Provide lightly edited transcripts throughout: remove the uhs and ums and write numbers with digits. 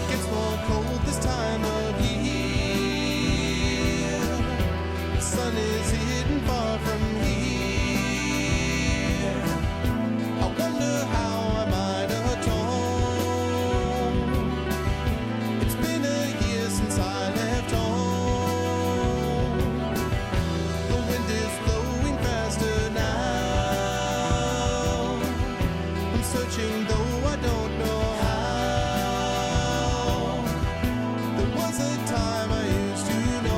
Gets more cold this time of year. The sun is hidden far from here. I wonder how I might atone. It's been a year since I left home. The wind is blowing faster now. I'm searching though I don't know how. There was a time I used to know.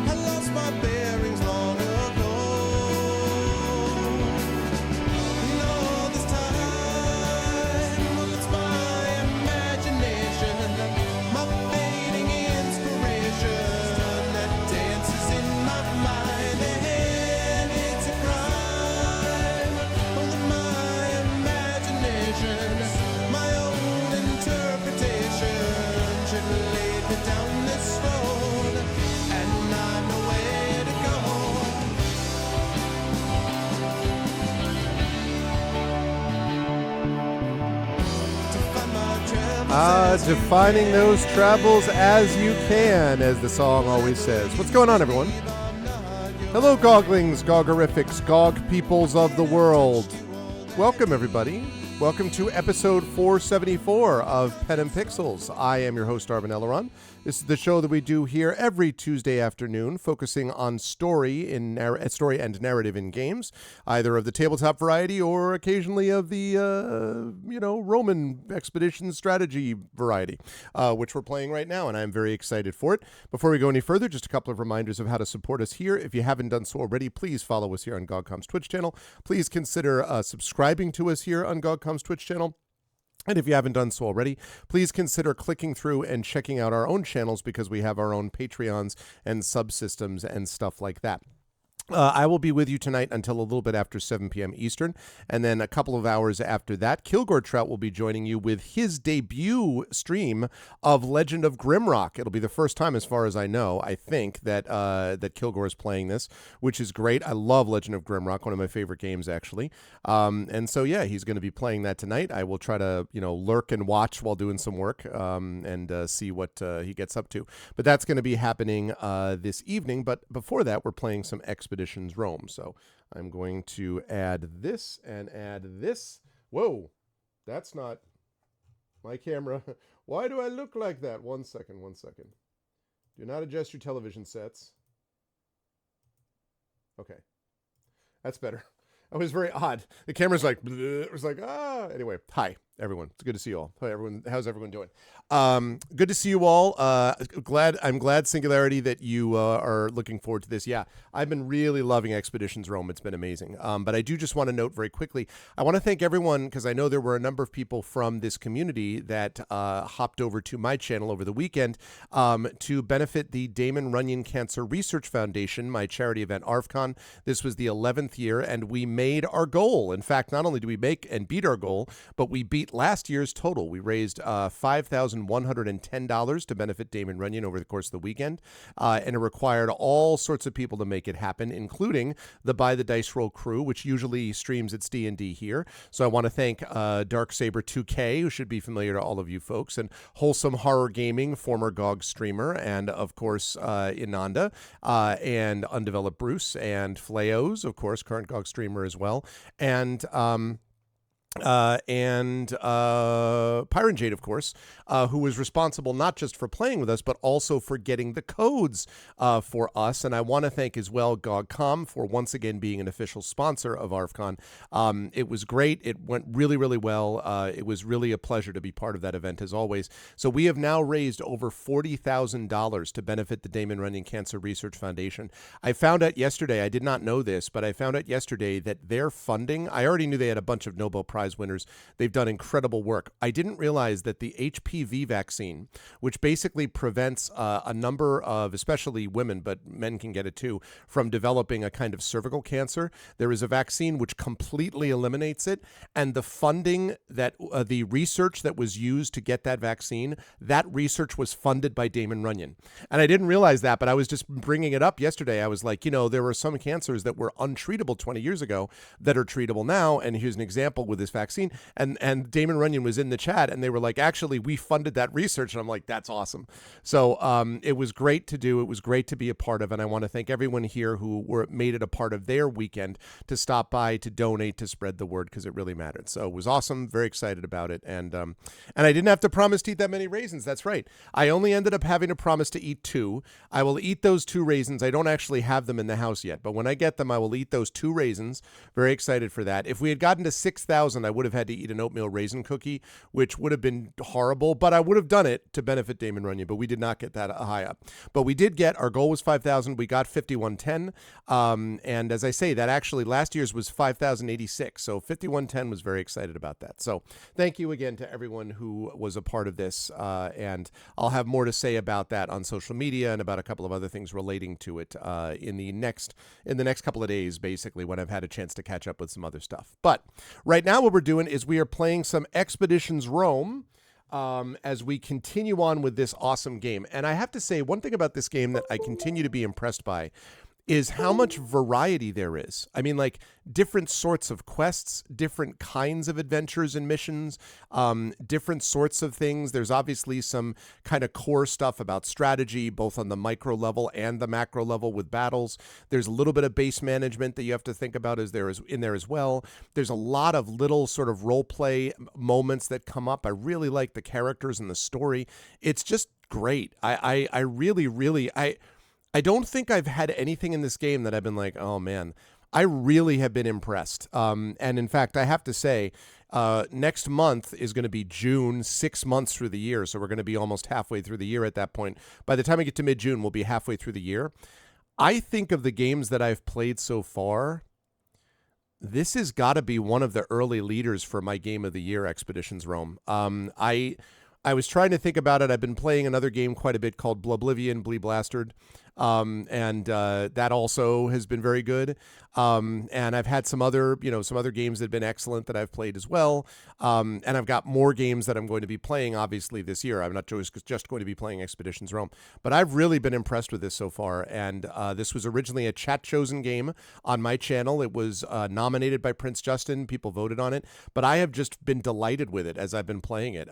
I lost my bearings long ago. And all this time, well, it's my imagination, my fading inspiration that dances in my mind. And it's a crime. Only my imagination, my own interpretation should lead me down this road, and I know where to go. To find my travels as you Defining can. those travels as you can, as the song always says. What's going on, everyone? Hello, Goglings, Gogorifics, Gog peoples of the world. Welcome, everybody. Welcome to episode 474 of Pen and Pixels. I am your host, Arvin Elleron. This is the show that we do here every Tuesday afternoon, focusing on story and narrative in games, either of the tabletop variety or occasionally of the, Roman expedition strategy variety, which we're playing right now, and I'm very excited for it. Before we go any further, just a couple of reminders of how to support us here. If you haven't done so already, please follow us here on GogCom's Twitch channel. Please consider subscribing to us here on GogCom's Twitch channel. And if you haven't done so already, please consider clicking through and checking out our own channels, because we have our own Patreons and subsystems and stuff like that. I will be with you tonight until a little bit after 7 p.m. Eastern, and then a couple of hours after that, Kilgore Trout will be joining you with his debut stream of Legend of Grimrock. It'll be the first time, as far as I know, I think, that that Kilgore is playing this, which is great. I love Legend of Grimrock, one of my favorite games, actually. And so, yeah, he's going to be playing that tonight. I will try to, lurk and watch while doing some work and see what he gets up to. But that's going to be happening this evening. But before that, we're playing some Expeditions Rome. So I'm going to add this and add this. Whoa, that's not my camera. Why do I look like that? One second. Do not adjust your television sets. Okay, that's better. That was very odd. The camera's like, bleh. It was like, Anyway, hi, everyone. It's good to see you all. Hi, everyone. How's everyone doing? Good to see you all. I'm glad, Singularity, that you are looking forward to this. Yeah, I've been really loving Expeditions Rome. It's been amazing. But I do just want to note very quickly, I want to thank everyone, because I know there were a number of people from this community that hopped over to my channel over the weekend to benefit the Damon Runyon Cancer Research Foundation, my charity event, ARFCon. This was the 11th year, and we made our goal. In fact, not only do we make and beat our goal, but we beat last year's total. We raised $5,110 to benefit Damon Runyon over the course of the weekend, and it required all sorts of people to make it happen, including the Buy the Dice Roll crew, which usually streams its D&D here. So I want to thank Darksaber2K, who should be familiar to all of you folks, and Wholesome Horror Gaming, former GOG streamer, and of course Inanda, and Undeveloped Bruce, and Flaos, of course, current GOG streamer as well, and Pyron Jade, of course, who was responsible not just for playing with us, but also for getting the codes for us. And I want to thank as well GogCom for once again being an official sponsor of ARFCon. It was great. It went really, really well. It was really a pleasure to be part of that event, as always. So we have now raised over $40,000 to benefit the Damon Runyon Cancer Research Foundation. I found out yesterday, I did not know this, but I found out yesterday that their funding, I already knew they had a bunch of Nobel Prize winners. They've done incredible work. I didn't realize that the HPV vaccine, which basically prevents a number of, especially women, but men can get it too, from developing a kind of cervical cancer. There is a vaccine which completely eliminates it, and the funding that the research that was used to get that vaccine, that research was funded by Damon Runyon. And I didn't realize that, but I was just bringing it up yesterday. I was like, there were some cancers that were untreatable 20 years ago that are treatable now, and here's an example with this vaccine. And Damon Runyon was in the chat, and they were like, actually, we funded that research. And I'm like, that's awesome. So it was great to do. It was great to be a part of. And I want to thank everyone here who made it a part of their weekend to stop by, to donate, to spread the word, because it really mattered. So it was awesome. Very excited about it. And I didn't have to promise to eat that many raisins. That's right. I only ended up having to promise to eat 2. I will eat those 2 raisins. I don't actually have them in the house yet, but when I get them, I will eat those 2 raisins. Very excited for that. If we had gotten to 6,000, I would have had to eat an oatmeal raisin cookie, which would have been horrible, but I would have done it to benefit Damon Runyon, but we did not get that high up. But we did get, our goal was 5,000. We got 5,110. And as I say, that actually last year's was 5,086. So 5,110 was very excited about that. So thank you again to everyone who was a part of this. And I'll have more to say about that on social media and about a couple of other things relating to it in the next couple of days, basically, when I've had a chance to catch up with some other stuff. But right now what we're doing is we are playing some Expeditions Rome as we continue on with this awesome game. And I have to say, one thing about this game that I continue to be impressed by is how much variety there is. I mean, like, different sorts of quests, different kinds of adventures and missions, different sorts of things. There's obviously some kind of core stuff about strategy, both on the micro level and the macro level with battles. There's a little bit of base management that you have to think about in there as well. There's a lot of little sort of role play moments that come up. I really like the characters and the story. It's just great. I really I don't think I've had anything in this game that I've been like, oh man, I really have been impressed. And in fact, I have to say, next month is going to be June, 6 months through the year. So we're going to be almost halfway through the year at that point. By the time we get to mid-June, we'll be halfway through the year. I think of the games that I've played so far, this has got to be one of the early leaders for my game of the year, Expeditions Rome. I was trying to think about it. I've been playing another game quite a bit called Bloblivion, Blee Blastard. And that also has been very good. And I've had some other games that have been excellent that I've played as well. And I've got more games that I'm going to be playing, obviously, this year. I'm not just going to be playing Expeditions Rome, but I've really been impressed with this so far. And this was originally a chat-chosen game on my channel. It was nominated by Prince Justin. People voted on it, but I have just been delighted with it as I've been playing it.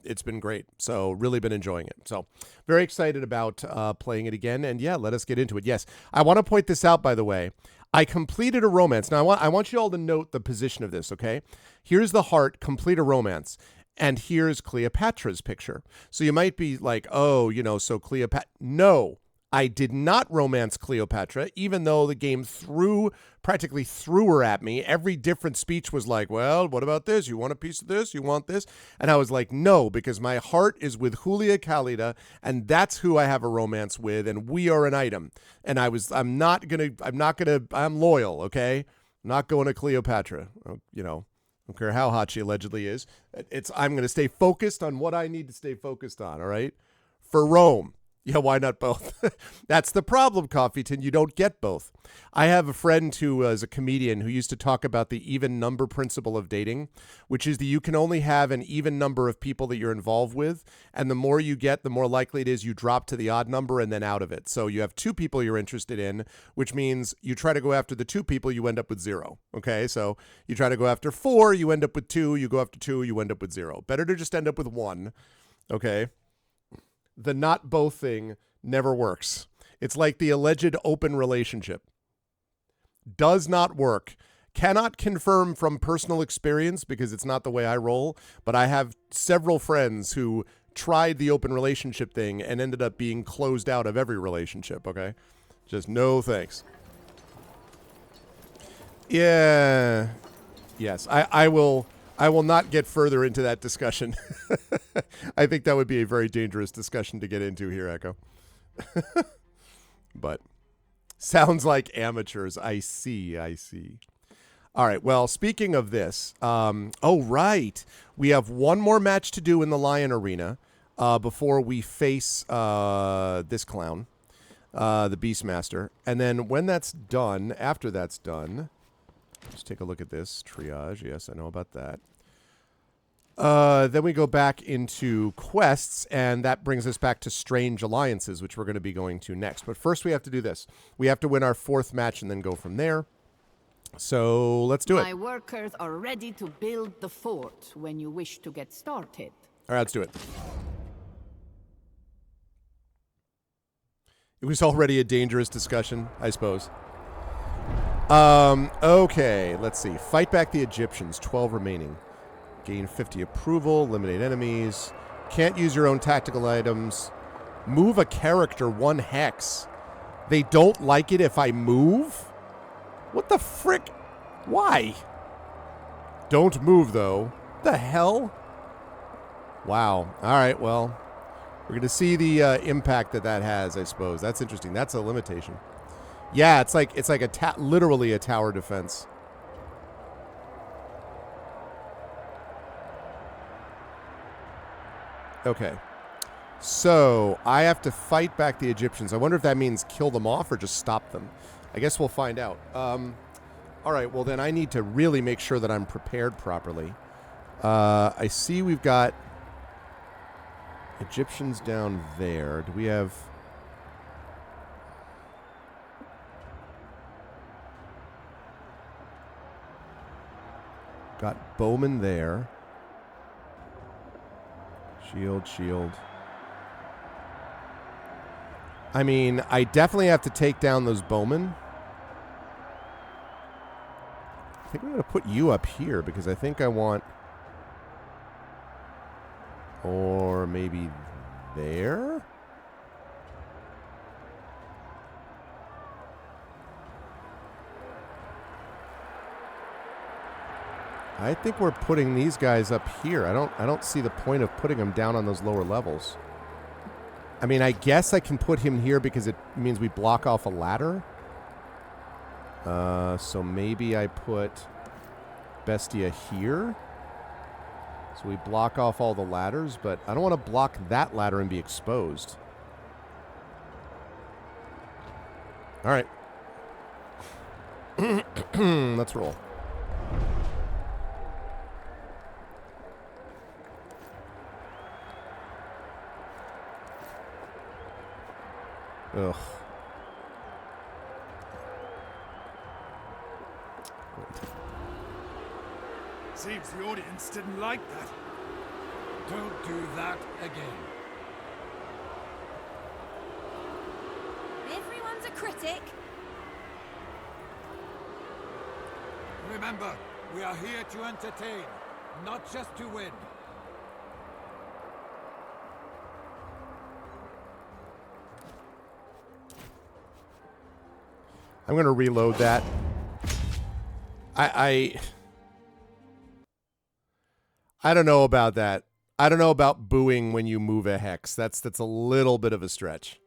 It's been great. So really been enjoying it. So very excited about playing it again. And yeah, let us get into it. Yes, I want to point this out, by the way. I completed a romance. Now, I want you all to note the position of this, okay? Here's the heart, complete a romance. And here's Cleopatra's picture. So you might be like, oh, so Cleopatra. No, I did not romance Cleopatra, even though the game practically threw her at me. Every different speech was like, well, what about this? You want a piece of this? You want this? And I was like, no, because my heart is with Julia Calida, and that's who I have a romance with, and we are an item. And I'm loyal, okay? I'm not going to Cleopatra, don't care how hot she allegedly is. I'm going to stay focused on what I need to stay focused on, all right? For Rome. Yeah, why not both? That's the problem, Coffeeton. You don't get both. I have a friend who is a comedian who used to talk about the even number principle of dating, which is that you can only have an even number of people that you're involved with, and the more you get, the more likely it is you drop to the odd number and then out of it. So you have 2 people you're interested in, which means you try to go after the 2 people, you end up with 0. Okay, so you try to go after 4, you end up with 2, you go after 2, you end up with 0. Better to just end up with 1, okay? The not both thing never works. It's like the alleged open relationship. Does not work. Cannot confirm from personal experience because it's not the way I roll, but I have several friends who tried the open relationship thing and ended up being closed out of every relationship, okay? Just no thanks. Yeah. Yes, I will not get further into that discussion. I think that would be a very dangerous discussion to get into here, Echo. But sounds like amateurs. I see. All right. Well, speaking of this, right. We have one more match to do in the Lion Arena before we face this clown, the Beastmaster. And then when that's done, after that's done, let's take a look at this. Triage. Yes, I know about that. Then we go back into quests, and that brings us back to Strange Alliances, which we're going to be going to next. But first we have to do this. We have to win our 4th match and then go from there. So let's do it. My workers are ready to build the fort when you wish to get started. All right, let's do it. It was already a dangerous discussion, I suppose. Okay, let's see. Fight back the Egyptians, 12 remaining. Gain 50 approval, eliminate enemies. Can't use your own tactical items. Move a character 1 hex. They don't like it if I move? What the frick? Why? Don't move, though. The hell? Wow. All right, well, we're going to see the impact that has, I suppose. That's interesting. That's a limitation. Yeah, it's like literally a tower defense. Okay. So, I have to fight back the Egyptians. I wonder if that means kill them off or just stop them. I guess we'll find out. All right, well then I need to really make sure that I'm prepared properly. I see we've got Egyptians down there. Do we have... Got bowmen there. Shield. I mean, I definitely have to take down those bowmen. I think I'm going to put you up here because I think I want... Or maybe there? I think we're putting these guys up here. I don't see the point of putting them down on those lower levels. I mean, I guess I can put him here because it means we block off a ladder. So maybe I put Bestia here. So we block off all the ladders, but I don't want to block that ladder and be exposed. All right. Let's roll. Ugh. Seems the audience didn't like that. Don't do that again. Everyone's a critic. Remember, we are here to entertain, not just to win. I'm going to reload that. I don't know about that. I don't know about booing when you move a hex. That's a little bit of a stretch.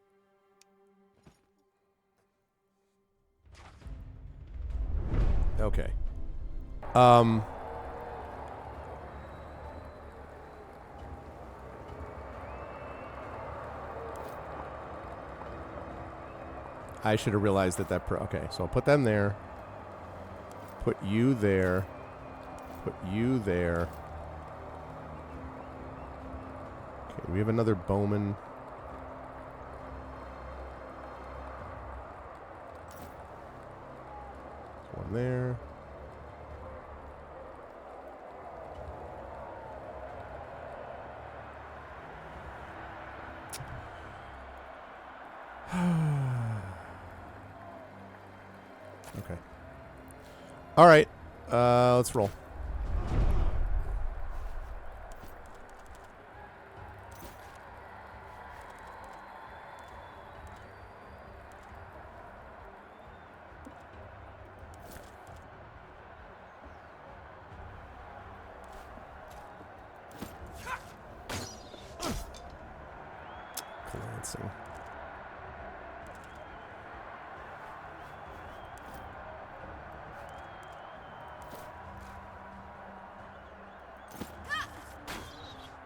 Okay. I should have realized that okay, so I'll put them there. Put you there. Put you there. Okay, we have another bowman. There's one there. Okay. All right. Let's roll. Glancing.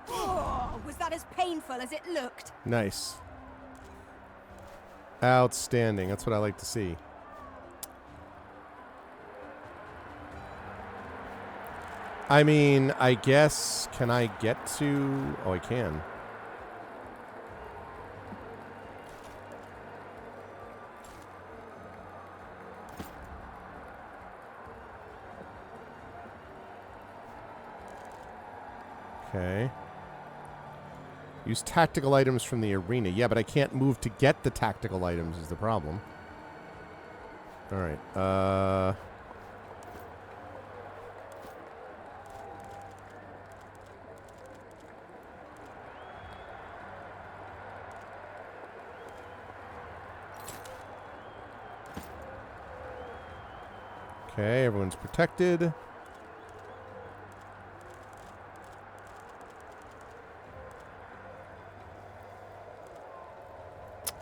Oh, was that as painful as it looked? Nice. Outstanding. That's what I like to see. I mean, I guess, can I get to... Oh, I can. Okay. Use tactical items from the arena. Yeah, but I can't move to get the tactical items is the problem. All right. Okay, everyone's protected.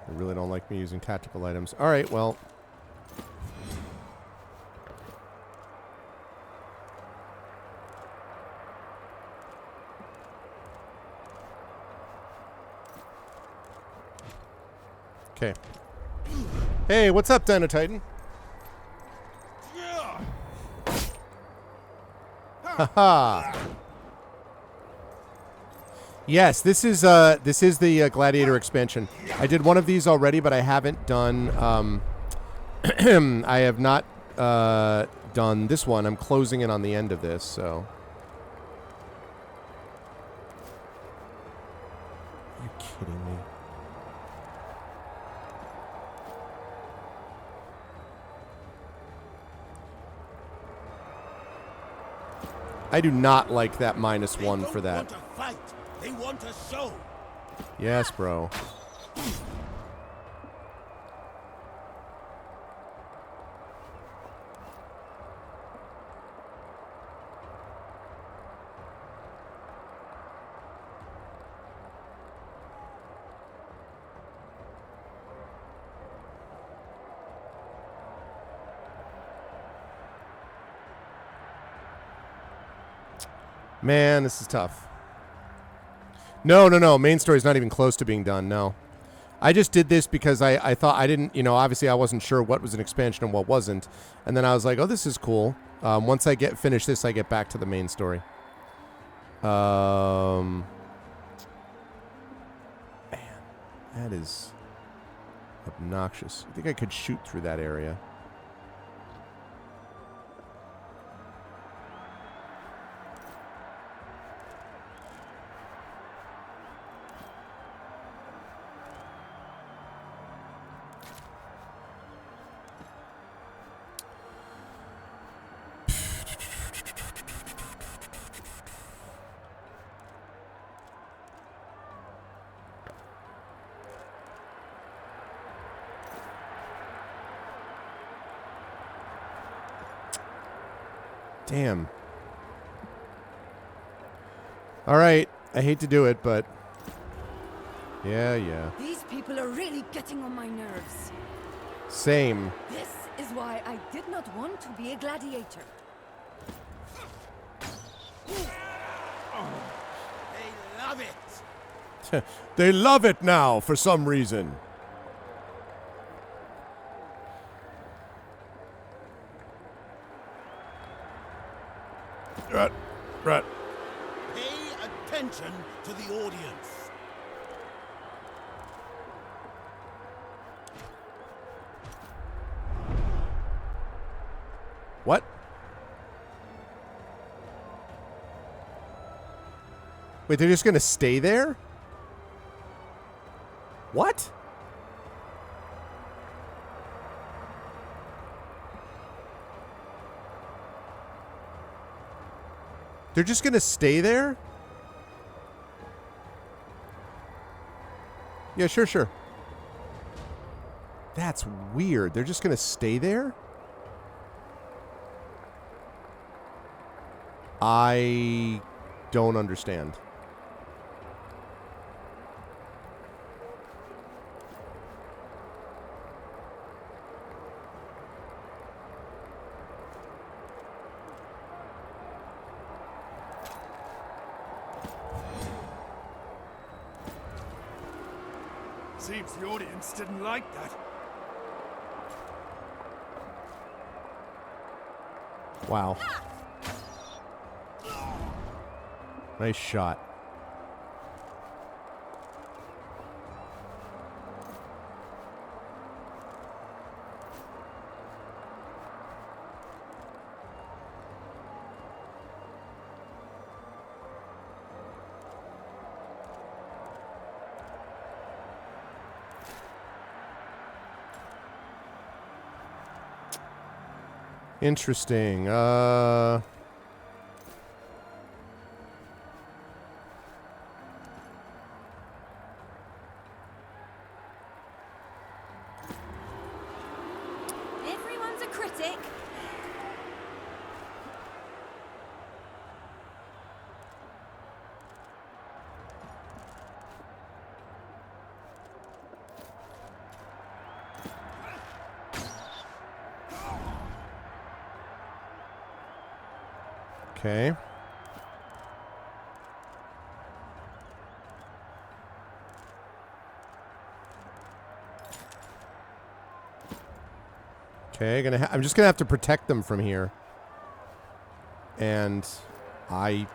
I really don't like me using tactical items. All right, well. Okay. Hey, what's up, Dino Titan? Haha. Yes, this is the Gladiator expansion. I did one of these already, but I haven't done I have not done this one. I'm closing in on the end of this, so. Are you kidding me? I do not like that -1 for that. They don't want to fight. They want a show. Yes, bro. Man, this is tough. No. Main story's not even close to being done, no. I just did this because I thought I didn't, obviously I wasn't sure what was an expansion and what wasn't. And then I was like, oh, this is cool. Once I finish this, I get back to the main story. Man, that is obnoxious. I think I could shoot through that area. Damn. All right. I hate to do it, but... Yeah. These people are really getting on my nerves. Same. This is why I did not want to be a gladiator. They love it. They love it now, for some reason. Right. Pay attention to the audience. What? Wait, they're just gonna stay there? What? They're just gonna stay there? Yeah, sure. That's weird. They're just gonna stay there? I don't understand. Seems the audience didn't like that. Wow. Nice shot. Interesting. Everyone's a critic. Okay. Okay, I'm just gonna have to protect them from here. And I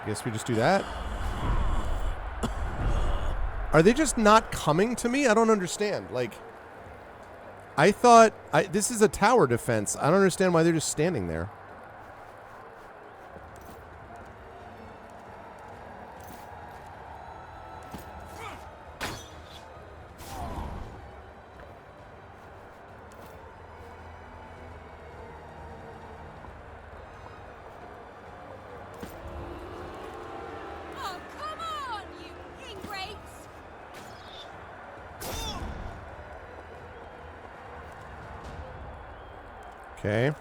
guess we just do that. Are they just not coming to me? I don't understand. Like, I thought this is a tower defense. I don't understand why they're just standing there. Oh, come on, you ingrates! Okay.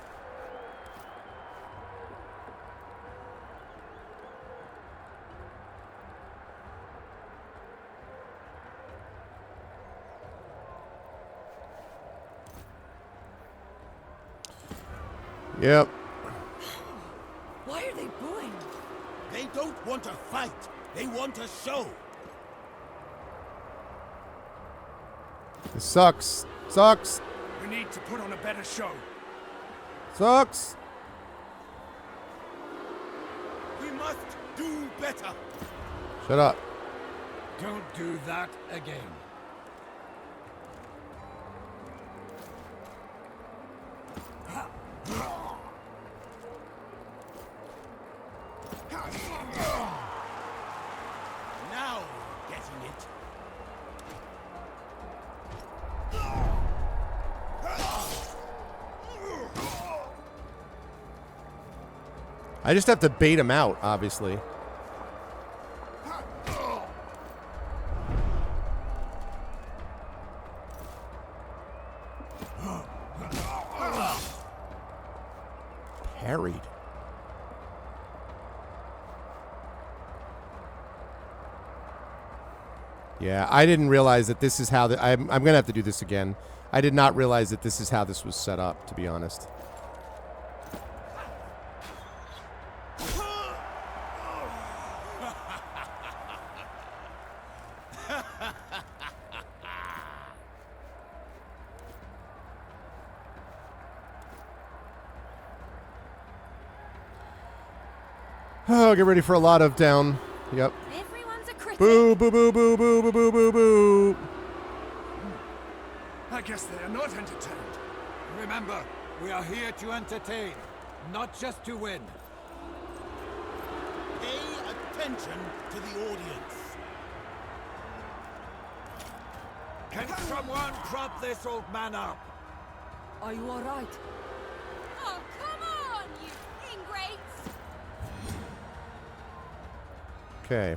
Yep. Why are they booing? They don't want to fight. They want a show. This sucks. Sucks. We need to put on a better show. Sucks. We must do better. Shut up. Don't do that again. Now you're getting it. I just have to bait him out, obviously. Parried. Yeah, I didn't realize that this is how I'm going to have to do this again. I did not realize that this is how this was set up, to be honest. Oh, get ready for a lot of down. Yep. Everyone's a critic. Boo, boo, boo, boo, boo, boo, boo, boo, boo. I guess they are not entertained. Remember, we are here to entertain, not just to win. Pay attention to the audience. Can someone prop this old man up? Are you alright? Oh, come on, you ingrates! Okay.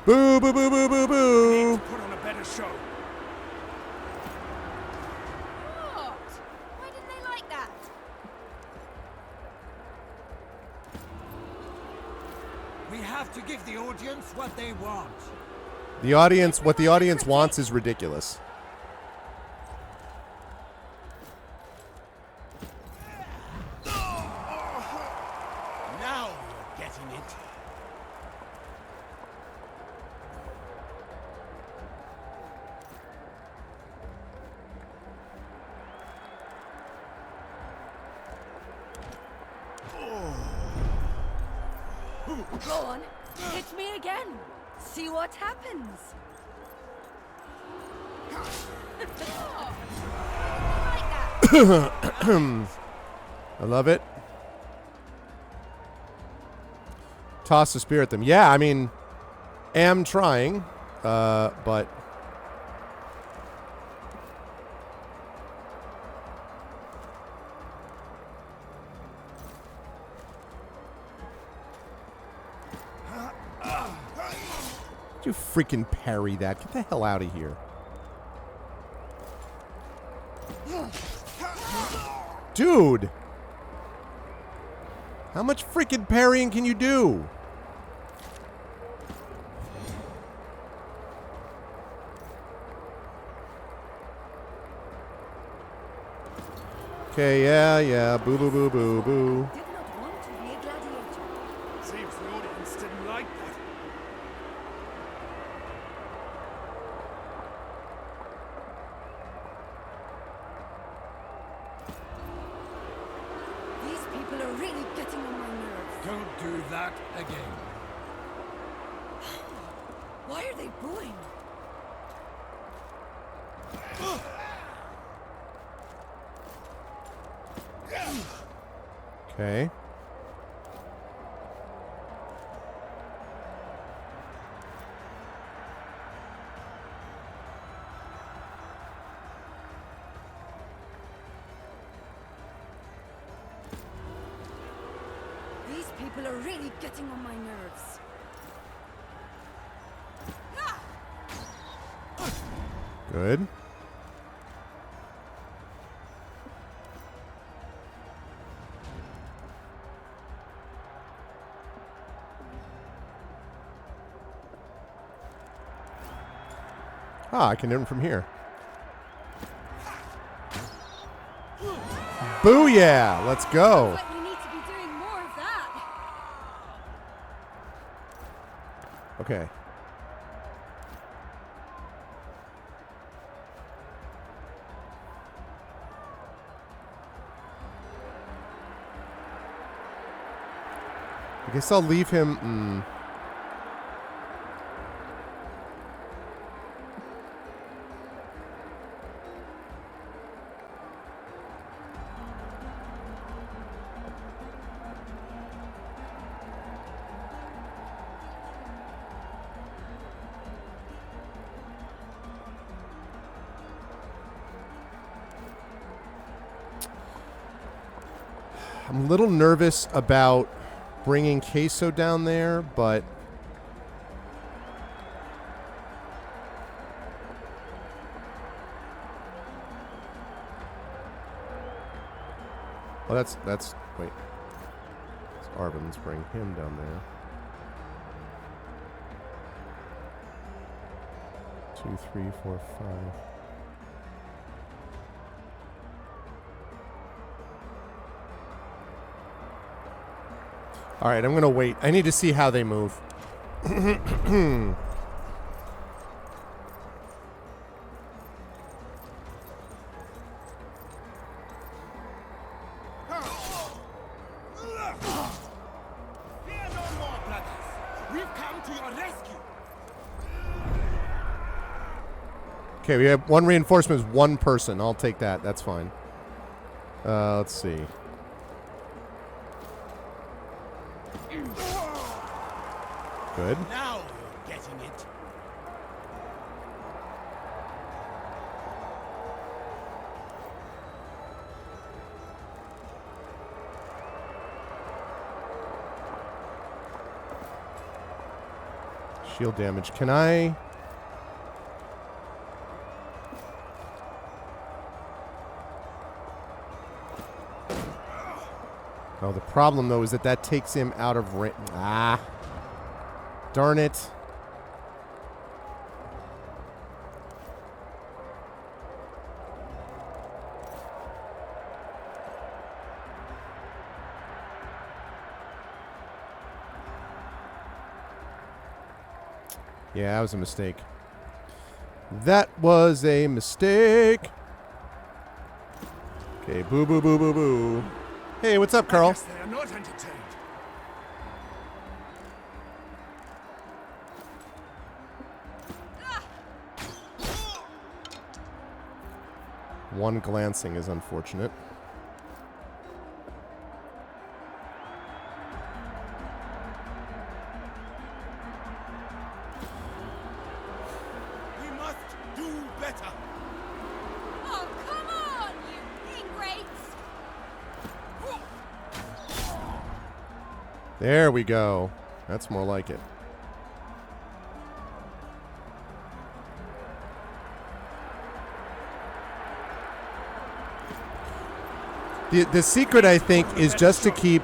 Boo, boo, boo, boo, boo, We need boo. to put on a better show. What? Why didn't they like that? We have to give the audience what they want. The audience, what the audience wants is ridiculous. Now you're getting it. Go on, hit me again. See what happens. Like that. I love it. Toss the spear at them. Yeah, I mean, am trying, but You freaking parry that. Get the hell out of here. Dude! How much freaking parrying can you do? Okay, yeah. Boo, boo, boo, boo, boo. Did not want to be a gladiator. Seems the audience didn't like that. These people are really getting on my nerves. Don't do that again. Why are they booing? Okay. These people are really getting on my nerves. Good. Ah, I can hit him from here. Booyah! Let's go. But you need to be doing more of that. Okay. I guess I'll leave him. I'm a little nervous about bringing Queso down there, but well, that's wait. It's Arvin. Let's bring him down there. 2, 3, 4, 5. All right, I'm going to wait. I need to see how they move. Fear no more, brothers. We've come to your rescue. Okay, we have one reinforcement is one person. I'll take that. That's fine. Let's see. Good. Now you're getting it. Shield damage. Can I? Oh, the problem though is that takes him out of range. Ah. Darn it. Yeah, that was a mistake. That was a mistake. Okay, boo, boo, boo, boo, boo. Hey, what's up, I Carl? guess they are not entertained. One glancing is unfortunate. We must do better. Oh, come on, you ingrates! There we go. That's more like it. The secret, I think, is just to keep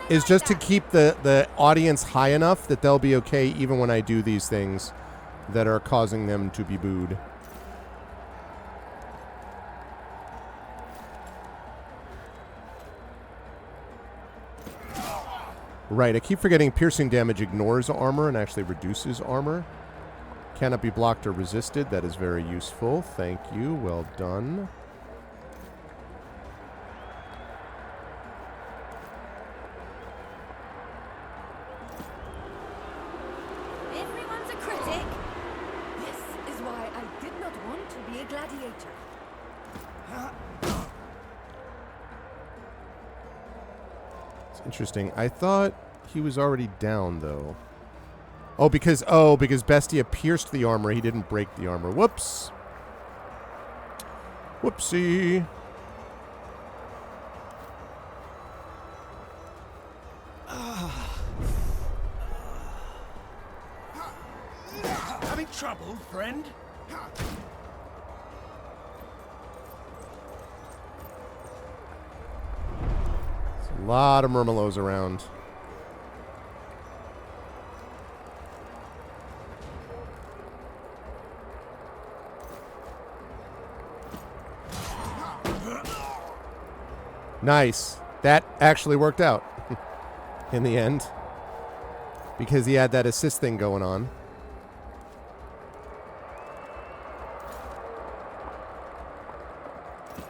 the audience high enough that they'll be okay even when I do these things that are causing them to be booed. Right, I keep forgetting piercing damage ignores armor and actually reduces armor. Cannot be blocked or resisted. That is very useful. Thank you. Well done. Everyone's a critic. This is why I did not want to be a gladiator. It's interesting. I thought he was already down, though. Oh, because Bestia pierced the armor. He didn't break the armor. Whoops. Whoopsie. Having trouble, friend? A lot of Murmelows around. Nice. That actually worked out in the end because he had that assist thing going on.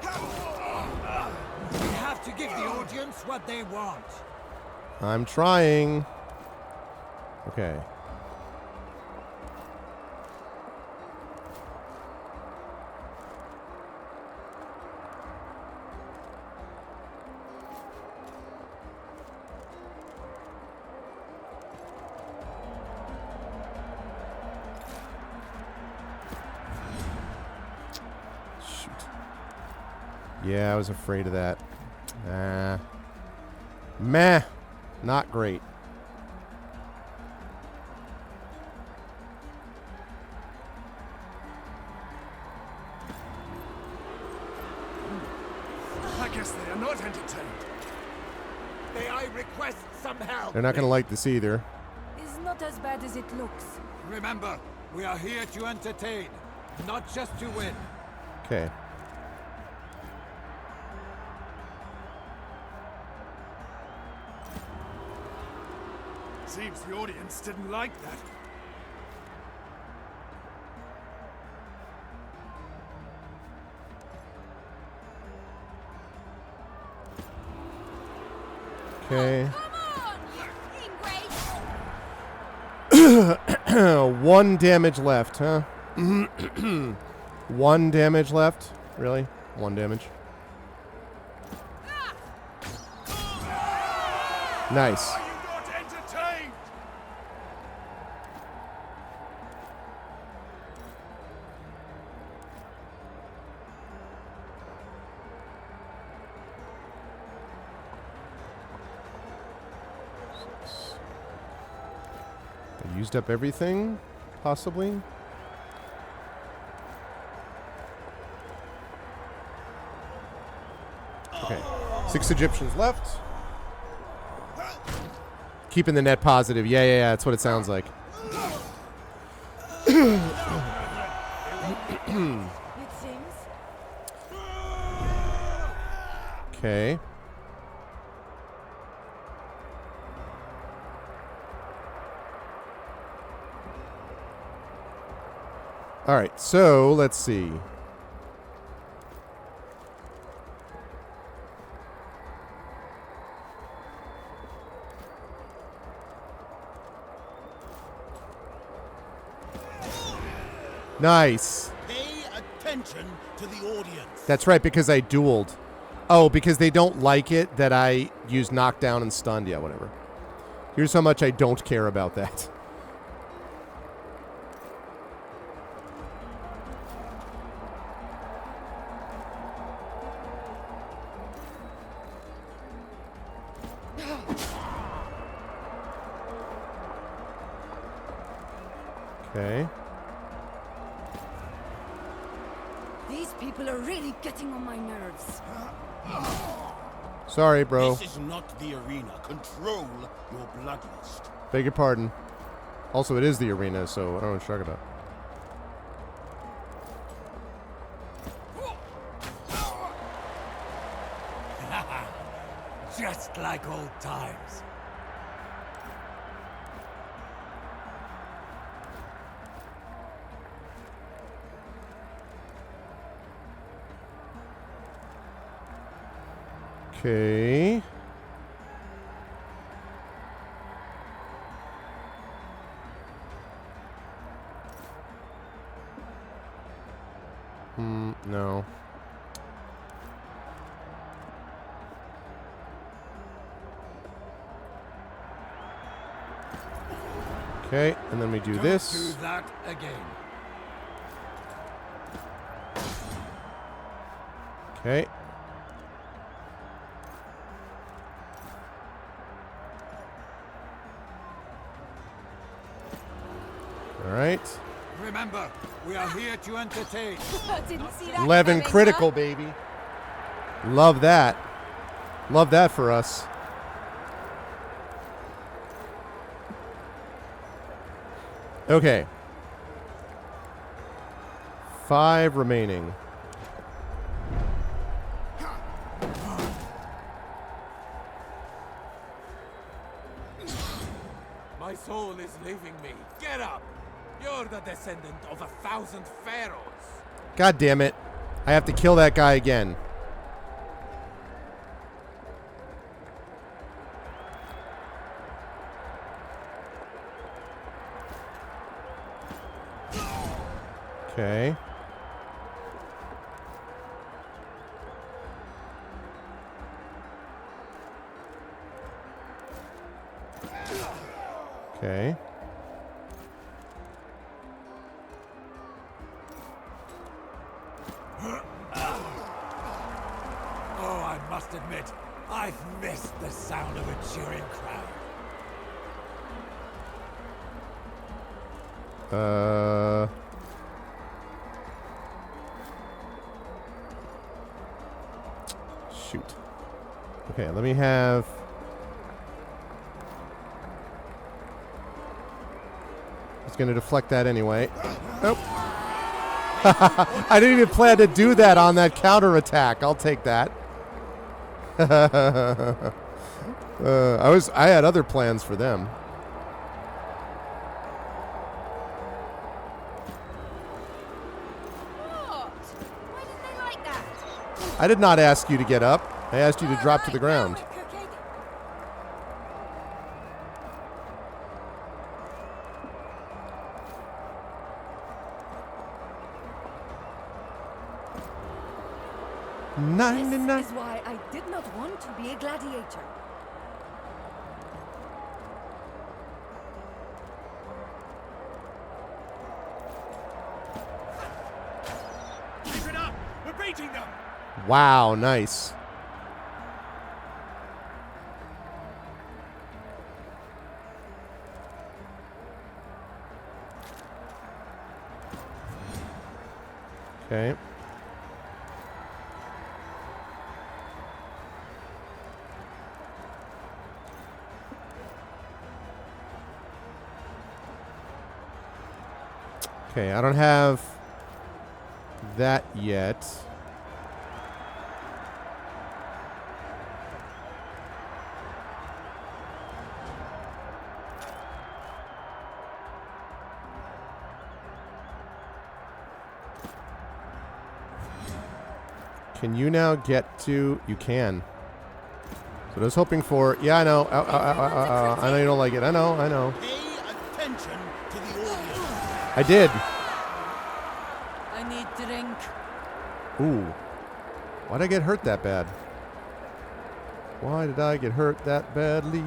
We have to give the audience what they want. I'm trying. Okay. Yeah, I was afraid of that. Meh. Not great. I guess they are not entertained. May I request some help? They're not going to like this either. It's not as bad as it looks. Remember, we are here to entertain, not just to win. Okay. Seems the audience didn't like that. Okay. Come on, you ingrate! 1 damage left, huh? 1 damage left? Really? 1 damage? Nice. Are you not entertained? I used up everything, possibly. Okay. 6 Egyptians left. Keeping the net positive. Yeah. That's what it sounds like. It seems. Okay. All right, so let's see. Nice. Pay attention to the audience. That's right, because I dueled. Oh, because they don't like it that I use knockdown and stunned. Yeah, whatever. Here's how much I don't care about that. Okay. These people are really getting on my nerves. Sorry, bro. This is not the arena. Control your bloodlust. Beg your pardon. Also, it is the arena, so I don't know what you're talking about. Just like old times. Okay. No. Okay, and then we do Don't this. do that again. Okay. All right. Remember, we are here to entertain. Didn't see that 11 coming, critical, huh? baby. Love that. Love that for us. Okay. 5 remaining. My soul is leaving me. Get up! You're the descendant of 1,000 pharaohs. God damn it. I have to kill that guy again. Okay. Okay. Oh, I must admit, I've missed the sound of a cheering crowd. Shoot. Okay, let me have... I was going to deflect that anyway. Nope. I didn't even plan to do that on that counterattack. I'll take that. I had other plans for them. What? Why didn't they like that? I did not ask you to get up. I asked you to drop to the ground. Now we're cooking. This is why I did not want to be a gladiator. Keep it up! We're beating them! Wow, nice. Okay. Okay, I don't have that yet. Can you now get to... You can. So I was hoping for... Yeah, I know. I know you don't like it. I know. Pay attention to the audience. I did. I need drink. Ooh. Why'd I get hurt that bad? Why did I get hurt that badly?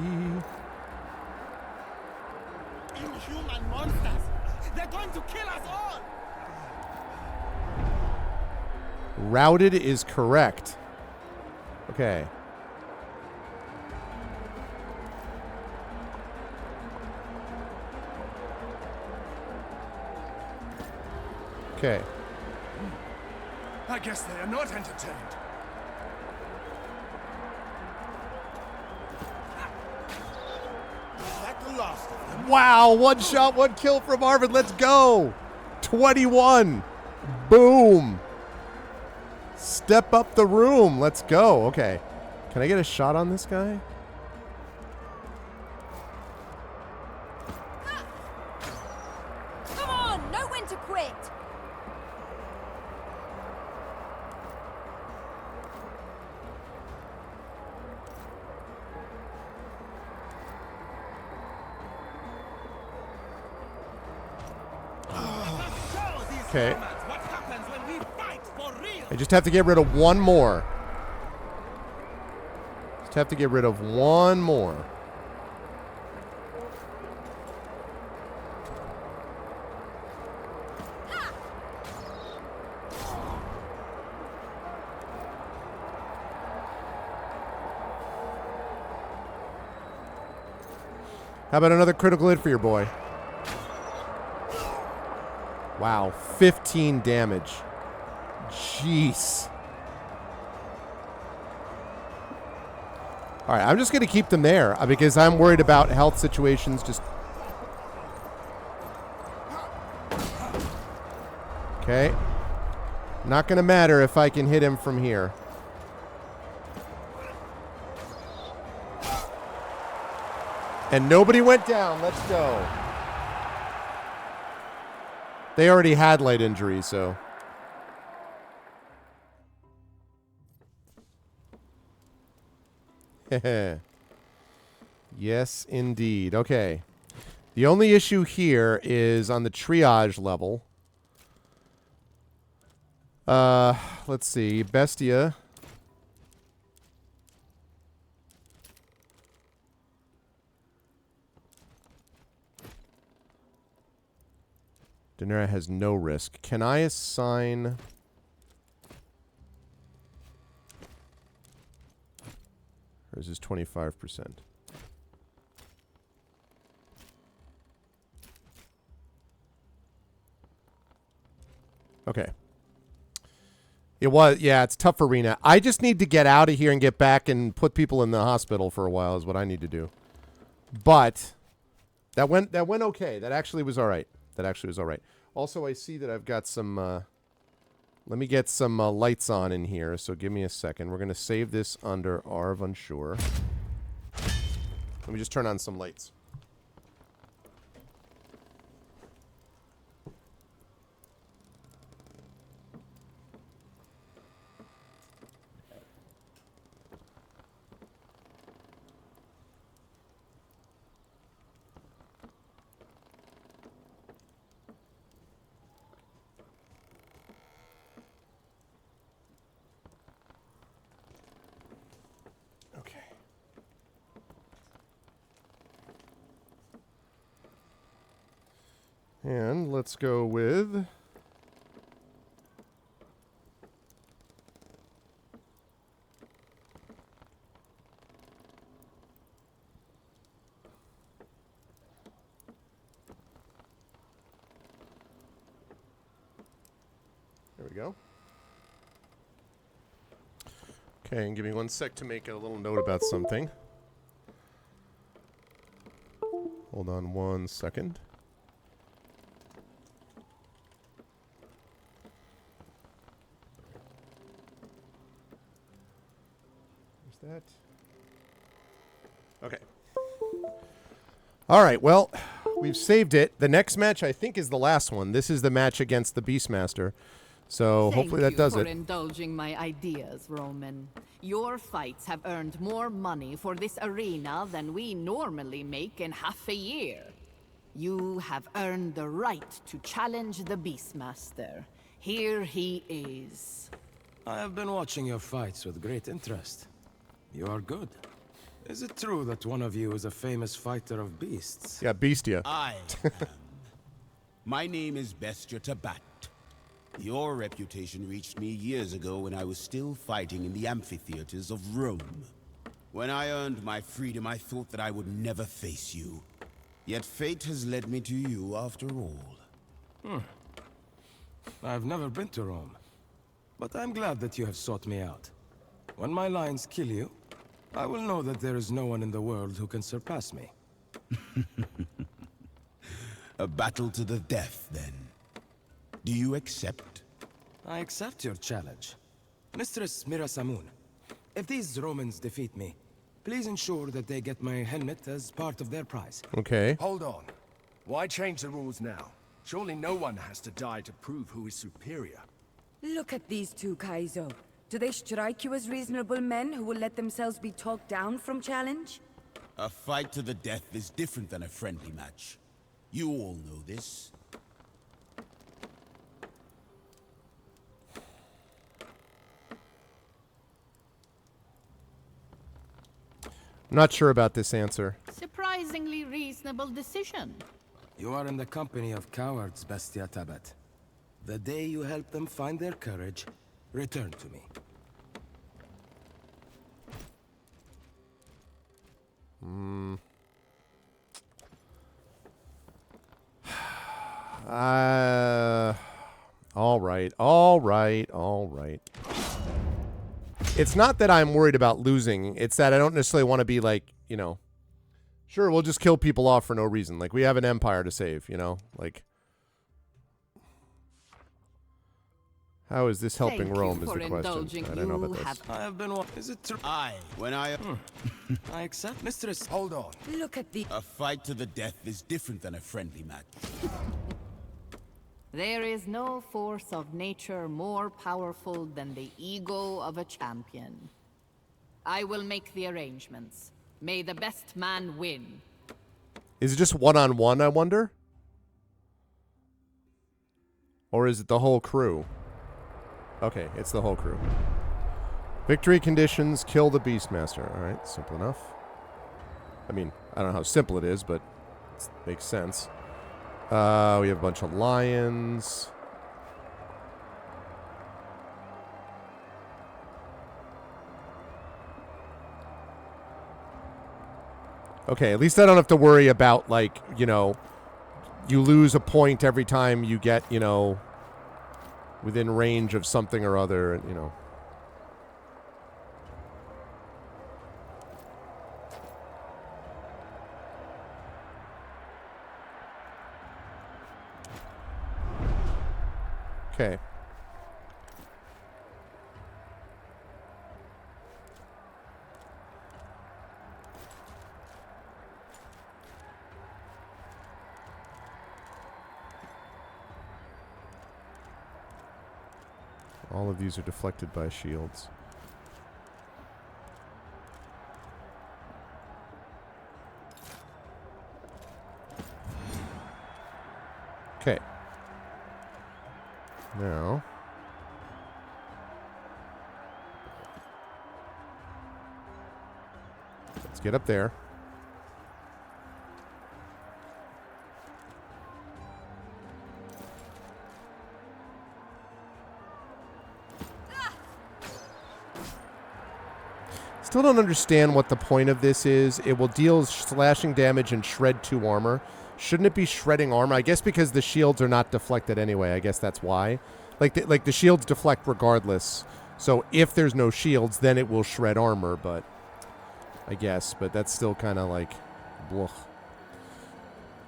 Inhuman monsters! They're going to kill us all! Routed is correct. Okay. Okay. I guess they are not entertained. Is that the last of them? Wow, one shot, one kill from Arvid. Let's go. 21. Boom. Step up the room. Let's go. Okay. Can I get a shot on this guy? Come on, know when to quit. Okay. What happens when we fight for real? I just have to get rid of one more. Just have to get rid of one more. How about another critical hit for your boy? Wow, 15 damage. Jeez. All right, I'm just going to keep them there because I'm worried about health situations. Just okay. Not going to matter if I can hit him from here. And nobody went down. Let's go. They already had light injury, so. Yes, indeed. Okay. The only issue here is on the triage level. Let's see. Bestia. Daenerys has no risk. Can I assign... Hers is 25%. Okay. It was, yeah, it's tough for Rena. I just need to get out of here and get back and put people in the hospital for a while is what I need to do. But that went okay. That actually was all right. That actually was all right. Also, I see that I've got some... let me get some lights on in here, so give me a second. We're going to save this under Arv Unsure. Let me just turn on some lights. And let's go with... There we go. Okay, and give me one sec to make a little note about something. Hold on one second. That. Okay. All right, well, we've saved it. The next match, I think, is the last one. This is the match against the Beastmaster. So hopefully that does it. Thank you for indulging my ideas, Roman. Your fights have earned more money for this arena than we normally make in half a year. You have earned the right to challenge the Beastmaster. Here he is. I have been watching your fights with great interest. You are good. Is it true that one of you is a famous fighter of beasts? Yeah, Beastia. I am. My name is Bestia Tabat. Your reputation reached me years ago when I was still fighting in the amphitheaters of Rome. When I earned my freedom, I thought that I would never face you. Yet fate has led me to you after all. I've never been to Rome. but I'm glad that you have sought me out. When my lions kill you, I will know that there is no one in the world who can surpass me. A battle to the death, then. Do you accept? I accept your challenge. Mistress Mirasamun, if these Romans defeat me, please ensure that they get my helmet as part of their prize. Okay. Hold on. Why change the rules now? Surely no one has to die to prove who is superior. Look at these two, Kaizo. Do they strike you as reasonable men who will let themselves be talked down from challenge? A fight to the death is different than a friendly match. You all know this. I'm not sure about this answer. Surprisingly reasonable decision. You are in the company of cowards, Bestia Tabat. The day you help them find their courage, return to me. All right. It's not that I'm worried about losing. It's that I don't necessarily want to be like, you know, sure, we'll just kill people off for no reason. Like, we have an empire to save, you know? Like, how is this helping Rome is the question. I don't know about this. I have been... Is it true? I accept, Mistress. Hold on. Look at the... A fight to the death is different than a friendly match. There is no force of nature more powerful than the ego of a champion. I will make the arrangements. May the best man win. Is it just one-on-one, I wonder? Or is it the whole crew? Okay, it's the whole crew. Victory conditions, kill the Beastmaster. Alright, simple enough. I mean, I don't know how simple it is, but it makes sense. We have a bunch of lions. Okay, at least I don't have to worry about, like, you know, you lose a point every time you get, you know, within range of something or other, you know. Okay. All of these are deflected by shields. Okay. Now, let's get up there. Still don't understand what the point of this is. It will deal slashing damage and shred 2 armor. Shouldn't it be shredding armor? I guess because the shields are not deflected anyway. I guess that's why. Like the shields deflect regardless. So if there's no shields, then it will shred armor. But I guess. But that's still kind of like, blech.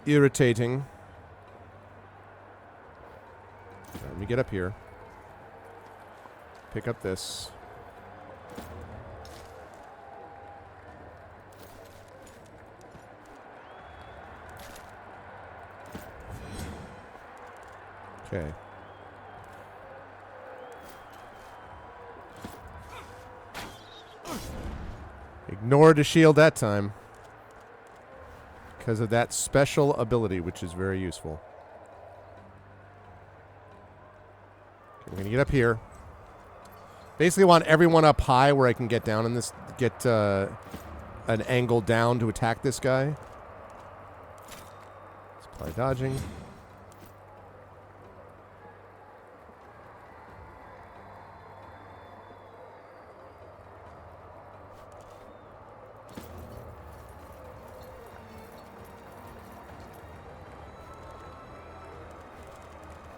Irritating. Right, let me get up here. Pick up this. Okay. Ignored a shield that time. Because of that special ability, which is very useful. Okay, we're going to get up here. Basically want everyone up high where I can get down in this, get an angle down to attack this guy. Let's apply dodging.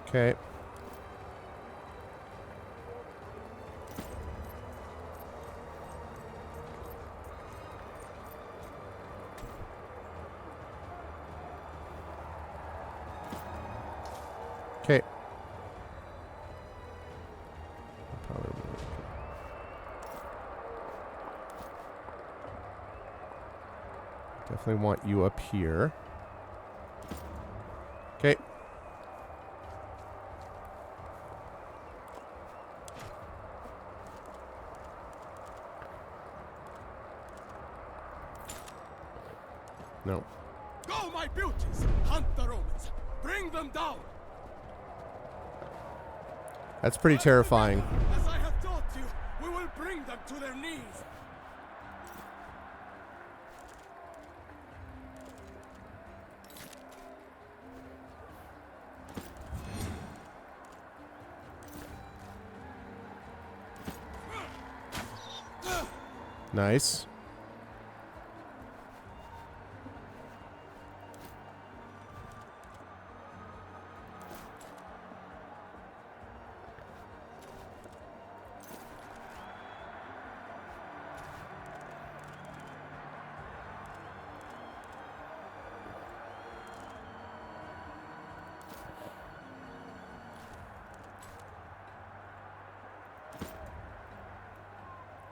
Okay. Definitely want you up here. Okay. No. Go, my beauties! Hunt the Romans! Bring them down! That's pretty terrifying. As I have taught you, we will bring them to their knees! Nice.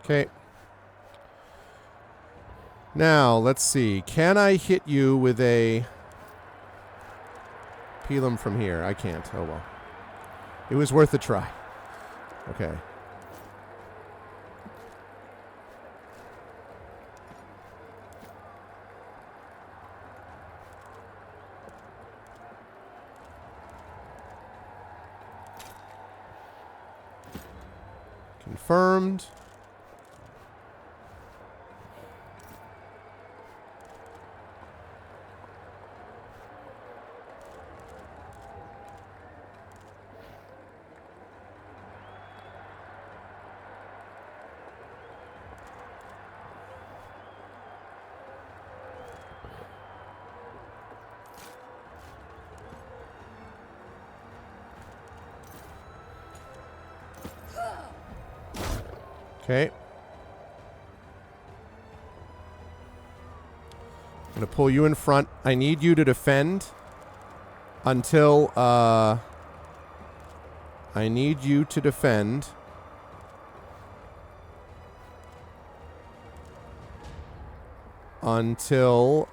Okay. Now, let's see. Can I hit you with a... Peel him from here? I can't. Oh, well. It was worth a try. Okay. Confirmed. Okay. I'm going to pull you in front. I need you to defend until, I need you to defend until,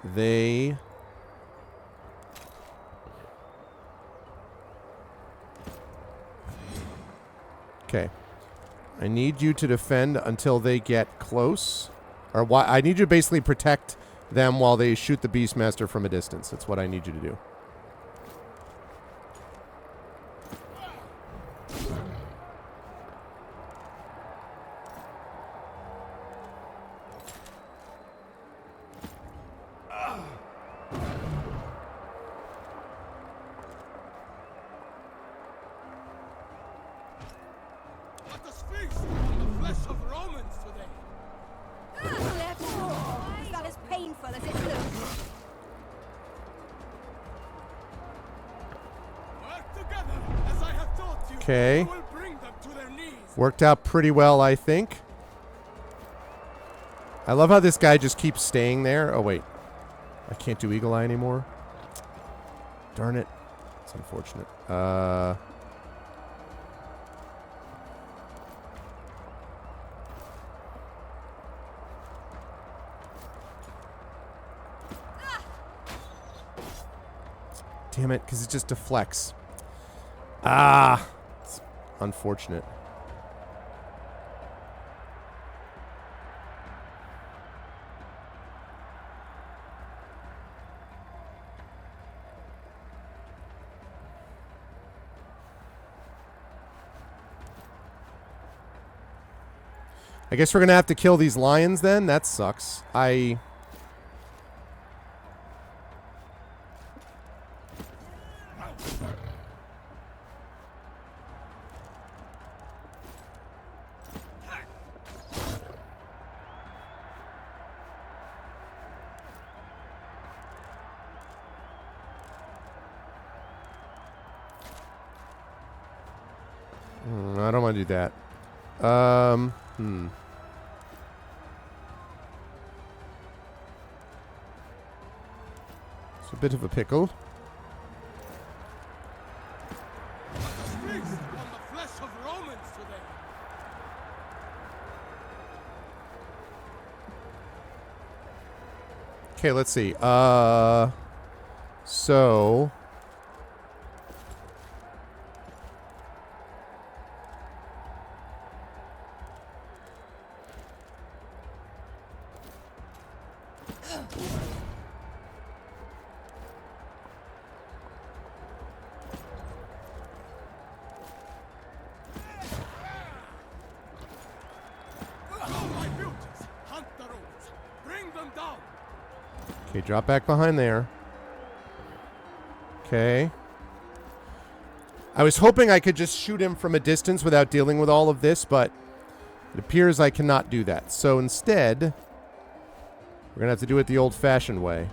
they... Okay. I need you to defend until they get close. Or why? I need you to basically protect them while they shoot the Beastmaster from a distance. That's what I need you to do. Let us feast on the flesh of Romans today! Is that as painful as it looks? Work together, as I have taught you. Okay. We will bring them to their knees. Worked out pretty well, I think. I love how this guy just keeps staying there. Oh, wait. I can't do Eagle Eye anymore. Darn it. It's unfortunate. Damn it, because it just deflects. Ah! It's unfortunate. I guess we're going to have to kill these lions then? That sucks. I don't want to do that. It's a bit of a pickle. Let us feast on the flesh of Romans today! Okay, let's see. So... Okay, drop back behind there. Okay. I was hoping I could just shoot him from a distance without dealing with all of this, but it appears I cannot do that. So instead, we're going to have to do it the old-fashioned way.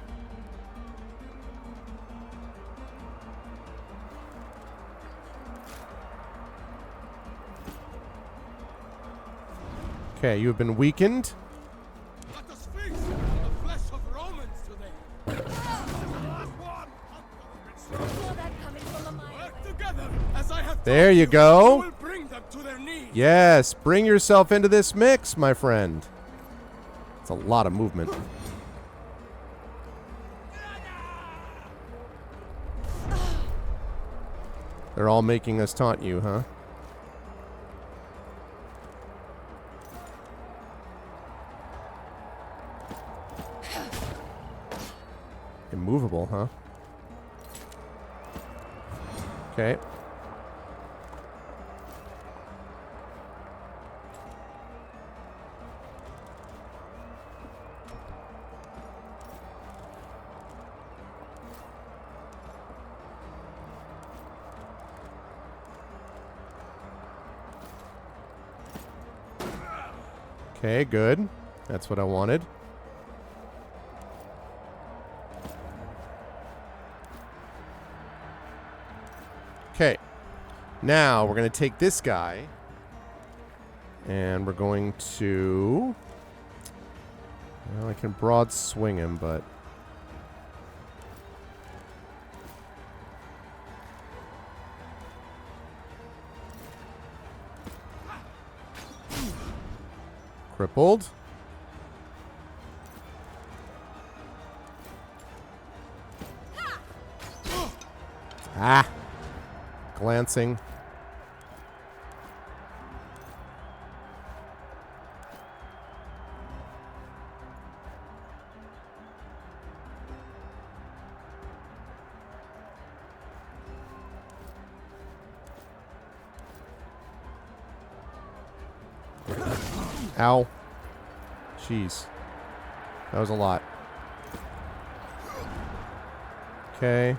Okay, you have been weakened. Let us feast on the flesh of Romans today. Saw that coming from a mile away. Work together, as I have There told you go. will bring them to their knees. Yes, bring yourself into this mix, my friend. It's a lot of movement. They're all making us taunt you, huh? Immovable, huh? Okay. Okay, good. That's what I wanted. Okay. Now, we're going to take this guy. And we're going to... Well, I can broad swing him, but... Crippled. Ah. Glancing. Ow. Jeez. That was a lot. Okay.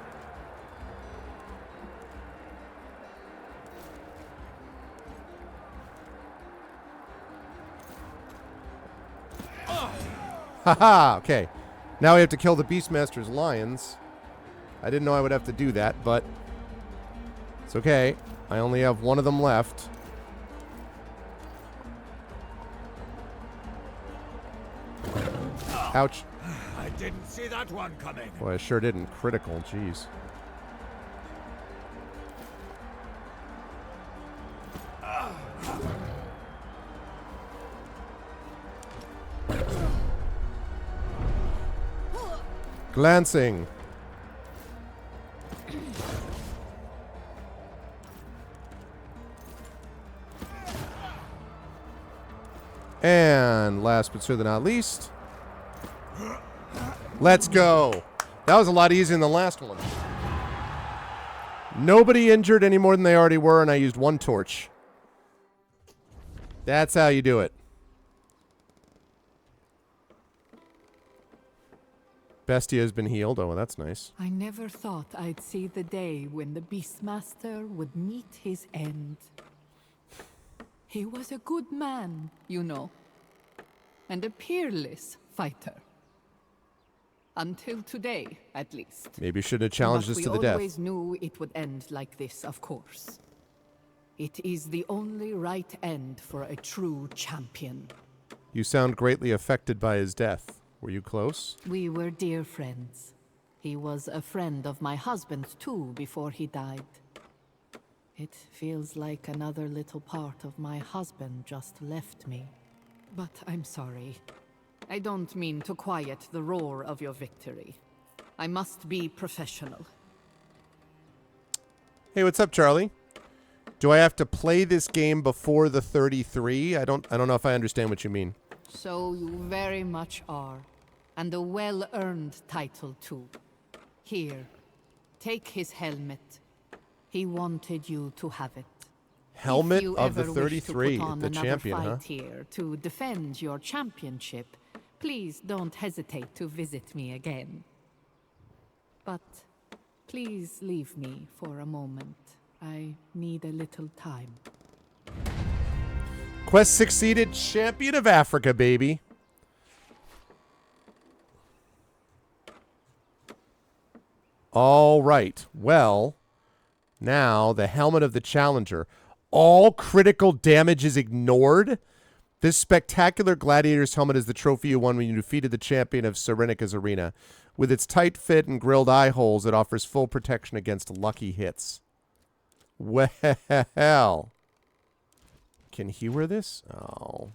Haha, okay. Now we have to kill the Beastmaster's lions. I didn't know I would have to do that, but it's okay. I only have one of them left. Ouch. I didn't see that one coming. Boy, I sure didn't. Critical, jeez. Glancing. And last but certainly not least, let's go. That was a lot easier than the last one. Nobody injured any more than they already were, and I used one torch. That's how you do it. Bestia has been healed. Oh, well, that's nice. I never thought I'd see the day when the Beastmaster would meet his end. He was a good man, you know, and a peerless fighter. Until today, at least. Maybe you should have challenged us to the But we death. always knew it would end like this, of course. It is the only right end for a true champion. You sound greatly affected by his death. Were you close? We were dear friends. He was a friend of my husband's too before he died. It feels like another little part of my husband just left me. But I'm sorry. I don't mean to quiet the roar of your victory. I must be professional. Hey, what's up, Charlie? Do I have to play this game before the 33? I don't know if I understand what you mean. So you very much are. And a well-earned title, too. Here, take his helmet. He wanted you to have it. Helmet If you of the ever wish to 33, put on the another champion, fight huh? here to defend your championship, please don't hesitate to visit me again. But please leave me for a moment. I need a little time. Quest succeeded. Champion of Africa, baby. All right. Well, now the helmet of the challenger. All critical damage is ignored. This spectacular gladiator's helmet is the trophy you won when you defeated the champion of Serenika's arena. With its tight fit and grilled eye holes, it offers full protection against lucky hits. Well. Can he wear this? Oh.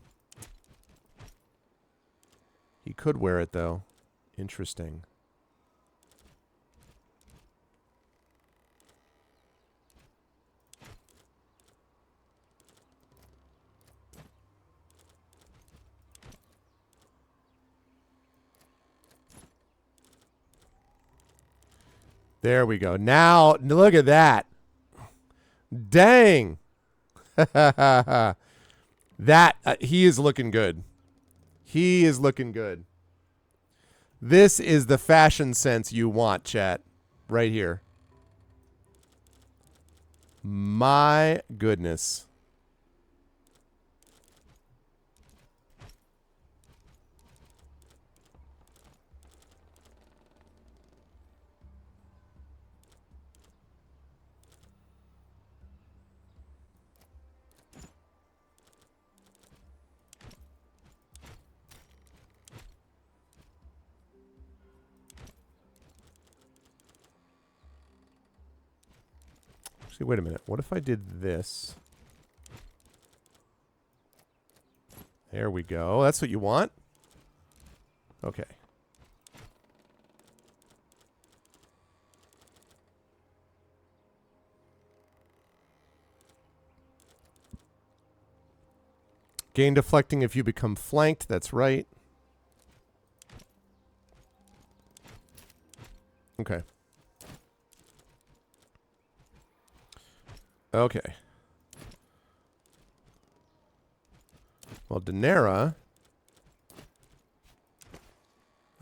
He could wear it, though. Interesting. There we go. Now, look at that. Dang. That, he is looking good. He is looking good. This is the fashion sense you want, chat. Right here. My goodness. Actually, wait a minute. What if I did this? There we go. That's what you want? Okay. Gain deflecting if you become flanked. That's right. Okay. Okay. Well, Daenerys.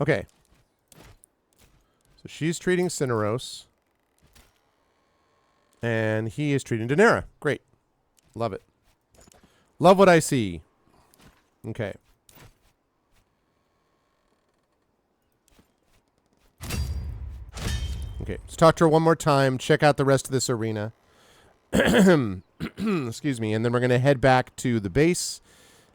Okay. So she's treating Cineros. And he is treating Daenerys. Great. Love it. Love what I see. Okay. Okay. Let's talk to her one more time. Check out the rest of this arena. Excuse me. And then we're going to head back to the base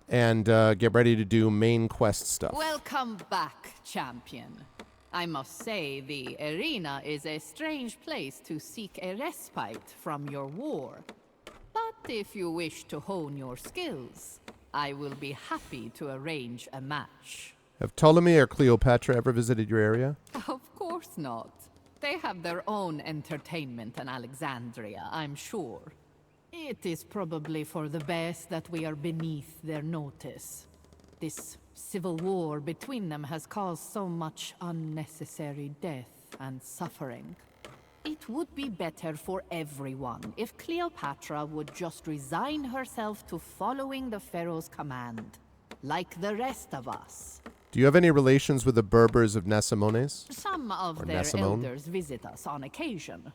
and get ready to do main quest stuff. Welcome back, champion. I must say, the arena is a strange place to seek a respite from your war. But if you wish to hone your skills, I will be happy to arrange a match. Have Ptolemy or Cleopatra ever visited your area? Of course not. They have their own entertainment in Alexandria, I'm sure. It is probably for the best that we are beneath their notice. This civil war between them has caused so much unnecessary death and suffering. It would be better for everyone if Cleopatra would just resign herself to following the Pharaoh's command, like the rest of us. Do you have any relations with the Berbers of Nasamones? Some of their elders visit us on occasion.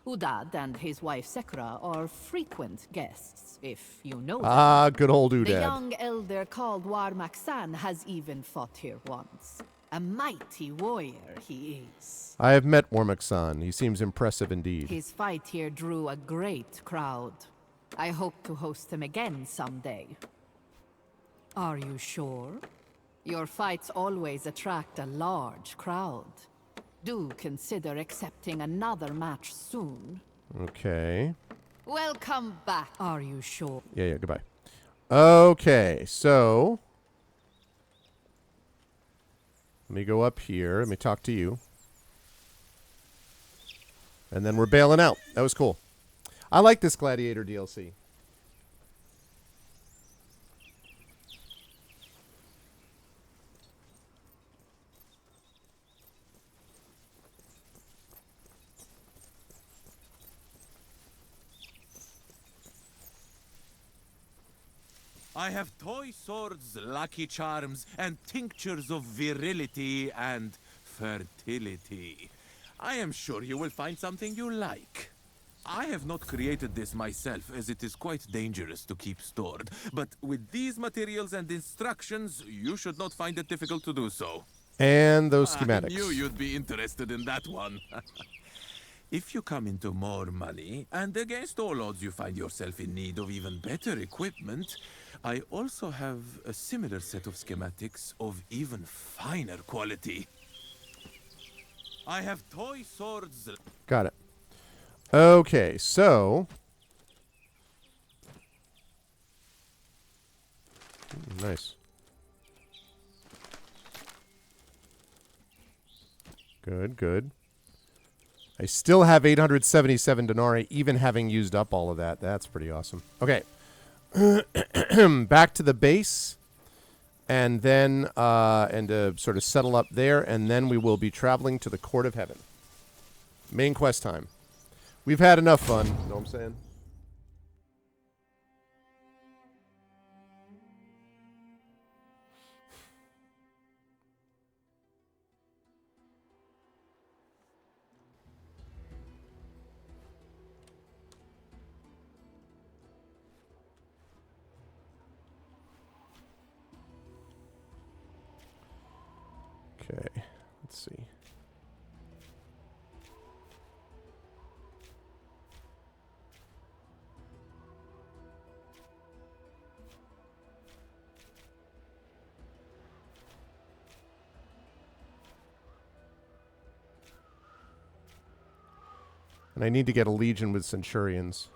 Udad and his wife Sekra are frequent guests, if you know them. Ah, good old Udad. The young elder called Warmaksan has even fought here once. A mighty warrior he is. I have met Warmaksan. He seems impressive indeed. His fight here drew a great crowd. I hope to host him again someday. Are you sure? Your fights always attract a large crowd. Do consider accepting another match soon. Okay. Welcome back. Are you sure? Yeah, goodbye. Okay, so Let me go up here. Let me talk to you. And then we're bailing out. That was cool. I like this Gladiator DLC. I have toy swords, lucky charms, and tinctures of virility and fertility. I am sure you will find something you like. I have not created this myself, as it is quite dangerous to keep stored. But with these materials and instructions, you should not find it difficult to do so. And those schematics. I knew you'd be interested in that one. If you come into more money, and against all odds you find yourself in need of even better equipment, I also have a similar set of schematics of even finer quality. I have toy swords. Got it. Okay, so... Nice. Good, good. I still have 877 denarii, even having used up all of that. That's pretty awesome. Okay. Back to the base. And then, sort of settle up there. And then we will be traveling to the Court of Heaven. Main quest time. We've had enough fun. You know what I'm saying? Okay, let's see. And I need to get a legion with centurions.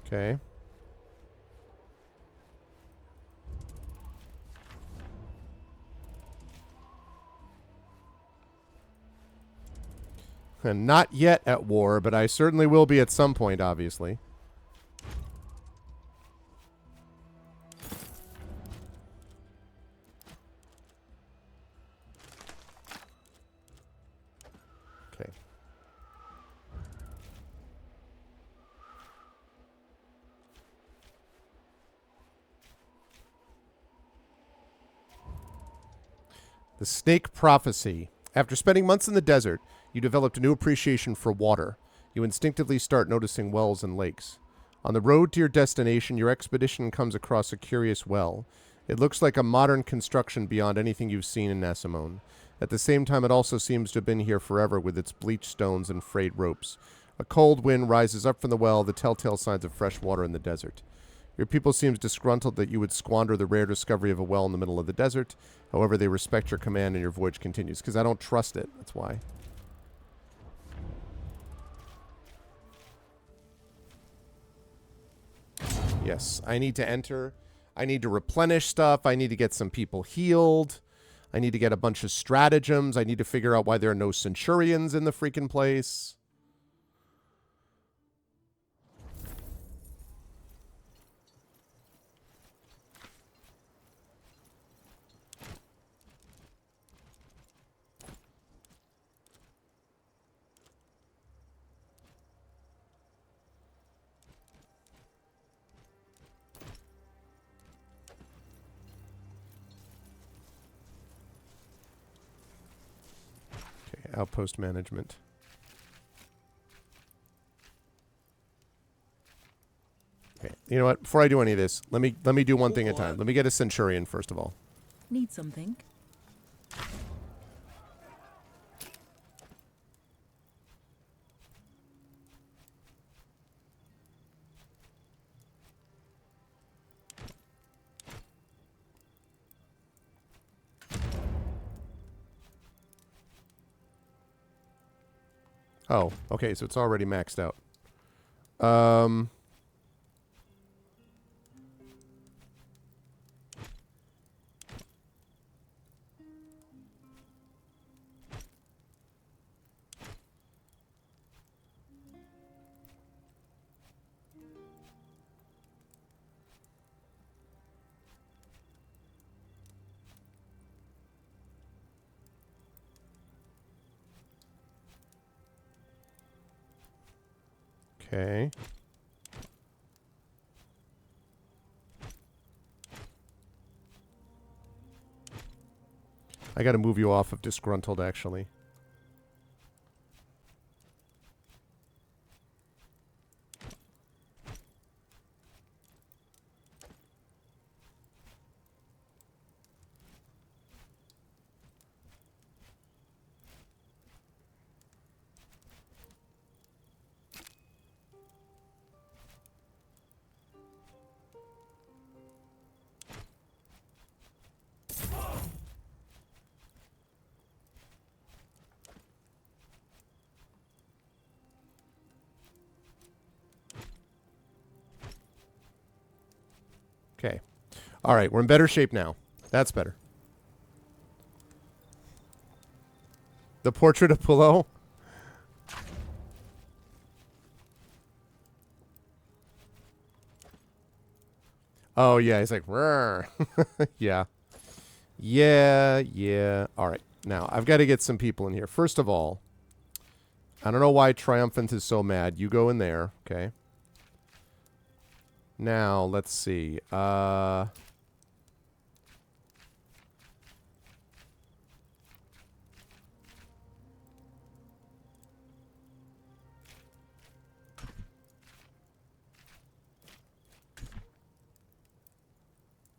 Okay. And not yet at war, but I certainly will be at some point, obviously. Okay. The Snake Prophecy. After spending months in the desert, you developed a new appreciation for water. You instinctively start noticing wells and lakes. On the road to your destination, your expedition comes across a curious well. It looks like a modern construction beyond anything you've seen in Nasamone. At the same time, it also seems to have been here forever with its bleached stones and frayed ropes. A cold wind rises up from the well, the telltale signs of fresh water in the desert. Your people seems disgruntled that you would squander the rare discovery of a well in the middle of the desert. However, they respect your command and your voyage continues. Because I don't trust it. That's why. Yes, I need to enter. I need to replenish stuff. I need to get some people healed. I need to get a bunch of stratagems. I need to figure out why there are no centurions in the freaking place. Outpost management. Okay. You know what? Before I do any of this, let me do one thing at a time. Let me get a centurion first of all. Need something? Oh, okay, so it's already maxed out. Okay. I gotta move you off of disgruntled, actually. Okay. All right, we're in better shape now. That's better. The portrait of Pullo. Oh, yeah, he's like, "Rrr." Yeah. Yeah. All right. Now, I've got to get some people in here. First of all, I don't know why Triumphant is so mad. You go in there, okay? Now, let's see. What?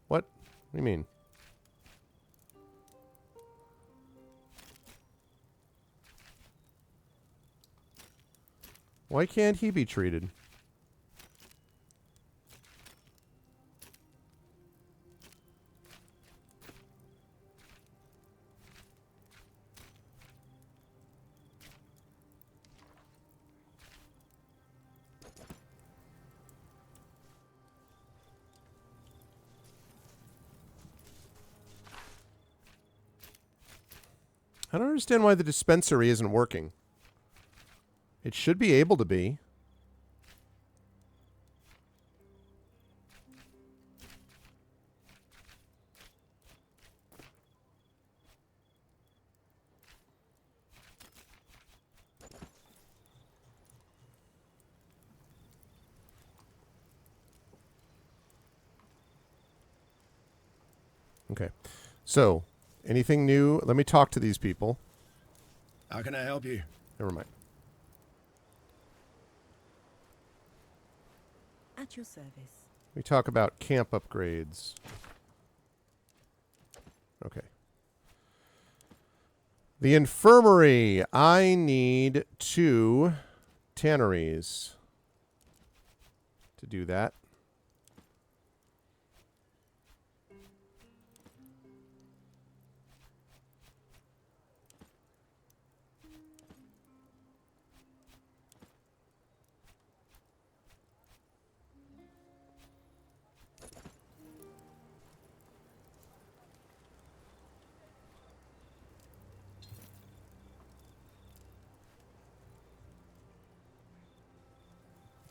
What do you mean? Why can't he be treated? I don't understand why the dispensary isn't working. It should be able to be. Okay. So, anything new? Let me talk to these people. How can I help you? Never mind. At your service. We talk about camp upgrades. Okay. The infirmary. I need 2 tanneries to do that.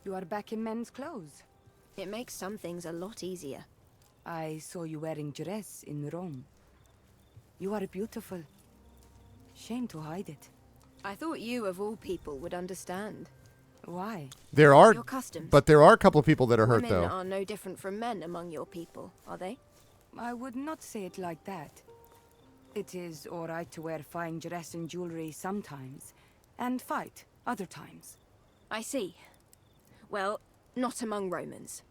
You are back in men's clothes. It makes some things a lot easier. I saw you wearing dress in Rome. You are beautiful. Shame to hide it. I thought you, of all people, would understand. Why? There are, Your customs. but there are a couple of people that are hurt, Women though. are no different from men among your people, are they? I would not say it like that. It is all right to wear fine dress and jewelry sometimes, and fight other times. I see. Well, not among Romans.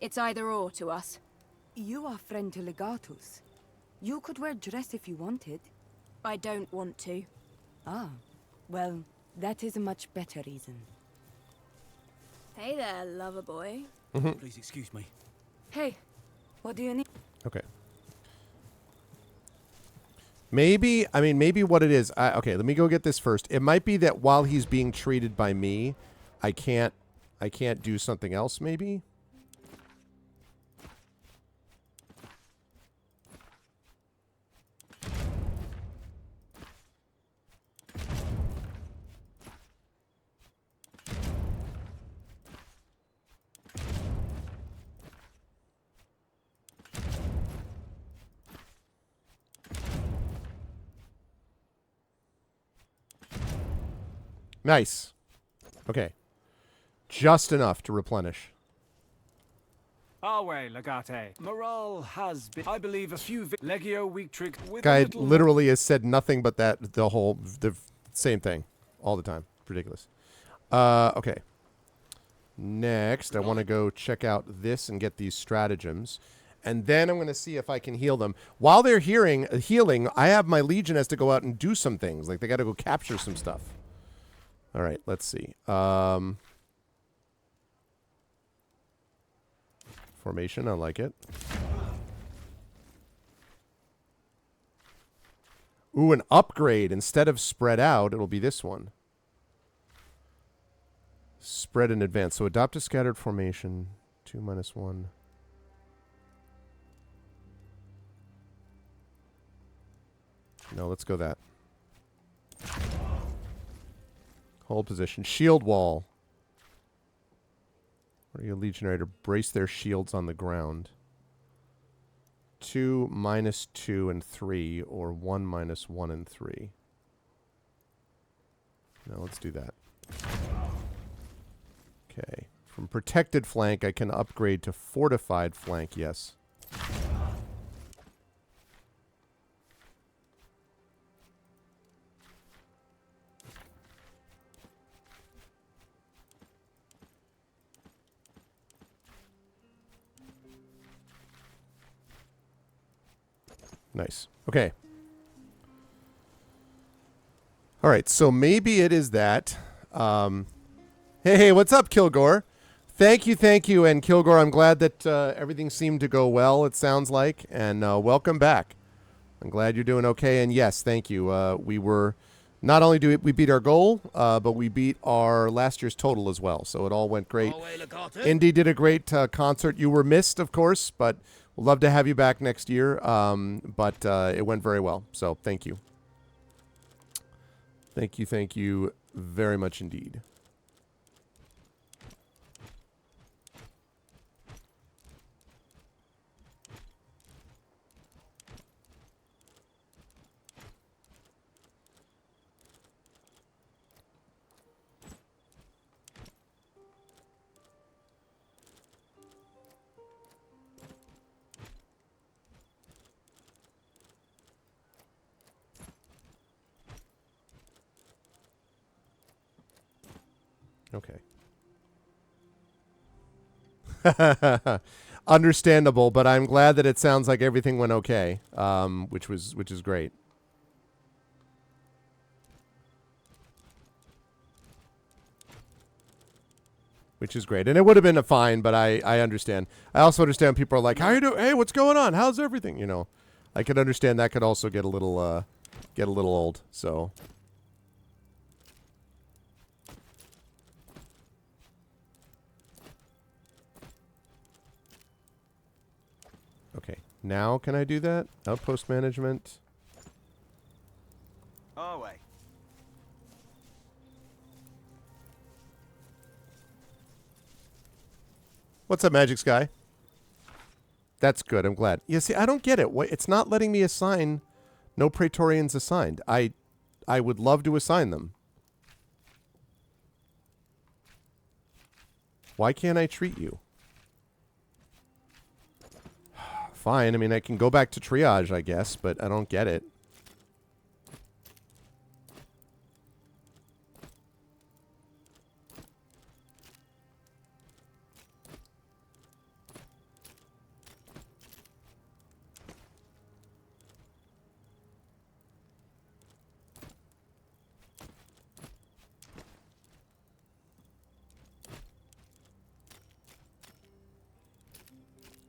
It's either or to us. You are friend to Legatus. You could wear dress if you wanted. I don't want to. Ah, well, that is a much better reason. Hey there, lover boy. Please excuse me. Hey, what do you need? Okay. Maybe, I mean, maybe what it is. Okay, let me go get this first. It might be that while he's being treated by me, I can't do something else, maybe? Nice. Okay. Just enough to replenish. Our way, Legate. Morale has been, I believe, a few Legio weak trick with Guy a little literally has said nothing but that the same thing all the time. Ridiculous. Okay. Next, I want to go check out this and get these stratagems. And then I'm going to see if I can heal them. While they're healing, I have my Legion has to go out and do some things. Like, they got to go capture some stuff. All right, let's see. Formation, I like it. Ooh, an upgrade. Instead of spread out, it'll be this one. Spread in advance. So adopt a scattered formation. 2-1. No, let's go that. Hold position. Shield wall. Where are you, Legionary, to brace their shields on the ground? 2, -2, and 3, or 1, -1, and 3. Now let's do that. Okay. From protected flank, I can upgrade to fortified flank, yes. Nice. Okay. All right, so maybe it is that. Hey, what's up, Kilgore? Thank you. And Kilgore, I'm glad that everything seemed to go well, it sounds like. And welcome back. I'm glad you're doing okay. And yes, thank you. We were, not only do we beat our goal, but we beat our last year's total as well. So it all went great. Indy did a great concert. You were missed, of course, but we'll love to have you back next year. But it went very well. So thank you. Thank you very much indeed. Okay. Understandable, but I'm glad that it sounds like everything went okay, which is great. Which is great. And it would have been a fine, but I understand. I also understand people are like, how you doing? Hey, what's going on? How's everything? You know, I could understand that could also get a little old. So. Okay, now can I do that? Outpost management. Our way. What's up, Magic Sky? That's good. I'm glad. Yeah, see, I don't get it. It's not letting me assign. No Praetorians assigned. I would love to assign them. Why can't I treat you? Fine. I mean, I can go back to triage, I guess, but I don't get it.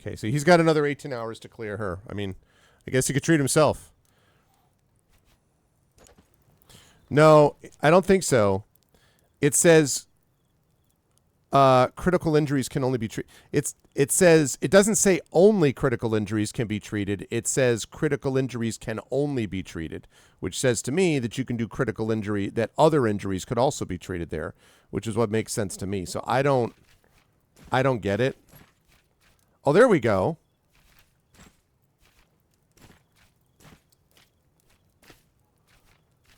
Okay, so he's got another 18 hours to clear her. I mean, I guess he could treat himself. No, I don't think so. It says critical injuries can only be treated. It says, it doesn't say only critical injuries can be treated. It says critical injuries can only be treated, which says to me that you can do critical injury, that other injuries could also be treated there, which is what makes sense to me. So I don't get it. Oh, there we go.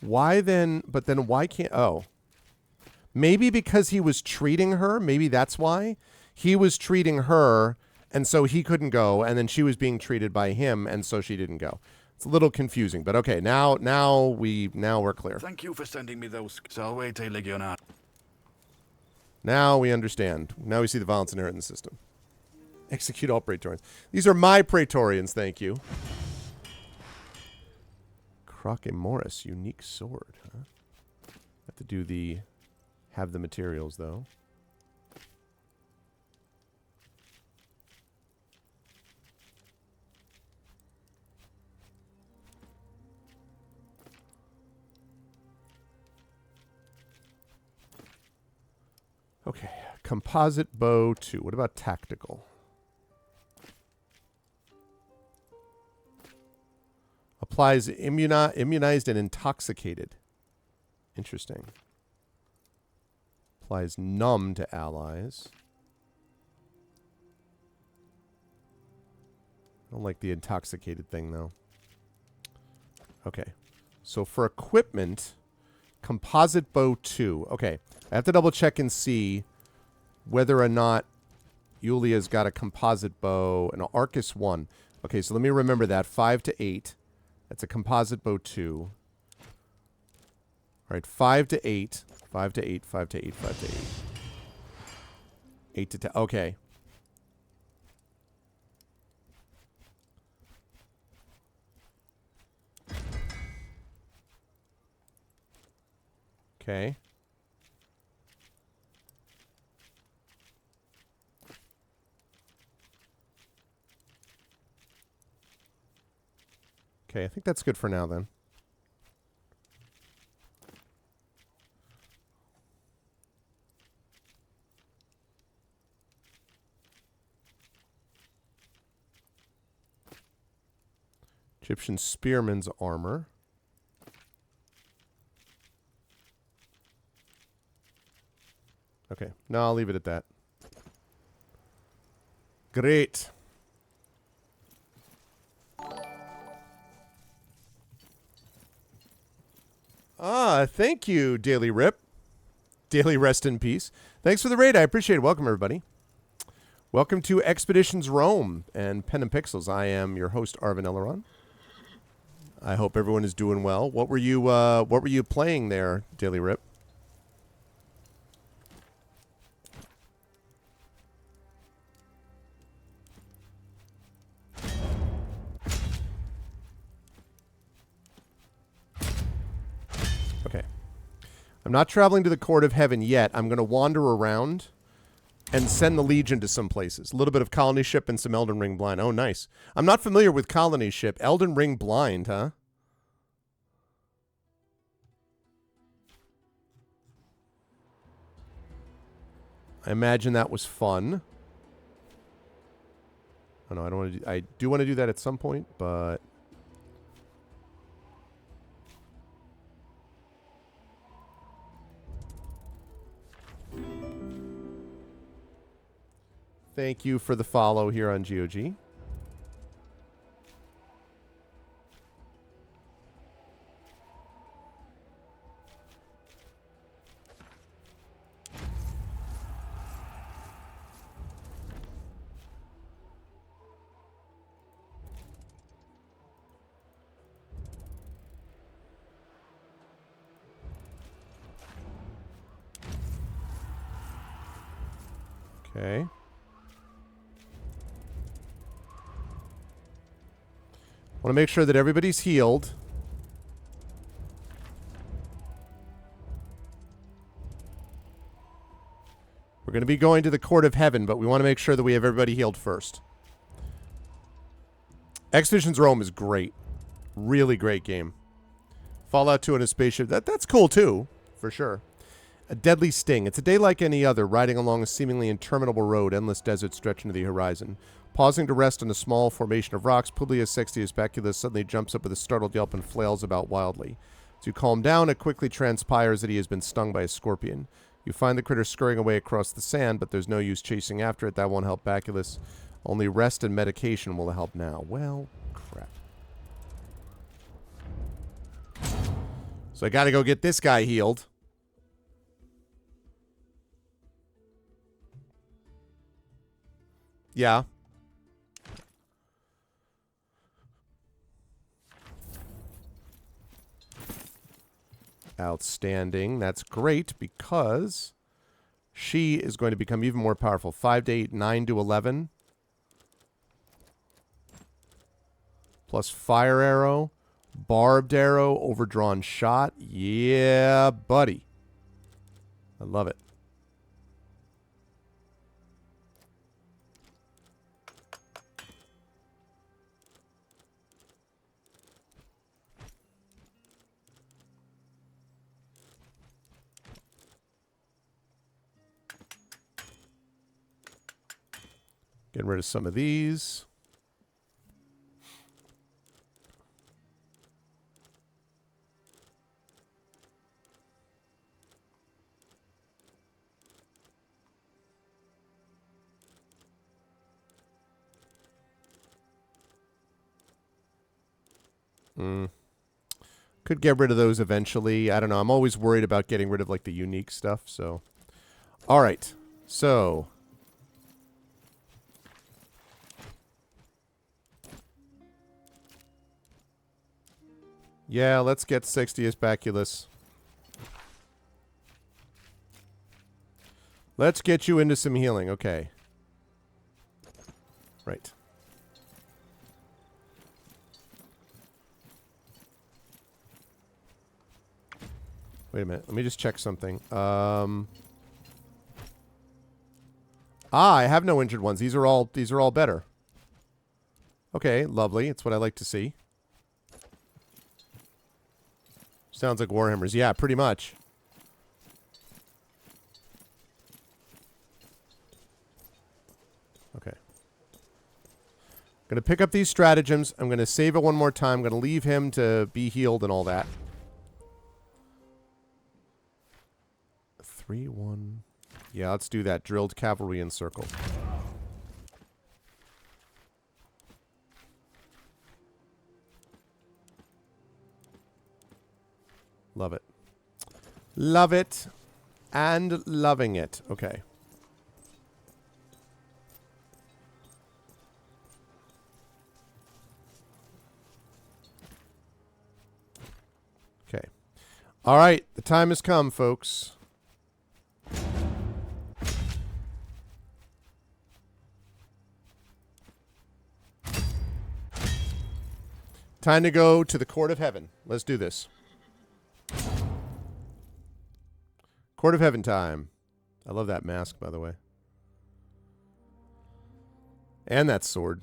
Why then, but then why can't, oh. Maybe because he was treating her, maybe that's why. He was treating her, and so he couldn't go, and then she was being treated by him, and so she didn't go. It's a little confusing, but okay, now we're clear. Thank you for sending me those. Salvete Legionar. Now we understand. Now we see the violence inherent in the system. Execute all Praetorians. These are my Praetorians, thank you. Croce Morris, unique sword, huh? Have to do the... Have the materials, though. Okay, composite bow 2. What about tactical? Applies immunized and intoxicated. Interesting. Applies numb to allies. I don't like the intoxicated thing, though. Okay. So for equipment, composite bow 2. Okay. I have to double check and see whether or not Yulia's got a composite bow. An Arcus 1. Okay, so let me remember that. 5 to 8. That's a composite bow 2. All right, 5 to 8. 5 to 8, 5 to 8, 5 to 8. 8 to 10. Okay. Okay. Okay, I think that's good for now then. Egyptian spearman's armor. Okay, no, I'll leave it at that. Great. Thank you, Daily Rip. Daily Rest in Peace. Thanks for the raid. I appreciate it. Welcome, everybody. Welcome to Expeditions Rome and Pen and Pixels. I am your host, Arvin Elleron. I hope everyone is doing well. What were you playing there, Daily Rip? Okay. I'm not traveling to the Court of Heaven yet. I'm going to wander around and send the Legion to some places. A little bit of Colony Ship and some Elden Ring Blind. Oh, nice. I'm not familiar with Colony Ship. Elden Ring Blind, huh? I imagine that was fun. Oh, no, I don't want to. I do want to do that at some point, but thank you for the follow here on GOG. Okay. Want to make sure that everybody's healed. We're going to be going to the Court of Heaven, but we want to make sure that we have everybody healed first. Expeditions Rome is great. Really great game. Fallout 2 in a spaceship. That's cool too, for sure. A deadly sting. It's a day like any other, riding along a seemingly interminable road, endless desert stretching to the horizon. Pausing to rest on a small formation of rocks, Publius Sextius Baculus suddenly jumps up with a startled yelp and flails about wildly. As you calm down, it quickly transpires that he has been stung by a scorpion. You find the critter scurrying away across the sand, but there's no use chasing after it. That won't help Baculus. Only rest and medication will help now. Well, crap. So I gotta go get this guy healed. Yeah. Outstanding. That's great because she is going to become even more powerful. 5 to 8, 9 to 11. Plus fire arrow, barbed arrow, overdrawn shot. Yeah, buddy. I love it. Getting rid of some of these. Could get rid of those eventually. I don't know. I'm always worried about getting rid of like the unique stuff, so. All right. So, yeah, let's get Sextius Baculus. Let's get you into some healing. Okay. Right. Wait a minute. Let me just check something. I have no injured ones. These are all better. Okay, lovely. It's what I like to see. Sounds like Warhammers. Yeah, pretty much. Okay. I'm going to pick up these stratagems. I'm going to save it one more time. I'm going to leave him to be healed and all that. 3-1. Yeah, let's do that. Drilled cavalry in circle. Love it. Love it. And loving it. Okay. Okay. All right. The time has come, folks. Time to go to the Court of Heaven. Let's do this. Court of Heaven time. I love that mask, by the way. And that sword.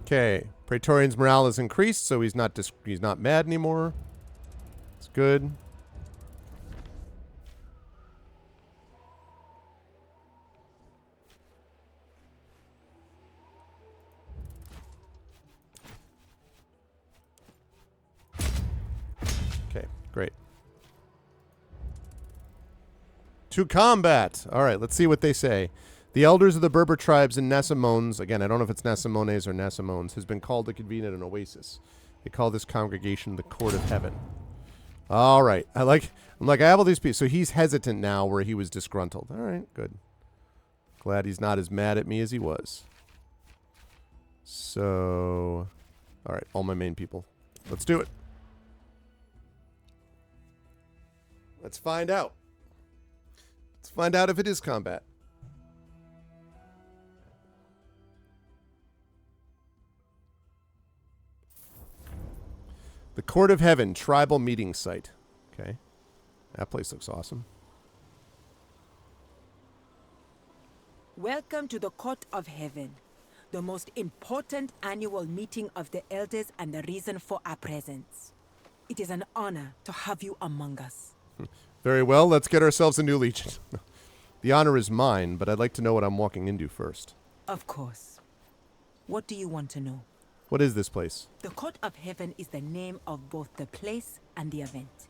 Okay, Praetorian's morale is increased, so he's not mad anymore. It's good. Okay, great. To combat. All right, let's see what they say. The elders of the Berber tribes in Nasamones, again, I don't know if it's Nasamones or Nasamones, has been called to convene at an oasis. They call this congregation the Court of Heaven. All right. I'm like, I have all these people. So he's hesitant now where he was disgruntled. All right, good. Glad he's not as mad at me as he was. So, all right, all my main people. Let's do it. Let's find out. Let's find out if it is combat. The Court of Heaven Tribal Meeting Site. Okay. That place looks awesome. Welcome to the Court of Heaven, the most important annual meeting of the Elders and the reason for our presence. It is an honor to have you among us. Very well, let's get ourselves a new legion. The honor is mine, but I'd like to know what I'm walking into first. Of course. What do you want to know? What is this place? The Court of Heaven is the name of both the place and the event.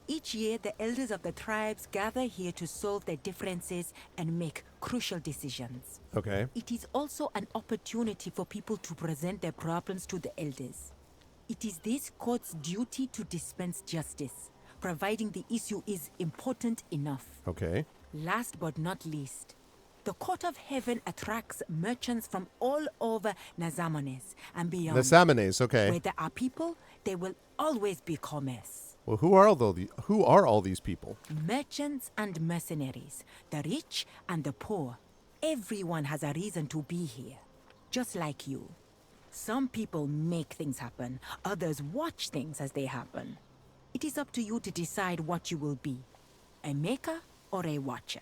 Each year, the elders of the tribes gather here to solve their differences and make crucial decisions. Okay. It is also an opportunity for people to present their problems to the elders. It is this court's duty to dispense justice, providing the issue is important enough. Okay. Last but not least, the Court of Heaven attracts merchants from all over Nazamanes and beyond. Nazamanes, okay. Where there are people, there will always be commerce. Well, who are all these people? Merchants and mercenaries, the rich and the poor. Everyone has a reason to be here, just like you. Some people make things happen, others watch things as they happen. It is up to you to decide what you will be, a maker or a watcher.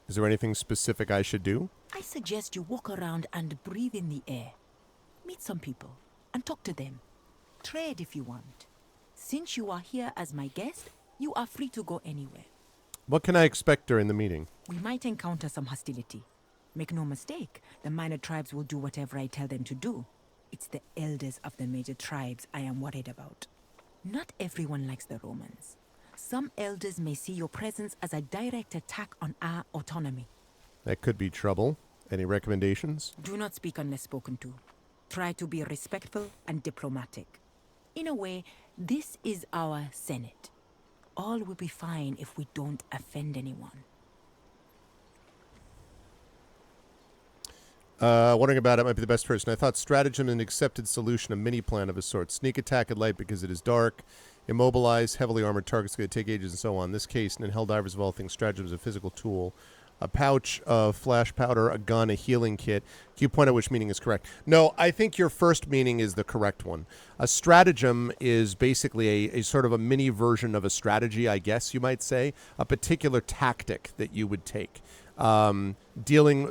Is there anything specific I should do? I suggest you walk around and breathe in the air. Meet some people and talk to them. Trade if you want. Since you are here as my guest, you are free to go anywhere. What can I expect during the meeting? We might encounter some hostility. Make no mistake, the minor tribes will do whatever I tell them to do. It's the elders of the major tribes I am worried about. Not everyone likes the Romans. Some elders may see your presence as a direct attack on our autonomy. That could be trouble. Any recommendations? Do not speak unless spoken to. Try to be respectful and diplomatic. In a way, this is our Senate. All will be fine if we don't offend anyone. Wondering about it might be the best person. I thought stratagem an accepted solution, a mini plan of a sort. Sneak attack at light because it is dark. Immobilize heavily armored targets going to take ages and so on. In this case, and in Helldivers of all things, stratagem is a physical tool. A pouch of flash powder, a gun, a healing kit. Can you point out which meaning is correct? No, I think your first meaning is the correct one. A stratagem is basically a sort of a mini version of a strategy, I guess you might say. A particular tactic that you would take. Dealing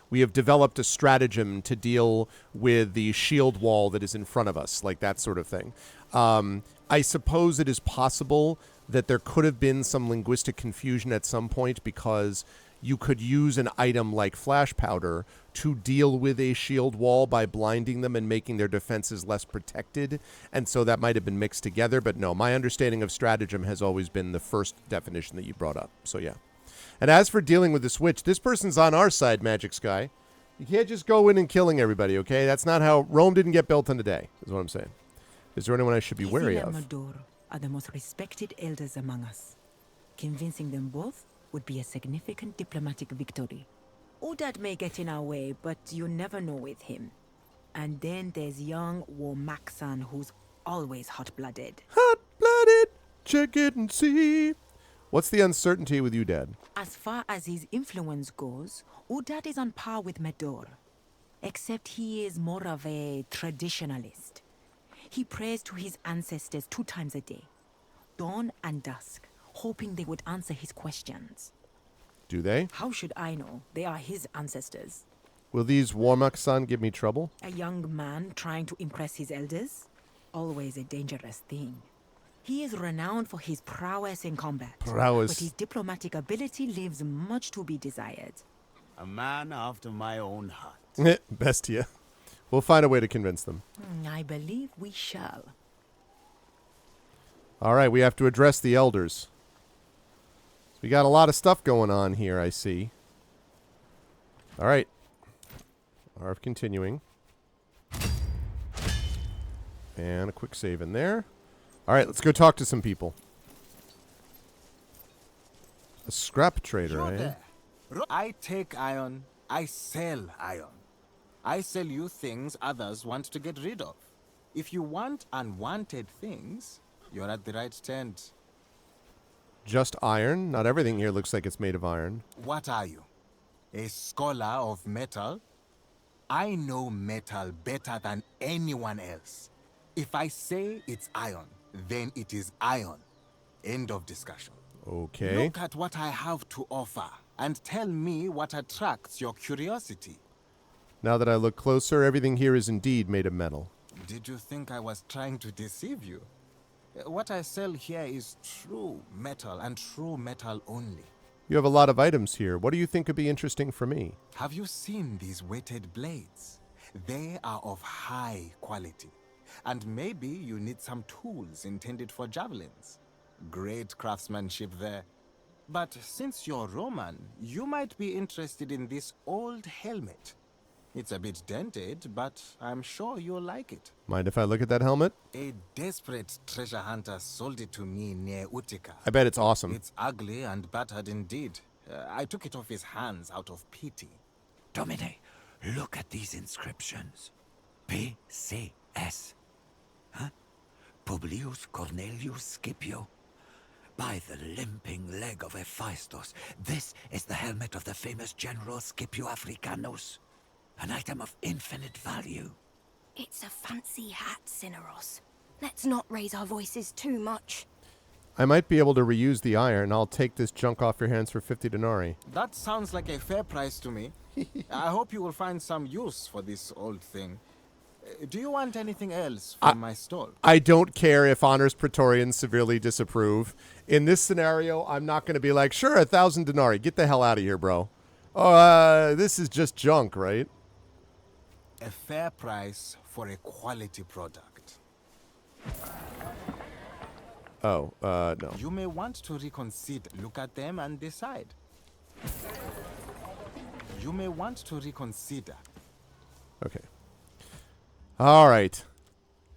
we have developed a stratagem to deal with the shield wall that is in front of us, like that sort of thing. I suppose it is possible that there could have been some linguistic confusion at some point because you could use an item like flash powder to deal with a shield wall by blinding them and making their defenses less protected. And so that might have been mixed together. But no, my understanding of stratagem has always been the first definition that you brought up. So yeah. And as for dealing with the switch, this person's on our side, Magic Sky. You can't just go in and killing everybody, okay? That's not how... Rome didn't get built in a day, is what I'm saying. Is there anyone I should be wary of? Mador are the most respected elders among us. Convincing them both would be a significant diplomatic victory. Udad may get in our way, but you never know with him. And then there's young Womaxan, who's always hot-blooded. Hot-blooded! Check it and see. What's the uncertainty with Udad? As far as his influence goes, Udad is on par with Medor. Except he is more of a traditionalist. He prays to his ancestors 2 times a day, dawn and dusk, hoping they would answer his questions. Do they? How should I know? They are his ancestors. Will these Warmuk-san give me trouble? A young man trying to impress his elders? Always a dangerous thing. He is renowned for his prowess in combat. Prowess. But his diplomatic ability leaves much to be desired. A man after my own heart. Bestia. We'll find a way to convince them. I believe we shall. All right, we have to address the elders. We got a lot of stuff going on here, I see. All right. Arv continuing. And a quick save in there. All right, let's go talk to some people. A scrap trader, eh? I take iron, I sell iron. I sell you things others want to get rid of. If you want unwanted things, you're at the right tent. Just iron? Not everything here looks like it's made of iron. What are you? A scholar of metal? I know metal better than anyone else. If I say it's iron, then it is iron. End of discussion. Okay. Look at what I have to offer and tell me what attracts your curiosity. Now that I look closer, everything here is indeed made of metal. Did you think I was trying to deceive you? What I sell here is true metal and true metal only. You have a lot of items here. What do you think could be interesting for me? Have you seen these weighted blades? They are of high quality. And maybe you need some tools intended for javelins. Great craftsmanship there. But since you're Roman, you might be interested in this old helmet. It's a bit dented, but I'm sure you'll like it. Mind if I look at that helmet? A desperate treasure hunter sold it to me near Utica. I bet it's awesome. It's ugly and battered indeed. I took it off his hands out of pity. Domine, look at these inscriptions. P.C.S. Huh? Publius Cornelius Scipio. By the limping leg of Hephaestus, this is the helmet of the famous General Scipio Africanus. An item of infinite value. It's a fancy hat, Cineros. Let's not raise our voices too much. I might be able to reuse the iron. I'll take this junk off your hands for 50 denarii. That sounds like a fair price to me. I hope you will find some use for this old thing. Do you want anything else from my stall? I don't care if Honors Praetorians severely disapprove. In this scenario, I'm not going to be like, sure, 1,000 denarii. Get the hell out of here, bro. This is just junk, right? A fair price for a quality product. Oh, no. You may want to reconsider. Look at them and decide. You may want to reconsider. Okay. All right.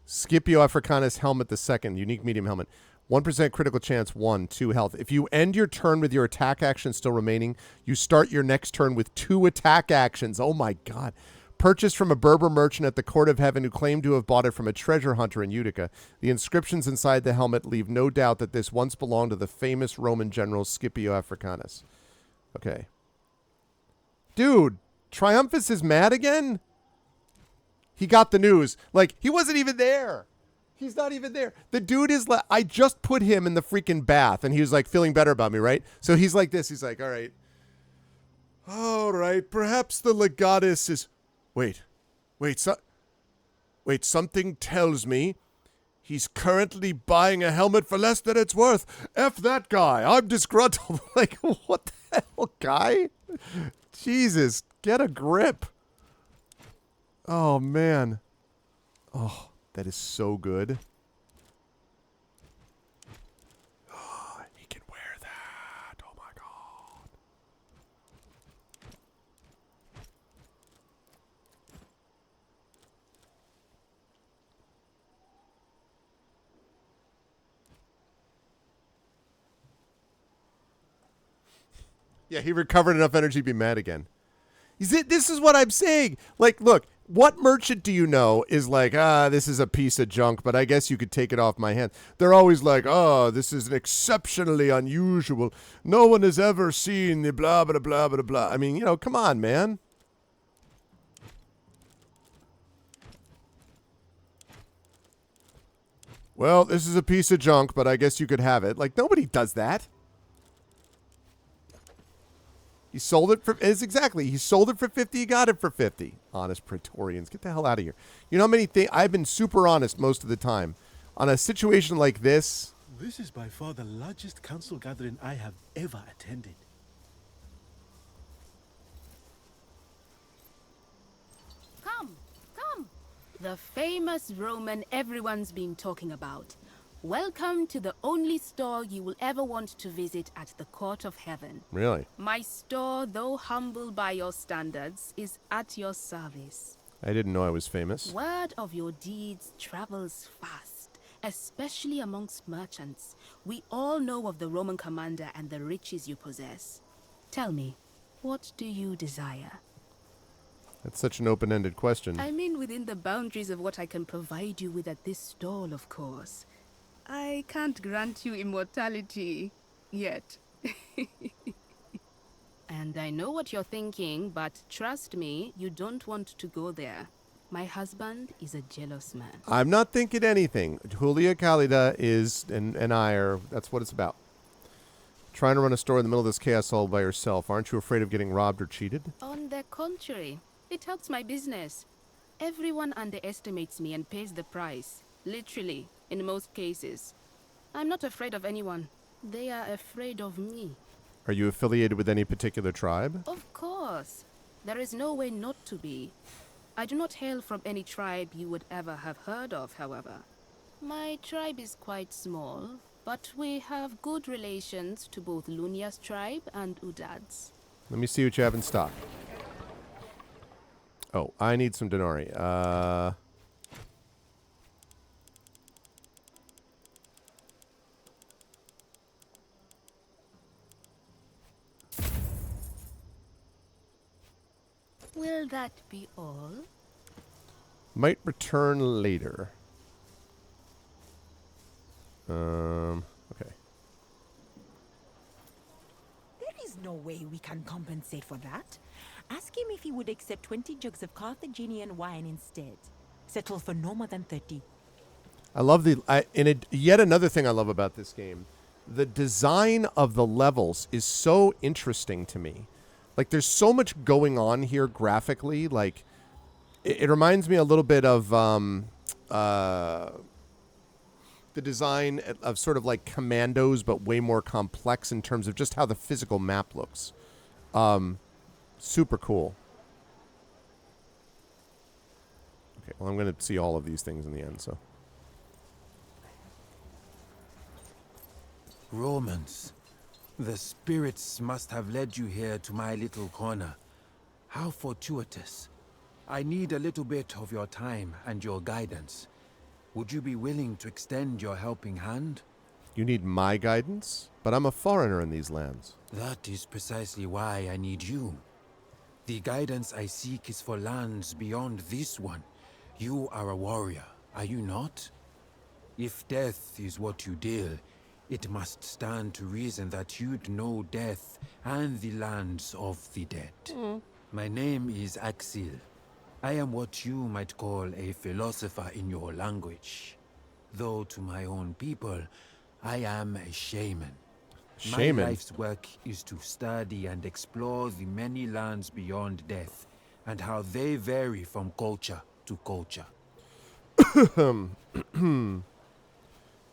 Scipio Africanus helmet the second. Unique medium helmet. 1% critical chance, 1, 2 health. If you end your turn with your attack action still remaining, you start your next turn with 2 attack actions. Oh my god. Purchased from a Berber merchant at the Court of Heaven who claimed to have bought it from a treasure hunter in Utica. The inscriptions inside the helmet leave no doubt that this once belonged to the famous Roman general Scipio Africanus. Okay. Dude, Triumphus is mad again? He got the news. Like, he wasn't even there. He's not even there. The dude is like, I just put him in the freaking bath, and he was like feeling better about me, right? So he's like this. He's like, all right. All right, perhaps the legatus is... Wait, something tells me he's currently buying a helmet for less than it's worth. F that guy. I'm disgruntled. Like, what the hell, guy? Jesus, get a grip. Oh, man. Oh, that is so good. Oh, he can wear that. Oh, my God. Yeah, he recovered enough energy to be mad again. This is what I'm saying. Like, look, what merchant do you know is like, this is a piece of junk, but I guess you could take it off my hands. They're always like, this is an exceptionally unusual. No one has ever seen the blah, blah, blah, blah, blah. I mean, come on, man. Well, this is a piece of junk, but I guess you could have it. Like, nobody does that. He sold it for, he sold it for 50, he got it for 50. Honest Praetorians, get the hell out of here. You know how many things, I've been super honest most of the time. On a situation like this. This is by far the largest council gathering I have ever attended. Come. The famous Roman everyone's been talking about. Welcome to the only store you will ever want to visit at the Court of Heaven. Really? My store, though humble by your standards, is at your service. I didn't know I was famous. Word of your deeds travels fast, especially amongst merchants. We all know of the Roman commander and the riches you possess. Tell me, what do you desire? That's such an open-ended question. I mean within the boundaries of what I can provide you with at this stall, of course. I can't grant you immortality. Yet. And I know what you're thinking, but trust me, you don't want to go there. My husband is a jealous man. I'm not thinking anything. Julia Khalida is, and I are, that's what it's about. Trying to run a store in the middle of this chaos all by yourself. Aren't you afraid of getting robbed or cheated? On the contrary, it helps my business. Everyone underestimates me and pays the price. Literally, in most cases. I'm not afraid of anyone. They are afraid of me. Are you affiliated with any particular tribe? Of course. There is no way not to be. I do not hail from any tribe you would ever have heard of, however. My tribe is quite small, but we have good relations to both Lunia's tribe and Udad's. Let me see what you have in stock. Oh, I need some denarii. Will that be all? Might return later. Okay. There is no way we can compensate for that. Ask him if he would accept 20 jugs of Carthaginian wine instead. Settle for no more than 30. I love yet another thing I love about this game. The design of the levels is so interesting to me. Like, there's so much going on here graphically. Like, it reminds me a little bit of the design of sort of like Commandos, but way more complex in terms of just how the physical map looks. Super cool. Okay, well, I'm going to see all of these things in the end, so. Romans. The spirits must have led you here to my little corner. How fortuitous. I need a little bit of your time and your guidance. Would you be willing to extend your helping hand? You need my guidance? But I'm a foreigner in these lands. That is precisely why I need you. The guidance I seek is for lands beyond this one. You are a warrior, are you not? If death is what you deal, it must stand to reason that you'd know death and the lands of the dead. My name is Axil. I am what you might call a philosopher in your language. Though to my own people, I am a shaman. Shaman? My life's work is to study and explore the many lands beyond death, and how they vary from culture to culture.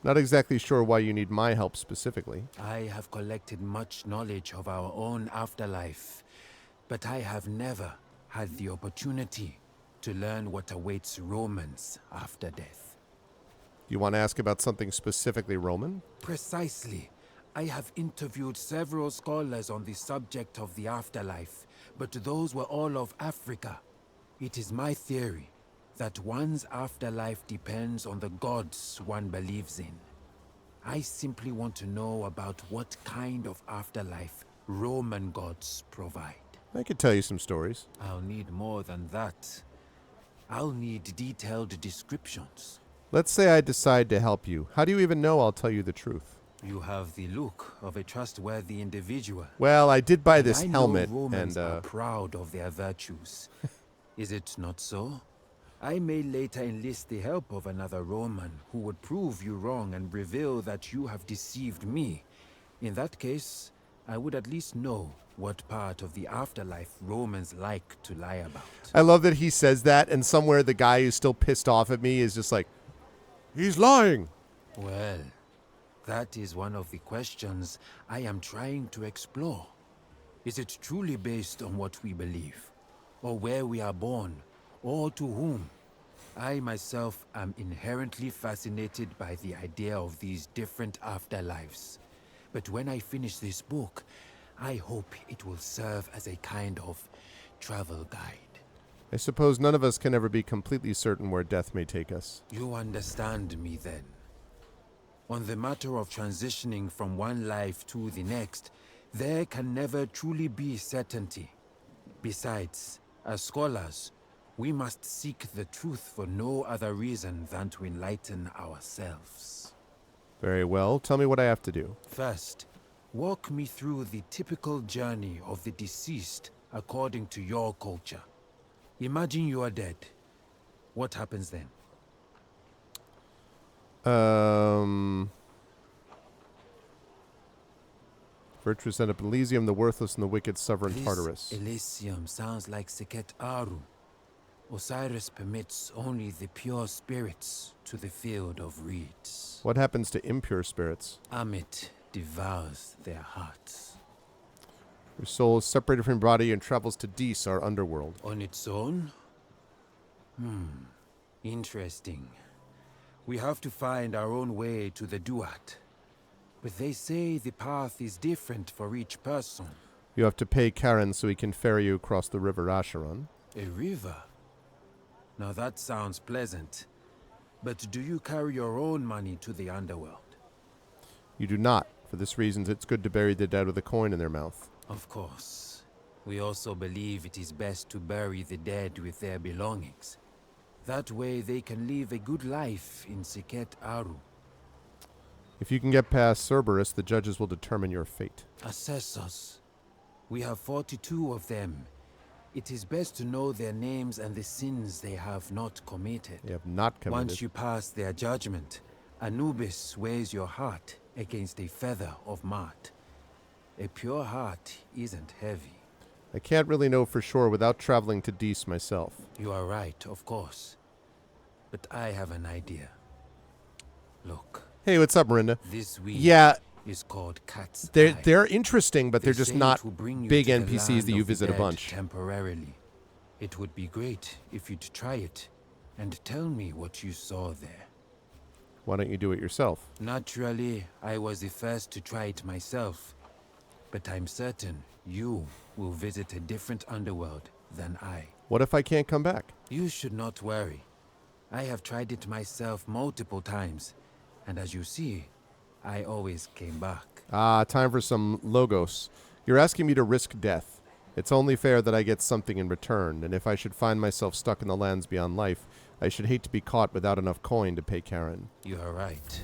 Not exactly sure why you need my help specifically. I have collected much knowledge of our own afterlife, but I have never had the opportunity to learn what awaits Romans after death. You want to ask about something specifically Roman? Precisely. I have interviewed several scholars on the subject of the afterlife, but those were all of Africa. It is my theory that one's afterlife depends on the gods one believes in. I simply want to know about what kind of afterlife Roman gods provide. I could tell you some stories. I'll need more than that. I'll need detailed descriptions. Let's say I decide to help you. How do you even know I'll tell you the truth? You have the look of a trustworthy individual. Well, I did buy this I know helmet, Romans and are proud of their virtues. Is it not so? I may later enlist the help of another Roman who would prove you wrong and reveal that you have deceived me. In that case, I would at least know what part of the afterlife Romans like to lie about. I love that he says that, and somewhere the guy who's still pissed off at me is just like, he's lying. Well, that is one of the questions I am trying to explore. Is it truly based on what we believe, or where we are born, or to whom? I myself am inherently fascinated by the idea of these different afterlives. But when I finish this book, I hope it will serve as a kind of travel guide. I suppose none of us can ever be completely certain where death may take us. You understand me then. On the matter of transitioning from one life to the next, there can never truly be certainty. Besides, as scholars, we must seek the truth for no other reason than to enlighten ourselves. Very well. Tell me what I have to do. First, Walk me through the typical journey of the deceased according to your culture. Imagine you are dead. What happens then? Virtuous end up in Elysium, the worthless and the wicked sovereign This Tartarus. Elysium sounds like Sekhet Aru. Osiris permits only the pure spirits to the field of reeds. What happens to impure spirits? Amit devours their hearts. Your soul is separated from your body and travels to Dis, our underworld. On its own? Interesting. We have to find our own way to the Duat. But they say the path is different for each person. You have to pay Karen so he can ferry you across the river Acheron. A river? Now that sounds pleasant. But do you carry your own money to the underworld? You do not. For this reason, it's good to bury the dead with a coin in their mouth. Of course. We also believe it is best to bury the dead with their belongings. That way they can live a good life in Sekhet Aru. If you can get past Cerberus, the judges will determine your fate. Assessors. We have 42 of them. It is best to know their names and the sins they have not committed. They have not committed. Once you pass their judgment, Anubis weighs your heart against a feather of Mart. A pure heart isn't heavy. I can't really know for sure without traveling to Dis myself. You are right, of course. But I have an idea. Look. Hey, what's up, Marinda? This weed is called Cat's Eye. They're interesting, but they're just say not it will bring you big to the NPCs land that you of the visit a dead bunch. Temporarily. It would be great if you'd try it and tell me what you saw there. Why don't you do it yourself? Naturally, I was the first to try it myself. But I'm certain you will visit a different underworld than I. What if I can't come back? You should not worry. I have tried it myself multiple times. And as you see, I always came back. Time for some logos. You're asking me to risk death. It's only fair that I get something in return, and if I should find myself stuck in the lands beyond life, I should hate to be caught without enough coin to pay Karen. You are right.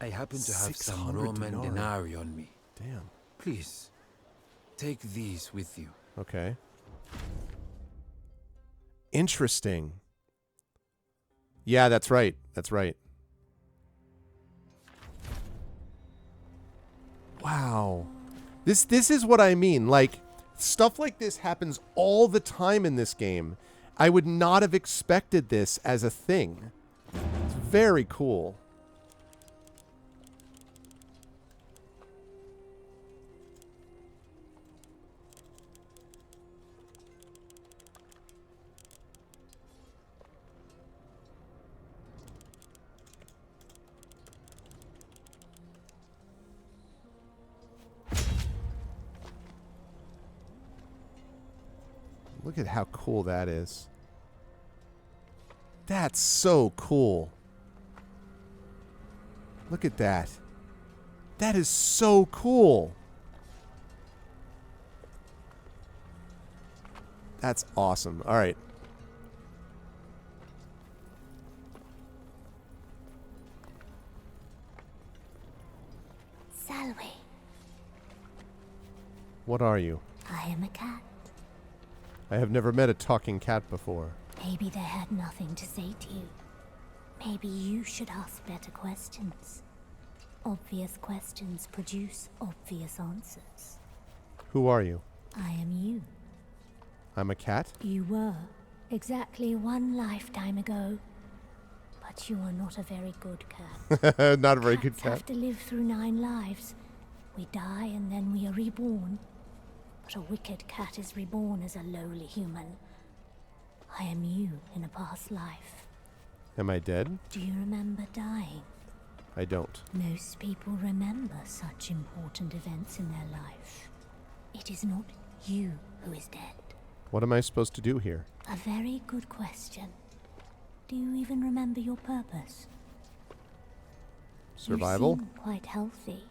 I happen to have some 600 Roman denarii. denarii on me. Damn. Please, take these with you. Okay. Interesting. Yeah, that's right. That's right. Wow. This is what I mean. Like, stuff like this happens all the time in this game. I would not have expected this as a thing. It's very cool. Look at how cool that is. That's so cool. Look at that. That is so cool. That's awesome. All right. Salwe, What are you? I am a cat. I have never met a talking cat before. Maybe they had nothing to say to you. Maybe you should ask better questions. Obvious questions produce obvious answers. Who are you? I am you. I'm a cat? You were. Exactly one lifetime ago. But you are not a very good cat. Not a very good Cats cat. have to live through 9 lives. We die and then we are reborn. But a wicked cat is reborn as a lowly human. I am you in a past life. Am I dead? Do you remember dying? I don't. Most people remember such important events in their life. It is not you who is dead. What am I supposed to do here? A very good question. Do you even remember your purpose? Survival? You seem quite healthy.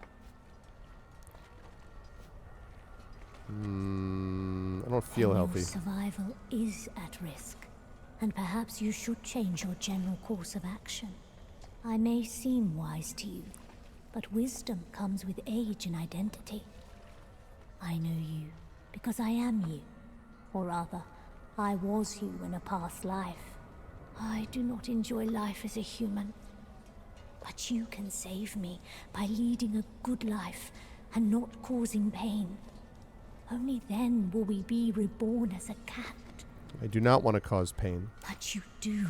I don't feel And healthy. Your survival is at risk, and perhaps you should change your general course of action. I may seem wise to you, but wisdom comes with age and identity. I know you because I am you. Or rather, I was you in a past life. I do not enjoy life as a human. But you can save me by leading a good life and not causing pain. Only then will we be reborn as a cat. I do not want to cause pain. But you do.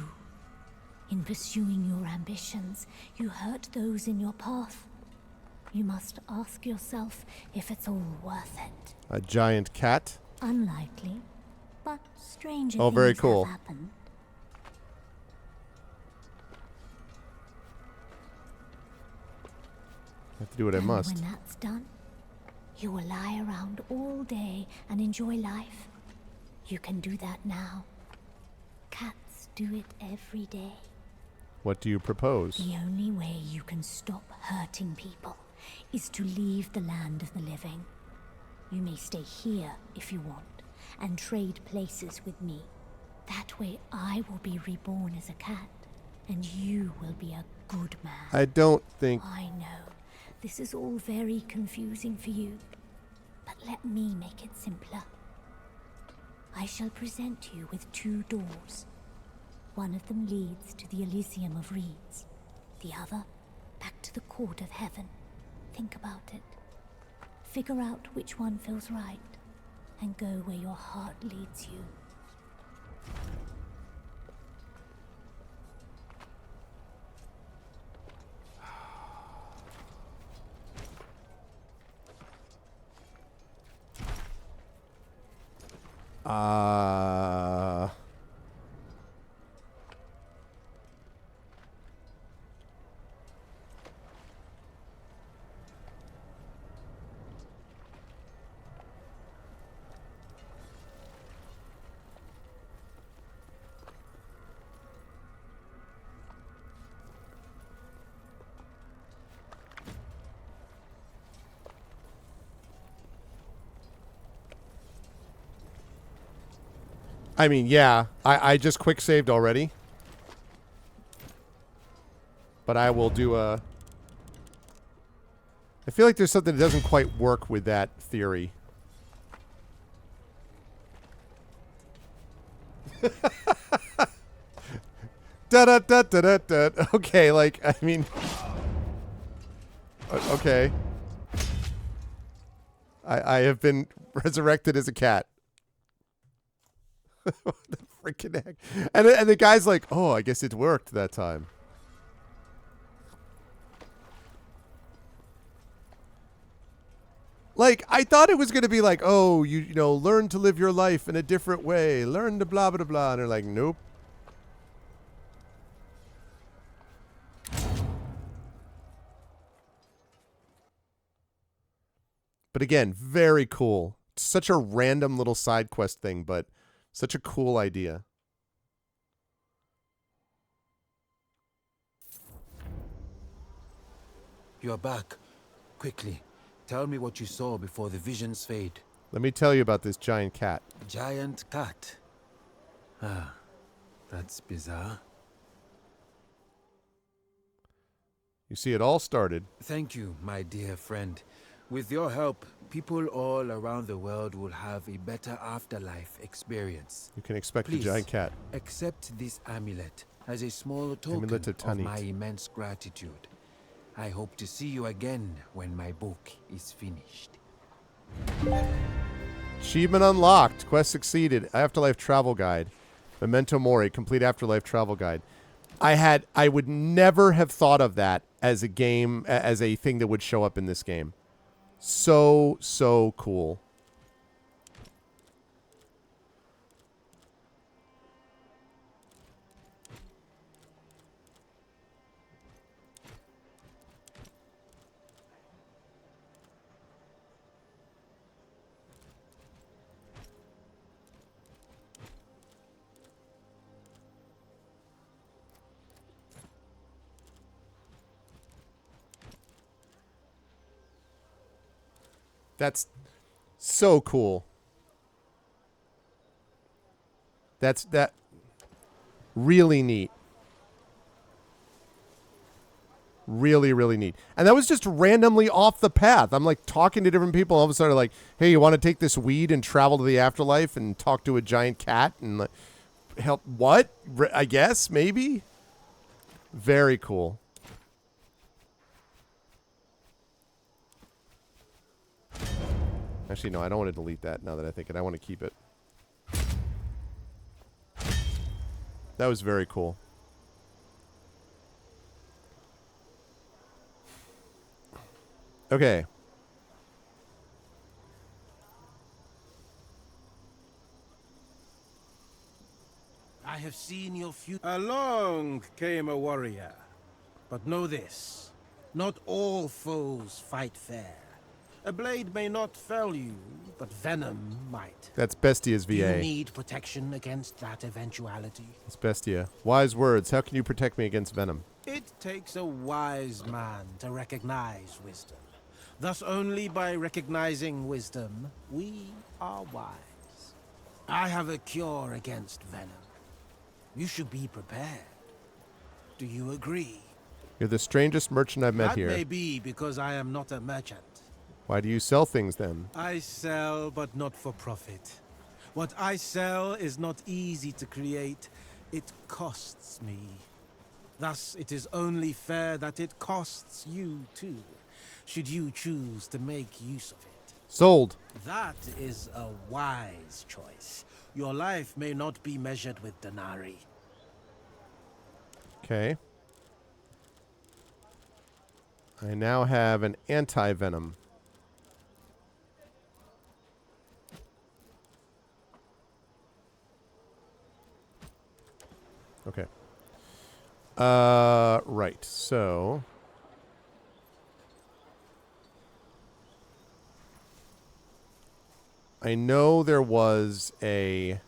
In pursuing your ambitions, you hurt those in your path. You must ask yourself if it's all worth it. A giant cat? Unlikely, but stranger Oh, very things cool. have happened. I have to do what I must. When that's done, you will lie around all day and enjoy life. You can do that now. Cats do it every day. What do you propose? The only way you can stop hurting people is to leave the land of the living. You may stay here if you want, and trade places with me. That way I will be reborn as a cat, and you will be a good man. I don't think... I know. This is all very confusing for you, but let me make it simpler. I shall present you with 2 doors. One of them leads to the Elysium of Reeds. The other, back to the Court of Heaven. Think about it. Figure out which one feels right, and go where your heart leads you. I mean, yeah. I just quick saved already. But I will do a... I feel like there's something that doesn't quite work with that theory. Da-da-da-da-da-da. Okay, like, I mean... Okay. I have been resurrected as a cat. What the freaking heck? And the guy's like, oh, I guess it worked that time. Like, I thought it was going to be like, oh, you know, learn to live your life in a different way. Learn to blah, blah, blah. And they're like, nope. But again, very cool. Such a random little side quest thing, but such a cool idea. You're back. Quickly, tell me what you saw before the visions fade. Let me tell you about this giant cat. Giant cat? Ah, that's bizarre. You see, it all started. Thank you, my dear friend. With your help, people all around the world will have a better afterlife experience. You can expect Please, a giant cat. Accept this amulet as a small token Amulet of of Tanit. my immense gratitude. I hope to see you again when my book is finished. Achievement unlocked. Quest succeeded. Afterlife travel guide. Memento Mori. Complete afterlife travel guide. I would never have thought of that as a game, as a thing that would show up in this game. So cool. That's so cool. That really neat. Really, really neat. And that was just randomly off the path. I'm like talking to different people. All of a sudden, like, hey, you want to take this weed and travel to the afterlife and talk to a giant cat and like, help? What? I guess, maybe. Very cool. Actually, no, I don't want to delete that now that I think it. I want to keep it. That was very cool. Okay. I have seen your future. Along came a warrior. But know this, not all foes fight fair. A blade may not fell you, but venom might. That's Bestia's VA. Do you need protection against that eventuality? It's Bestia. Wise words. How can you protect me against venom? It takes a wise man to recognize wisdom. Thus only by recognizing wisdom, we are wise. I have a cure against venom. You should be prepared. Do you agree? You're the strangest merchant I've met That here. may be because I am not a merchant. Why do you sell things then? I sell, but not for profit. What I sell is not easy to create. It costs me. Thus, it is only fair that it costs you too, should you choose to make use of it. Sold. That is a wise choice. Your life may not be measured with denarii. Okay. I now have an anti-venom. Okay. Right. So I know there was I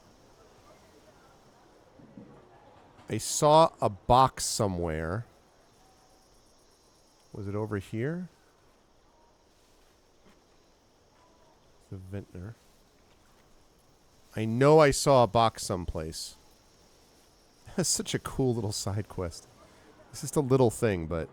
saw a box somewhere. Was it over here? The vintner. I know I saw a box someplace. That's such a cool little side quest. It's just a little thing, but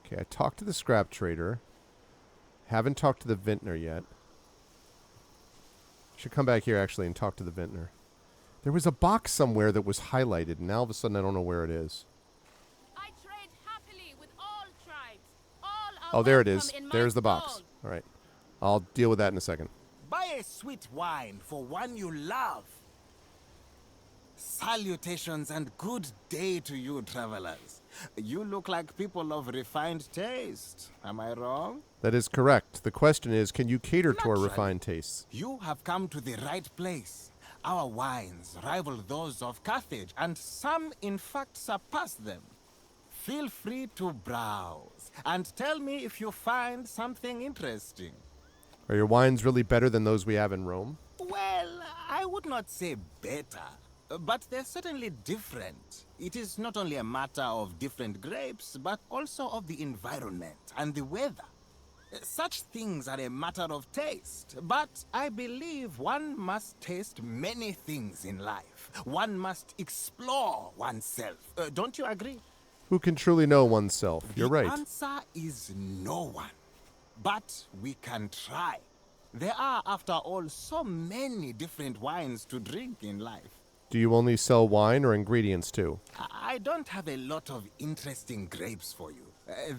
okay, I talked to the scrap trader. Haven't talked to the vintner yet. Should come back here actually and talk to the vintner. There was a box somewhere that was highlighted, and now all of a sudden I don't know where it is. I trade happily with all tribes. All are Oh, there it is. welcome in my There's the stall. box. All right. I'll deal with that in a second. Buy a sweet wine for one you love. Salutations and good day to you, travelers. You look like people of refined taste. Am I wrong? That is correct. The question is, can you cater to our Naturally. refined tastes? You have come to the right place. Our wines rival those of Carthage, and some, in fact, surpass them. Feel free to browse, and tell me if you find something interesting. Are your wines really better than those we have in Rome? Well, I would not say better, but they're certainly different. It is not only a matter of different grapes, but also of the environment and the weather. Such things are a matter of taste, but I believe one must taste many things in life. One must explore oneself. Don't you agree? Who can truly know oneself? You're The right. answer is no one. But we can try. There are, after all, so many different wines to drink in life. Do you only sell wine or ingredients too? I don't have a lot of interesting grapes for you.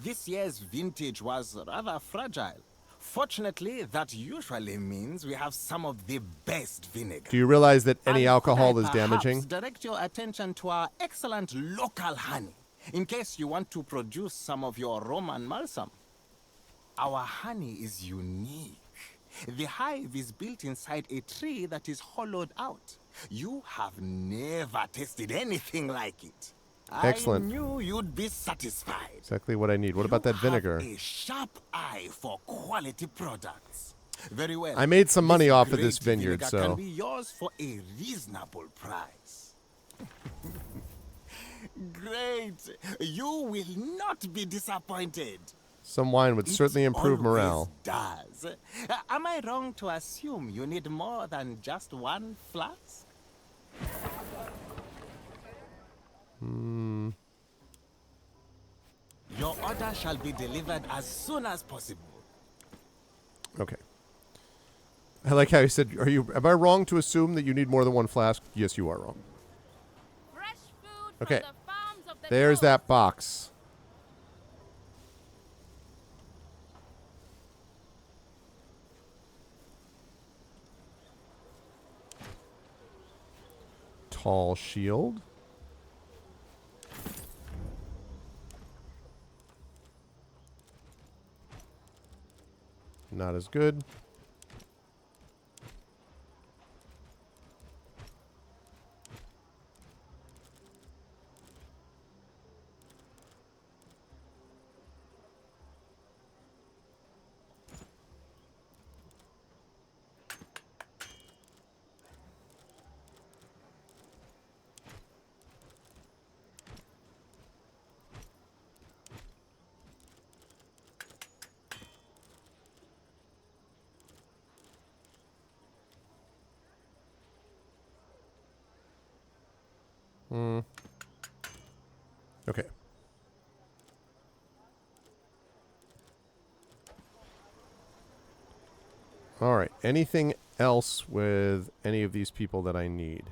This year's vintage was rather fragile. Fortunately, that usually means we have some of the best vinegar. Do you realize that any And alcohol could is I damaging? perhaps direct your attention to our excellent local honey, in case you want to produce some of your Roman balsam. Our honey is unique. The hive is built inside a tree that is hollowed out. You have never tasted anything like it. Excellent. I knew you'd be satisfied. Exactly what I need. What about that vinegar? A sharp eye for quality products. Very well. I made some money off of great this vineyard, vinegar so can be yours for a reasonable price. Great. You will not be disappointed. Some wine would certainly improve morale. Does. Am I wrong to assume you need more than just one flask? Your order shall be delivered as soon as possible. Okay. I like how he said, am I wrong to assume that you need more than one flask? Yes, you are wrong. Okay. There's that box. Tall shield. Not as good. Okay. All right. Anything else with any of these people that I need?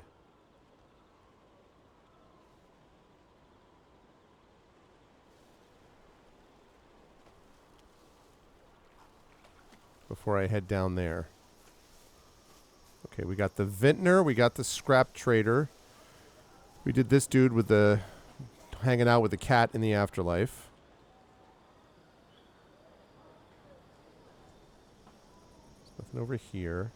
Before I head down there. Okay, we got the vintner, we got the scrap trader. We did this dude with the hanging out with the cat in the afterlife. There's nothing over here.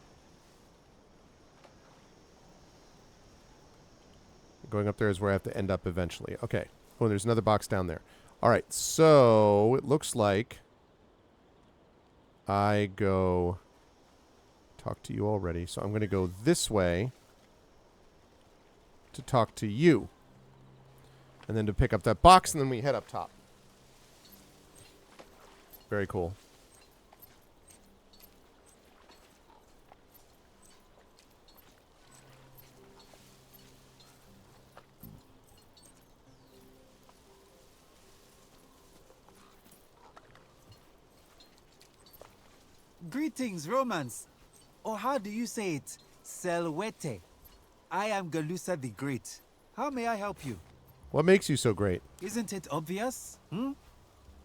Going up there is where I have to end up eventually. Okay. Oh, there's another box down there. All right, so it looks like I go... Talk to you already. So I'm going to go this way to talk to you. And then to pick up that box, and then we head up top. Very cool. Greetings, Romans. Or how do you say it? Selwete. I am Galusa the Great. How may I help you? What makes you so great? Isn't it obvious?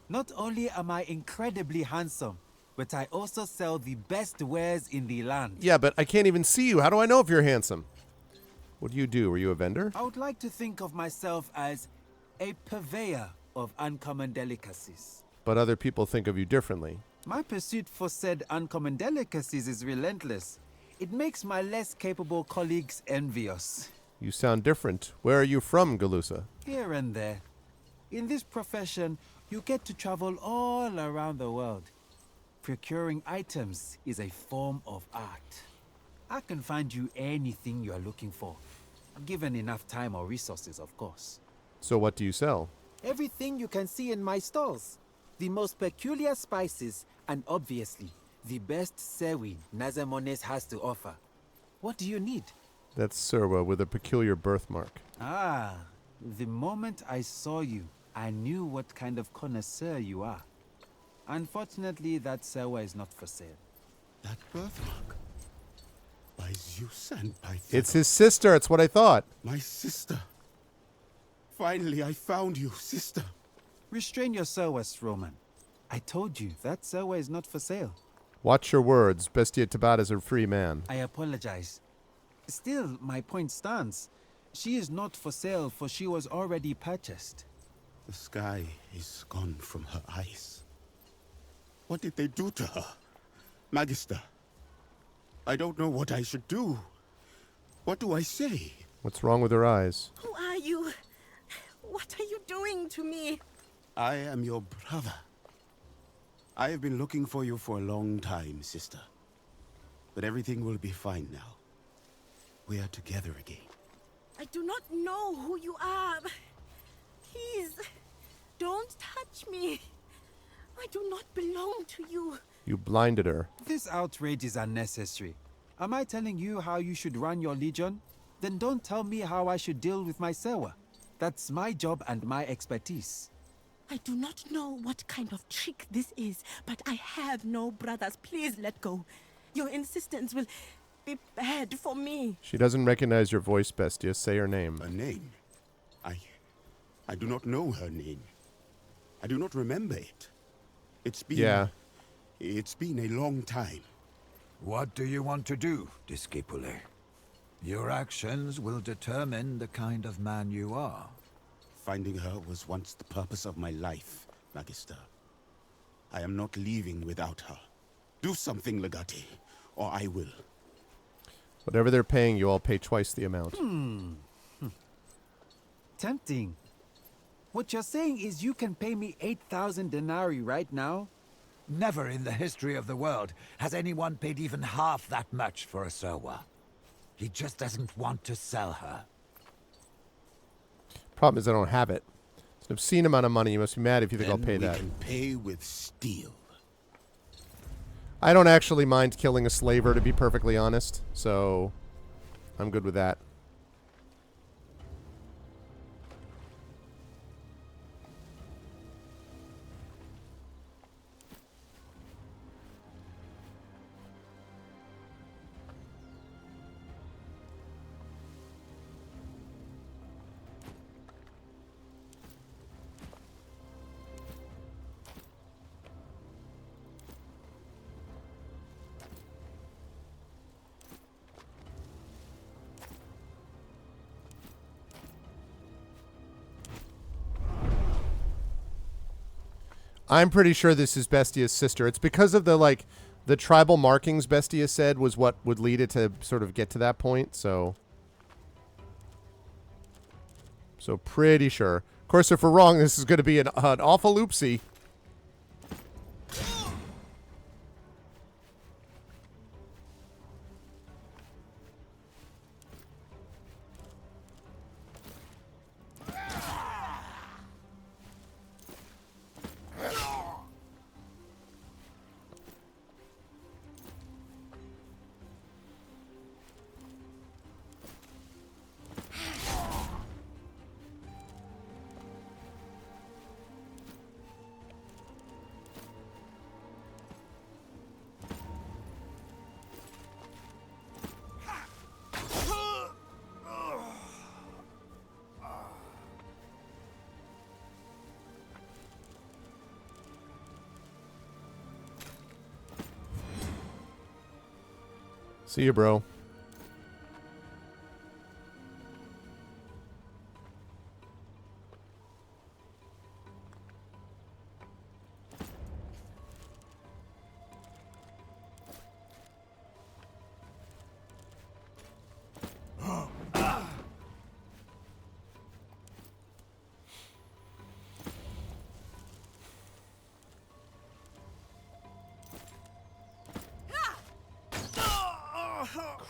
Not only am I incredibly handsome, but I also sell the best wares in the land. Yeah, but I can't even see you. How do I know if you're handsome? What do you do? Are you a vendor? I would like to think of myself as a purveyor of uncommon delicacies. But other people think of you differently. My pursuit for said uncommon delicacies is relentless. It makes my less capable colleagues envious. You sound different. Where are you from, Galusa? Here and there. In this profession, you get to travel all around the world. Procuring items is a form of art. I can find you anything you are looking for. Given enough time or resources, of course. So what do you sell? Everything you can see in my stalls. The most peculiar spices, and obviously, the best sewi Nazamones has to offer. What do you need? That's Serwa with a peculiar birthmark. Ah, the moment I saw you, I knew what kind of connoisseur you are. Unfortunately, that Serwa is not for sale. That birthmark? By Zeus and by Theodore. It's his sister. It's what I thought. My sister. Finally, I found you, sister. Restrain your Serwas, Roman. I told you, that Serwa is not for sale. Watch your words. Bestia Tabat is a free man. I apologize. Still, my point stands. She is not for sale, for she was already purchased. The sky is gone from her eyes. What did they do to her? Magister, I don't know what I should do. What do I say? What's wrong with her eyes? Who are you? What are you doing to me? I am your brother. I have been looking for you for a long time, sister. But everything will be fine now. We are together again. I do not know who you are. Please, don't touch me. I do not belong to you. You blinded her. This outrage is unnecessary. Am I telling you how you should run your legion? Then don't tell me how I should deal with my Sewa. That's my job and my expertise. I do not know what kind of trick this is, but I have no brothers. Please let go. Your insistence will be bad for me. She doesn't recognize your voice, Bestia. Say her name. Her name? I do not know her name. I do not remember it. It's been a long time. What do you want to do, Discipule? Your actions will determine the kind of man you are. Finding her was once the purpose of my life, Magister. I am not leaving without her. Do something, Legate, or I will. Whatever they're paying you, I'll pay twice the amount. Tempting. What you're saying is you can pay me 8,000 denarii right now? Never in the history of the world has anyone paid even half that much for a Sewa. He just doesn't want to sell her. Problem is I don't have it. It's an obscene amount of money. You must be mad if you think I'll pay that. We can pay with steel. I don't actually mind killing a slaver, to be perfectly honest. So, I'm good with that. I'm pretty sure this is Bestia's sister. It's because of the tribal markings Bestia said was what would lead it to sort of get to that point, so pretty sure. Of course, if we're wrong, this is going to be an awful oopsie. See you, bro.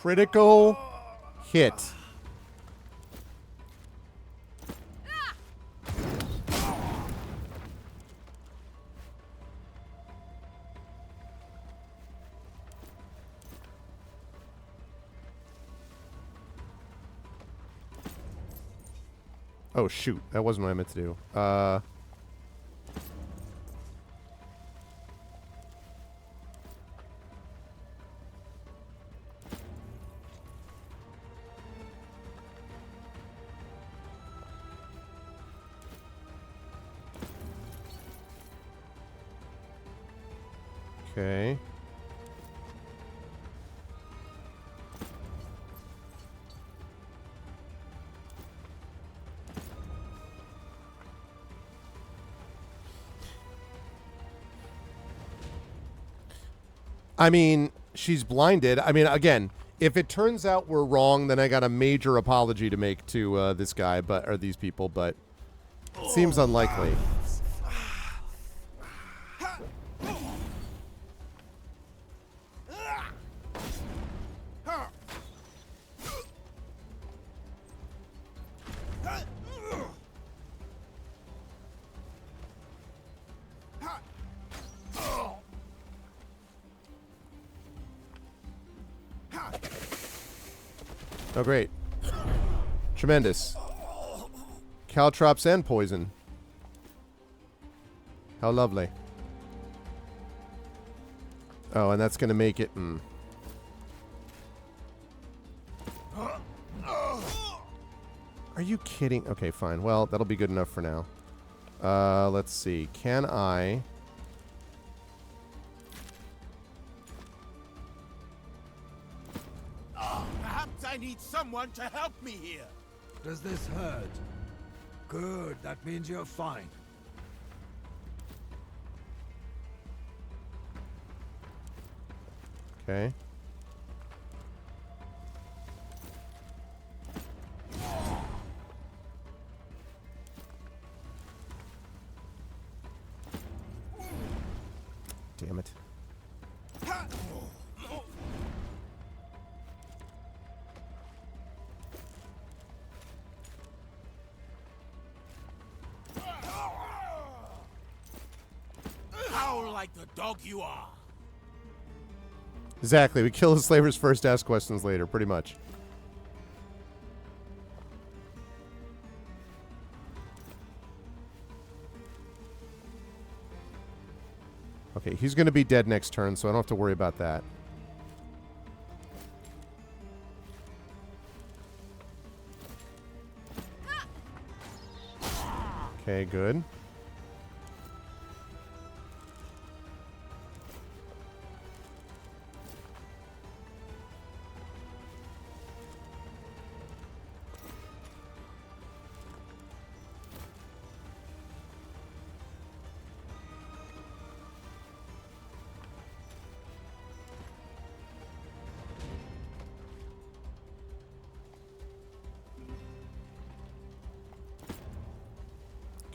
Critical hit. Oh, shoot. That wasn't what I meant to do. Okay. I mean, she's blinded. I mean, again, if it turns out we're wrong, then I got a major apology to make to this guy, or these people, but it seems unlikely. Oh, great. Tremendous. Caltrops and poison. How lovely. Oh, and that's going to make it... Are you kidding? Okay, fine. Well, that'll be good enough for now. Let's see. Can I... Perhaps I need someone to help me here. Does this hurt? Good, that means you're fine. Okay. Damn it. Howl like the dog you are. Exactly. We kill the slavers first, ask questions later, pretty much. Okay, he's going to be dead next turn, so I don't have to worry about that. Okay, good.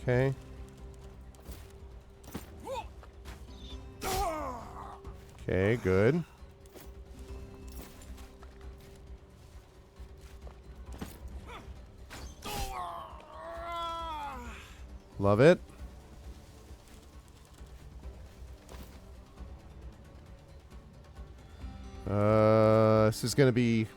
Okay. Okay, good. Love it. This is going to be...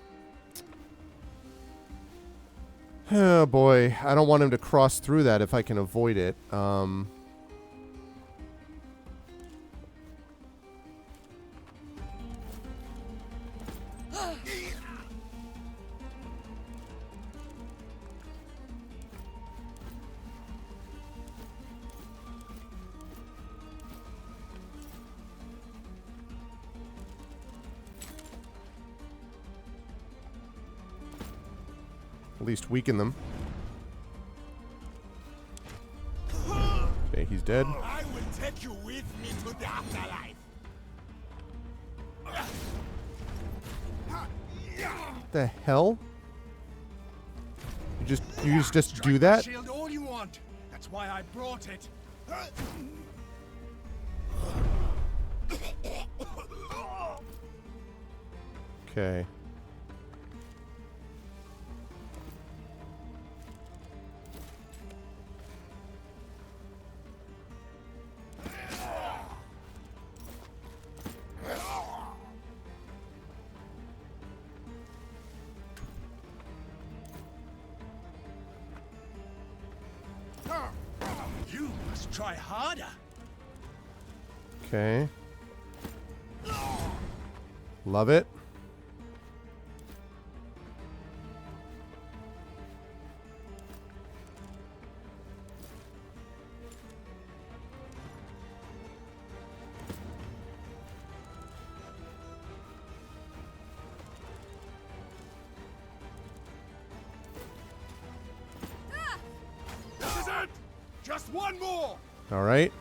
Oh boy, I don't want him to cross through that if I can avoid it. At least weaken them. Okay, he's dead. I will take you with me to the afterlife. The hell? You just do that? Shield all you want. That's why I brought it. Okay. You must try harder. Okay. Love it. This is it. Just one more. All right.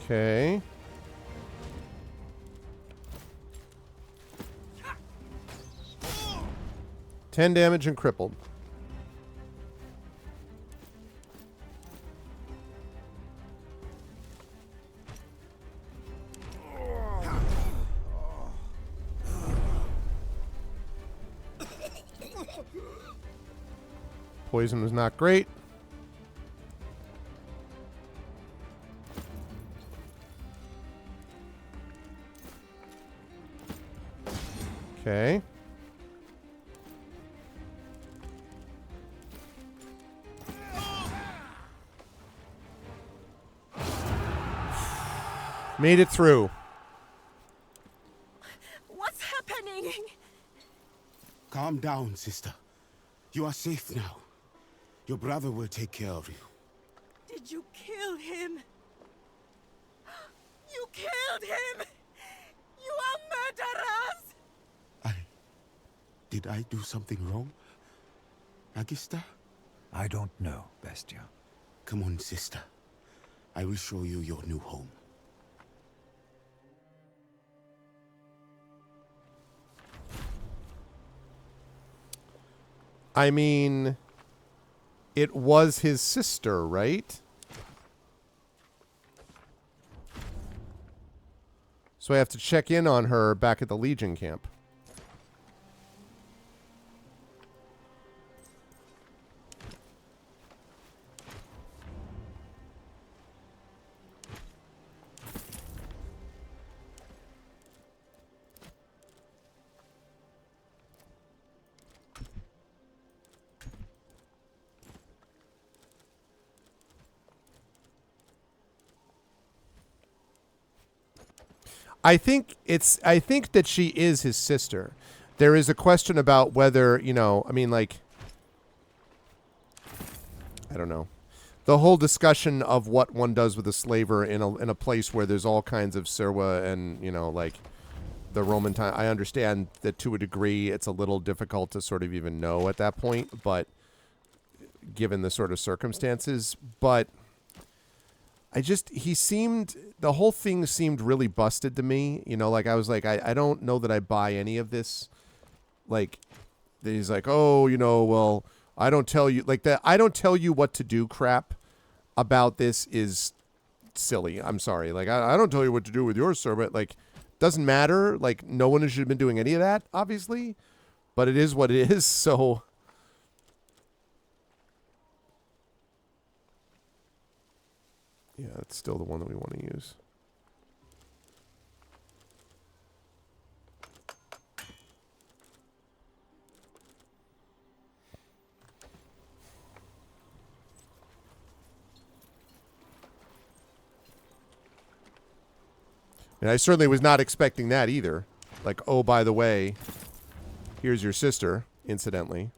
Okay. Ten damage and crippled. Poison was not great. Okay. Made it through. What's happening? Calm down, sister. You are safe now. Your brother will take care of you. Did you kill him? You killed him! You are murderers! Did I do something wrong? Magister? I don't know, Bestia. Come on, sister. I will show you your new home. I mean, it was his sister, right? So I have to check in on her back at the Legion camp. I think that she is his sister. There is a question about whether, you know, I mean, like, I don't know. The whole discussion of what one does with a slaver in a place where there's all kinds of Sirwa and, you know, like the Roman time. I understand that to a degree it's a little difficult to sort of even know at that point, but given the sort of circumstances, but the whole thing seemed really busted to me. You know, like I was like, I don't know that I buy any of this. Like, he's like, oh, you know, well, I don't tell you, like that. I don't tell you what to do crap about this is silly. I'm sorry. Like, I don't tell you what to do with your servant. Like, doesn't matter. Like, no one should have been doing any of that, obviously, but it is what it is. So, yeah, it's still the one that we want to use. And I certainly was not expecting that either. Like, oh, by the way, here's your sister, incidentally.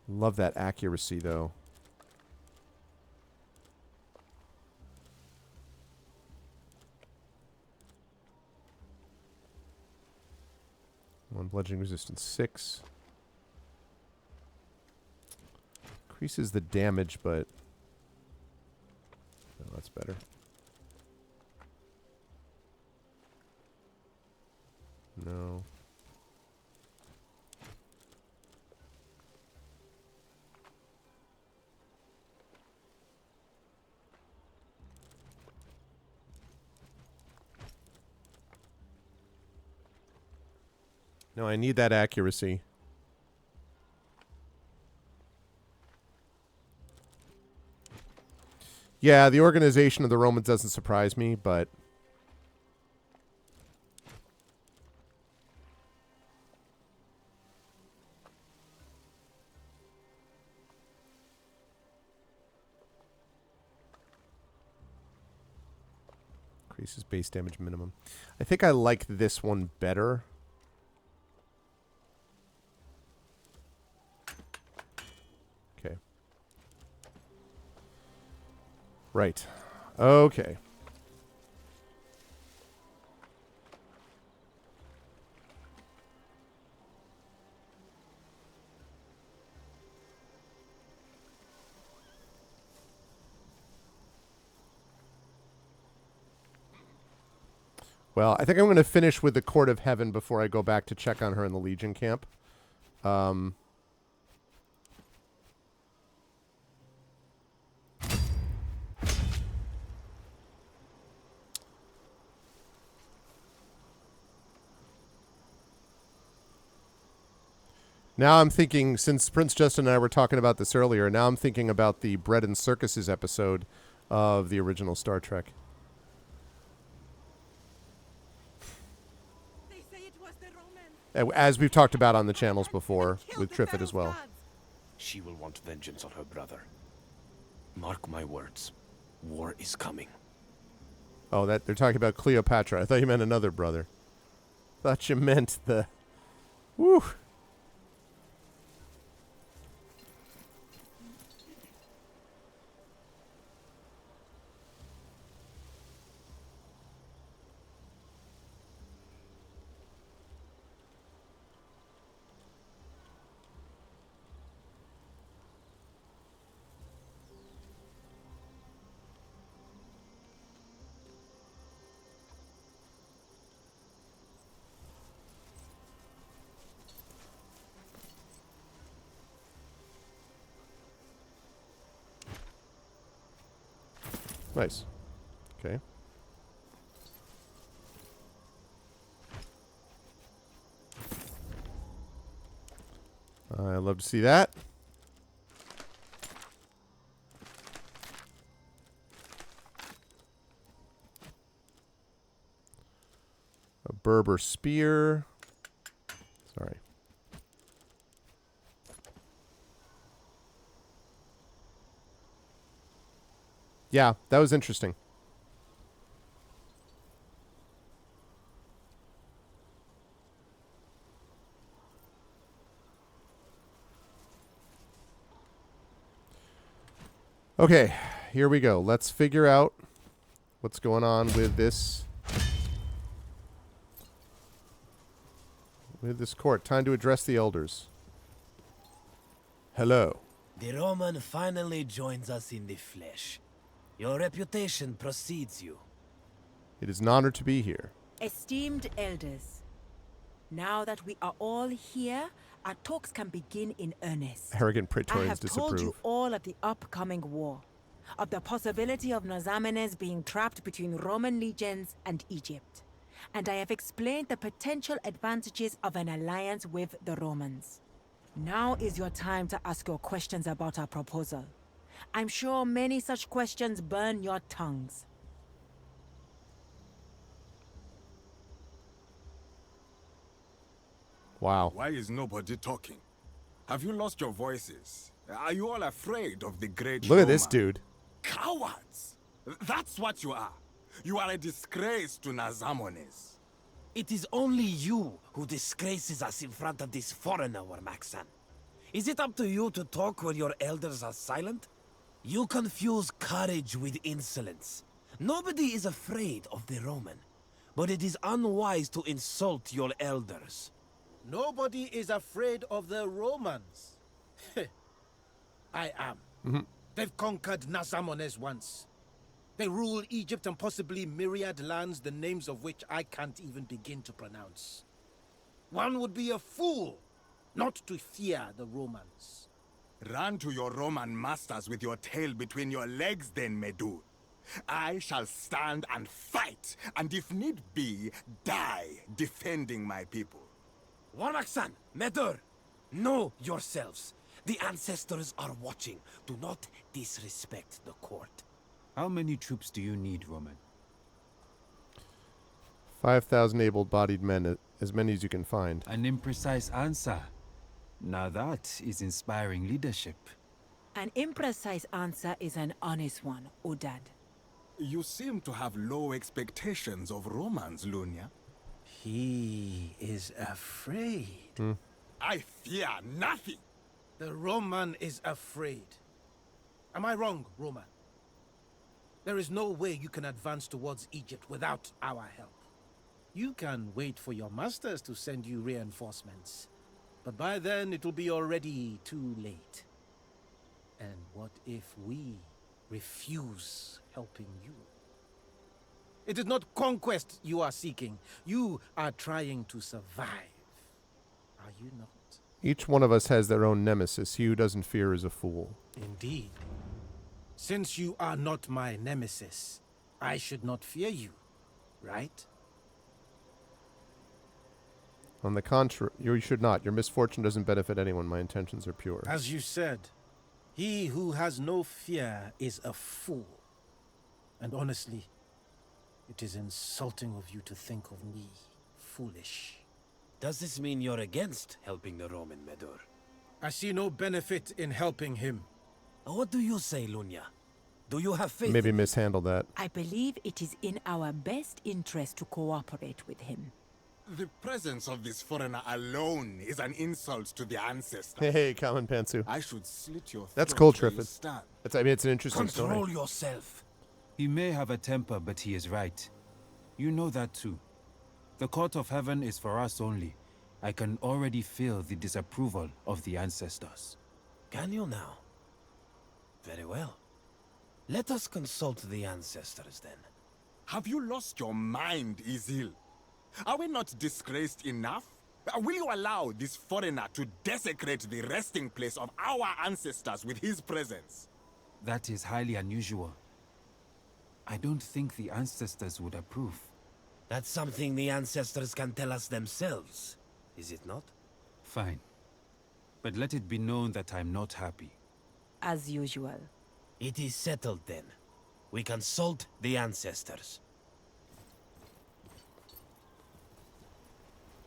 Love that accuracy, though. One bludgeoning resistance 6. Increases the damage, but no, that's better. No. No, I need that accuracy. Yeah, the organization of the Romans doesn't surprise me, but increases base damage minimum. I think I like this one better. Okay. Right. Okay. Well, I think I'm going to finish with the Court of Heaven before I go back to check on her in the Legion camp. Now I'm thinking, since Prince Justin and I were talking about this earlier, now I'm thinking about the Bread and Circuses episode of the original Star Trek. They say it was the Roman. As we've talked about on the channels before, with Triffid as well. She will want vengeance on her brother. Mark my words. War is coming. Oh, that they're talking about Cleopatra. I thought you meant another brother. Thought you meant the... Woo! Nice. Okay. I love to see that. A Berber spear. Sorry. Yeah, that was interesting. Okay, here we go. Let's figure out what's going on with this court. Time to address the elders. Hello. The Roman finally joins us in the flesh. Your reputation precedes you. It is an honor to be here. Esteemed elders, now that we are all here, our talks can begin in earnest. Arrogant I Praetorians have disapprove. told you all of the upcoming war, of the possibility of Nazamenes being trapped between Roman legions and Egypt. And I have explained the potential advantages of an alliance with the Romans. Now is your time to ask your questions about our proposal. I'm sure many such questions burn your tongues. Wow. Why is nobody talking? Have you lost your voices? Are you all afraid of the great Look at this Roma? dude. Cowards! That's what you are. You are a disgrace to Nazamones. It is only you who disgraces us in front of this foreigner, Warmaxan. Is it up to you to talk when your elders are silent? You confuse courage with insolence. Nobody is afraid of the Roman, but it is unwise to insult your elders. Nobody is afraid of the Romans. I am. They've conquered Nazamones once. They rule Egypt and possibly myriad lands, the names of which I can't even begin to pronounce. One would be a fool not to fear the Romans. Run to your Roman masters with your tail between your legs then, Medu. I shall stand and fight, and if need be, die defending my people. Warmaxan, Medur, know yourselves. The ancestors are watching. Do not disrespect the court. How many troops do you need, Roman? 5,000 able-bodied men, as many as you can find. An imprecise answer. Now that is inspiring leadership. An imprecise answer is an honest one, Udad. You seem to have low expectations of Romans, Lunia. He is afraid. I fear nothing. The Roman is afraid. Am I wrong, Roman? There is no way you can advance towards Egypt without our help. You can wait for your masters to send you reinforcements, but by then it will be already too late. And what if we refuse helping you? It is not conquest you are seeking. You are trying to survive. Are you not? Each one of us has their own nemesis. He who doesn't fear is a fool. Indeed. Since you are not my nemesis, I should not fear you, right? On the contrary, you should not. Your misfortune doesn't benefit anyone. My intentions are pure. As you said, he who has no fear is a fool. And honestly, it is insulting of you to think of me foolish. Does this mean you're against helping the Roman, Medur? I see no benefit in helping him. What do you say, Lunya? Do you have faith? Maybe mishandled that. I believe it is in our best interest to cooperate with him. The presence of this foreigner alone is an insult to the ancestors. Hey, Common Pantsu. I should slit your throat. That's cool, where you Triffid. stand. I mean, it's an interesting Control story. yourself. He may have a temper, but he is right. You know that too. The court of heaven is for us only. I can already feel the disapproval of the ancestors. Can you now? Very well. Let us consult the ancestors then. Have you lost your mind, Izil? Are we not disgraced enough? Will you allow this foreigner to desecrate the resting place of our ancestors with his presence? That is highly unusual. I don't think the ancestors would approve. That's something the ancestors can tell us themselves, is it not? Fine. But let it be known that I'm not happy. As usual. It is settled then. We consult the ancestors.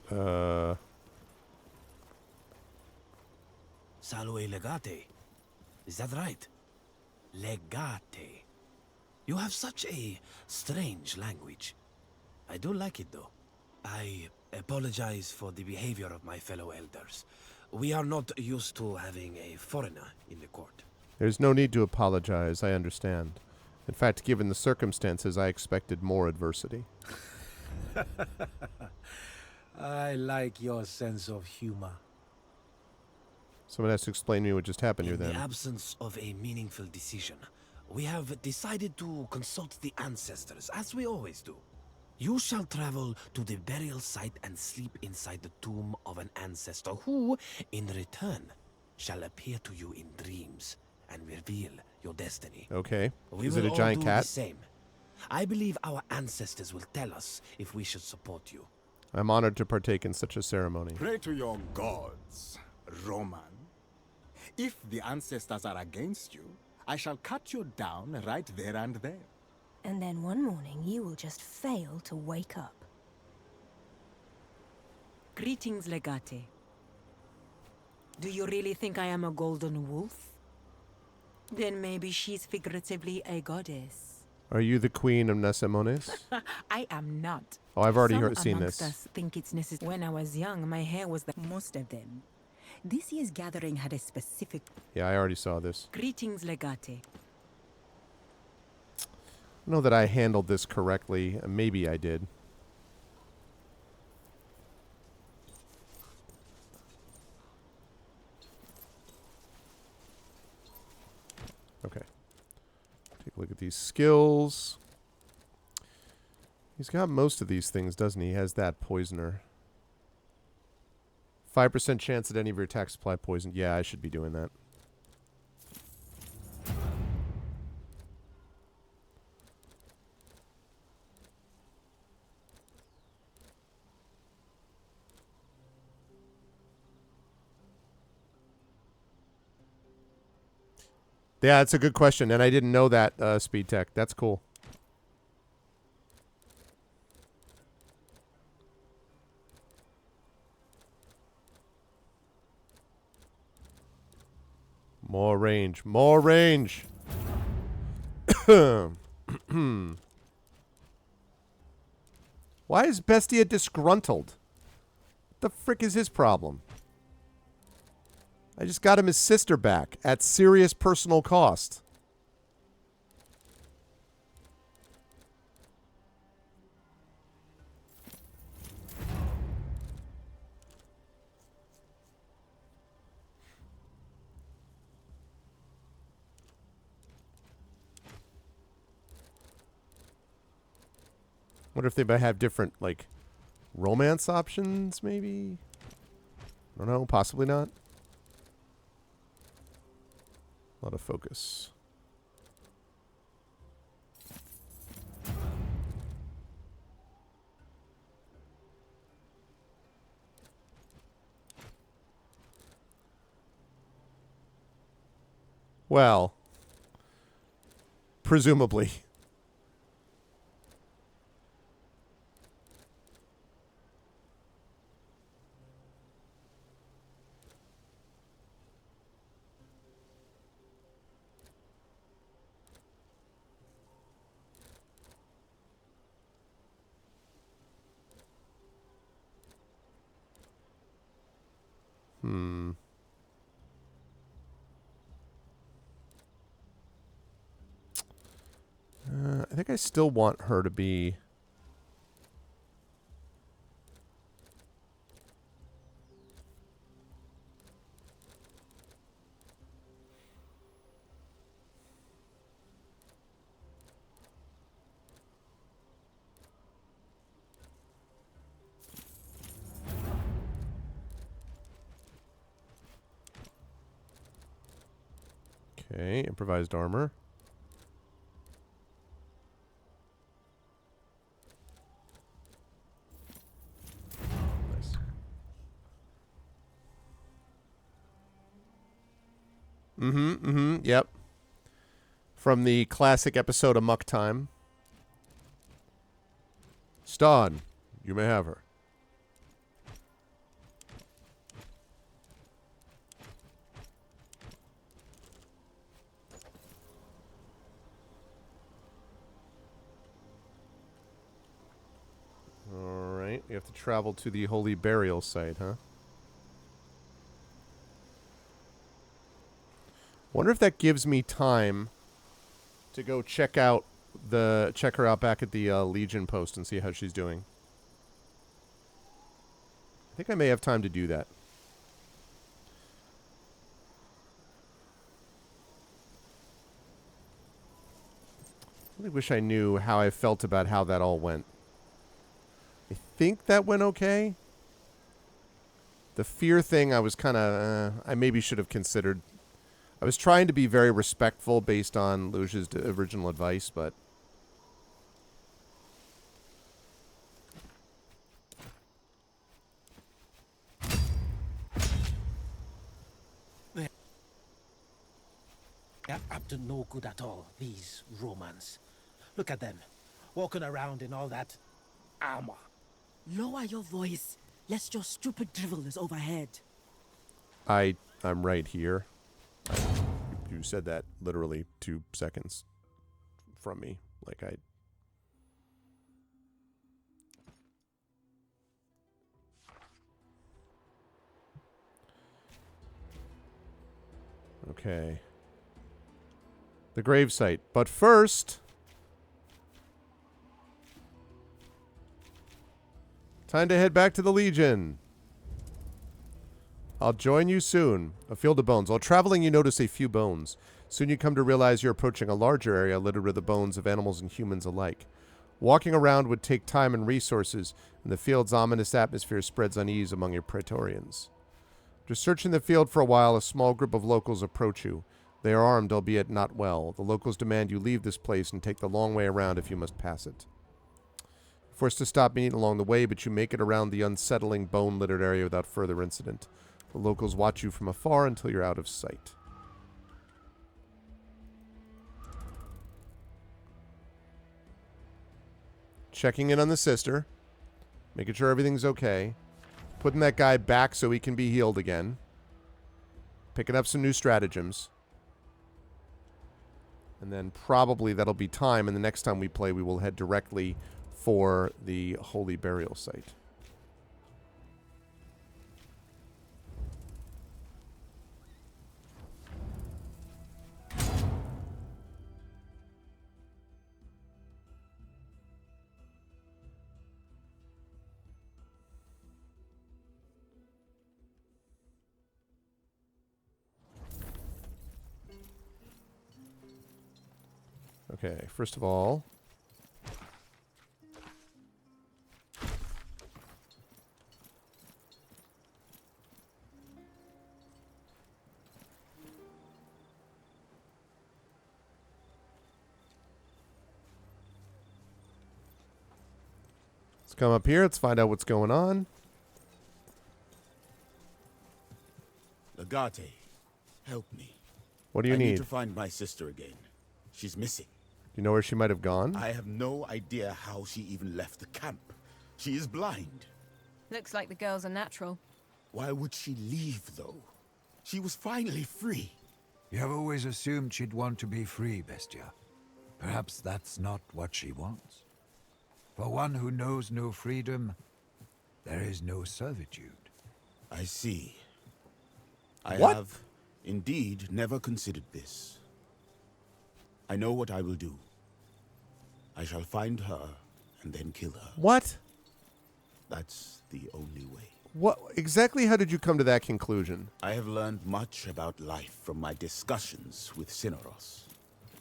Salve Legate. Is that right? Legate. You have such a strange language. I do like it though. I apologize for the behavior of my fellow elders. We are not used to having a foreigner in the court. There's no need to apologize, I understand. In fact, given the circumstances, I expected more adversity. I like your sense of humor. Someone has to explain to me what just happened here In the then. absence of a meaningful decision, we have decided to consult the ancestors, as we always do. You shall travel to the burial site and sleep inside the tomb of an ancestor who, in return, shall appear to you in dreams and reveal your destiny. Okay. We Is it will a all giant do cat? the same. I believe our ancestors will tell us if we should support you. I'm honored to partake in such a ceremony. Pray to your gods, Roman. If the ancestors are against you, I shall cut you down right there and there. And then one morning you will just fail to wake up. Greetings, Legate. Do you really think I am a golden wolf? Then maybe she's figuratively a goddess. Are you the queen of Nesemones? I am not. Oh, I've already Some seen amongst this. us think it's necessary. When I was young, my hair was the most of them. This year's gathering had a specific... Yeah, I already saw this. Greetings, Legate. I know that I handled this correctly. Maybe I did. Okay. Take a look at these skills. He's got most of these things, doesn't he? He has that poisoner. 5% chance that any of your attacks apply poison. Yeah, I should be doing that. Yeah, that's a good question, and I didn't know that, Speed Tech. That's cool. More range. More range! Why is Bestia disgruntled? What the frick is his problem? I just got him his sister back at serious personal cost. Wonder if they might have different, like, romance options, maybe? I don't know. Possibly not. A lot of focus. Well, presumably. I think I still want her to be... Okay, improvised armor. Nice. Yep. From the classic episode of Muck Time. Ston, you may have her. Alright, we have to travel to the Holy Burial Site, huh? Wonder if that gives me time to go check her out back at the Legion post and see how she's doing. I think I may have time to do that. I really wish I knew how I felt about how that all went. I think that went okay. The fear thing, I was kind of... I maybe should have considered. I was trying to be very respectful based on Luge's original advice, but... They're up to no good at all, these Romans. Look at them, walking around in all that armor. Lower your voice, lest your stupid drivel is overhead. I'm right here. You said that literally 2 seconds from me. Like I... Okay. The gravesite. But first... time to head back to the Legion. I'll join you soon. A field of bones. While traveling, you notice a few bones. Soon you come to realize you're approaching a larger area littered with the bones of animals and humans alike. Walking around would take time and resources, and the field's ominous atmosphere spreads unease among your Praetorians. After searching the field for a while, a small group of locals approach you. They are armed, albeit not well. The locals demand you leave this place and take the long way around if you must pass it. Forced to stop and eat along the way, but you make it around the unsettling, bone-littered area without further incident. The locals watch you from afar until you're out of sight. Checking in on the sister. Making sure everything's okay. Putting that guy back so he can be healed again. Picking up some new stratagems. And then probably that'll be time, and the next time we play, we will head directly for the Holy Burial Site. Okay, first of all... let's come up here, let's find out what's going on. Legate, help me. What do you I need need? to find my sister again. She's missing. You know where she might have gone? I have no idea how she even left the camp. She is blind. Looks like the girl's a natural. Why would she leave, though? She was finally free. You have always assumed she'd want to be free, Bestia. Perhaps that's not what she wants. For one who knows no freedom, there is no servitude. I see. I What? have indeed never considered this. I know what I will do. I shall find her and then kill her. What? That's the only way. What exactly? How did you come to that conclusion? I have learned much about life from my discussions with Cineros.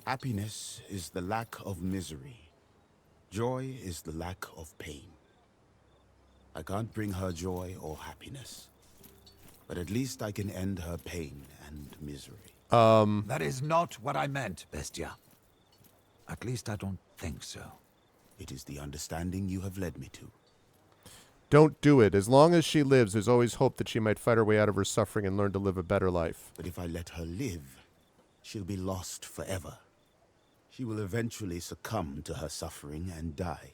Happiness is the lack of misery. Joy is the lack of pain. I can't bring her joy or happiness, but at least I can end her pain and misery. That is not what I meant, Bestia. At least I don't think so. It is the understanding you have led me to. Don't do it. As long as she lives, there's always hope that she might fight her way out of her suffering and learn to live a better life. But if I let her live, she'll be lost forever. She will eventually succumb to her suffering and die.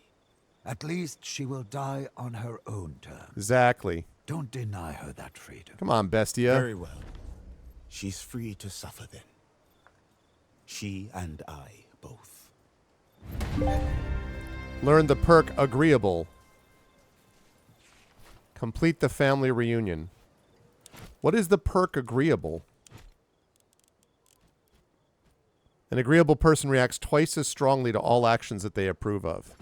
At least she will die on her own terms. Exactly. Don't deny her that freedom. Come on, Bestia. Very well. She's free to suffer then. She and I both. Learn the perk Agreeable. Complete the family reunion. What is the perk Agreeable? An agreeable person reacts twice as strongly to all actions that they approve of.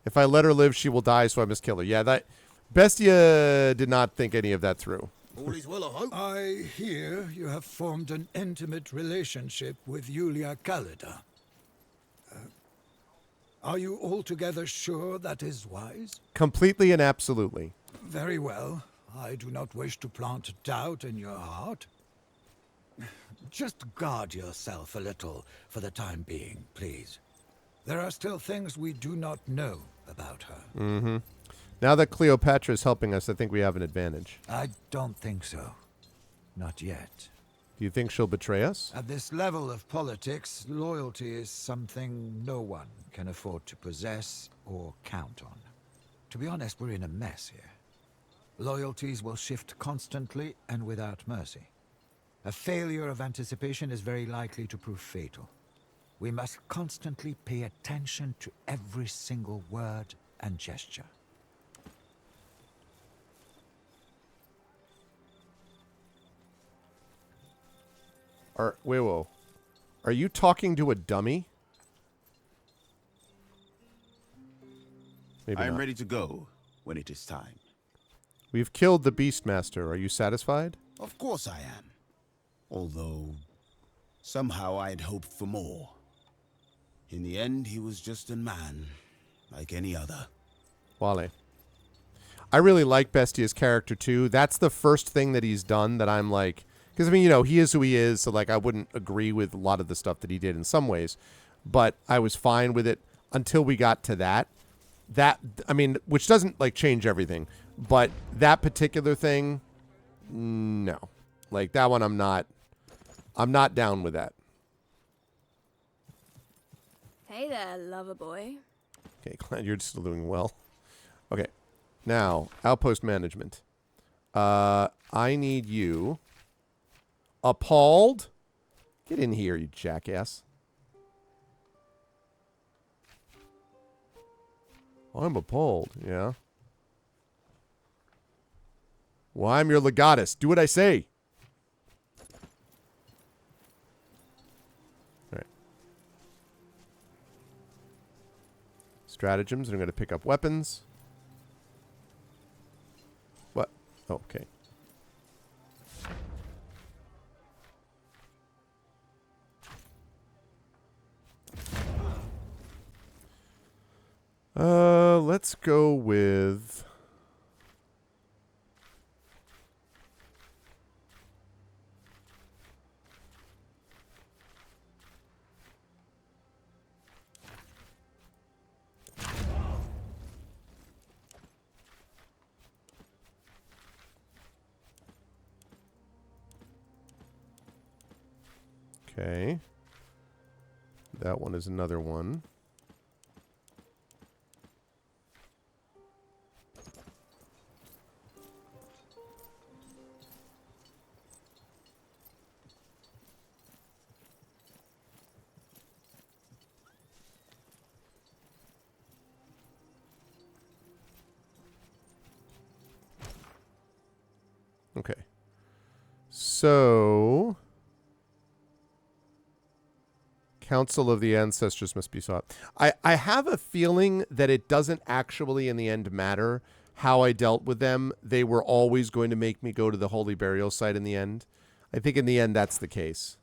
If I let her live, she will die, so I must kill her. Yeah, that Bestia did not think any of that through. All is well, I hope. I hear you have formed an intimate relationship with Yulia Kalida. Are you altogether sure that is wise? Completely and absolutely. Very well. I do not wish to plant doubt in your heart. Just guard yourself a little for the time being, please. There are still things we do not know about her. Mm-hmm. Now that Cleopatra is helping us, I think we have an advantage. I don't think so. Not yet. Do you think she'll betray us? At this level of politics, loyalty is something no one can afford to possess or count on. To be honest, we're in a mess here. Loyalties will shift constantly and without mercy. A failure of anticipation is very likely to prove fatal. We must constantly pay attention to every single word and gesture. Whoa. Are you talking to a dummy? Maybe I am not. ready to go when it is time. We've killed the Beastmaster. Are you satisfied? Of course I am. Although, somehow I'd hoped for more. In the end, he was just a man, like any other. Wale. I really like Bestia's character, too. That's the first thing that he's done that I'm like... Because, I mean, you know, he is who he is, so, like, I wouldn't agree with a lot of the stuff that he did in some ways. But I was fine with it until we got to that. That, I mean, which doesn't, like, change everything. But that particular thing, no. Like, that one I'm not down with that. Hey there, lover boy. Okay, glad you're still doing well. Okay, now, outpost management. I need you... Appalled? Get in here, you jackass. I'm appalled, yeah. Well, I'm your legatus. Do what I say. All right. Stratagems. I'm going to pick up weapons. What? Oh, okay. Let's go with... Okay. That one is another one. Okay. So, Council of the Ancestors must be sought. I have a feeling that it doesn't actually in the end matter how I dealt with them. They were always going to make me go to the Holy Burial Site in the end. I think in the end that's the case.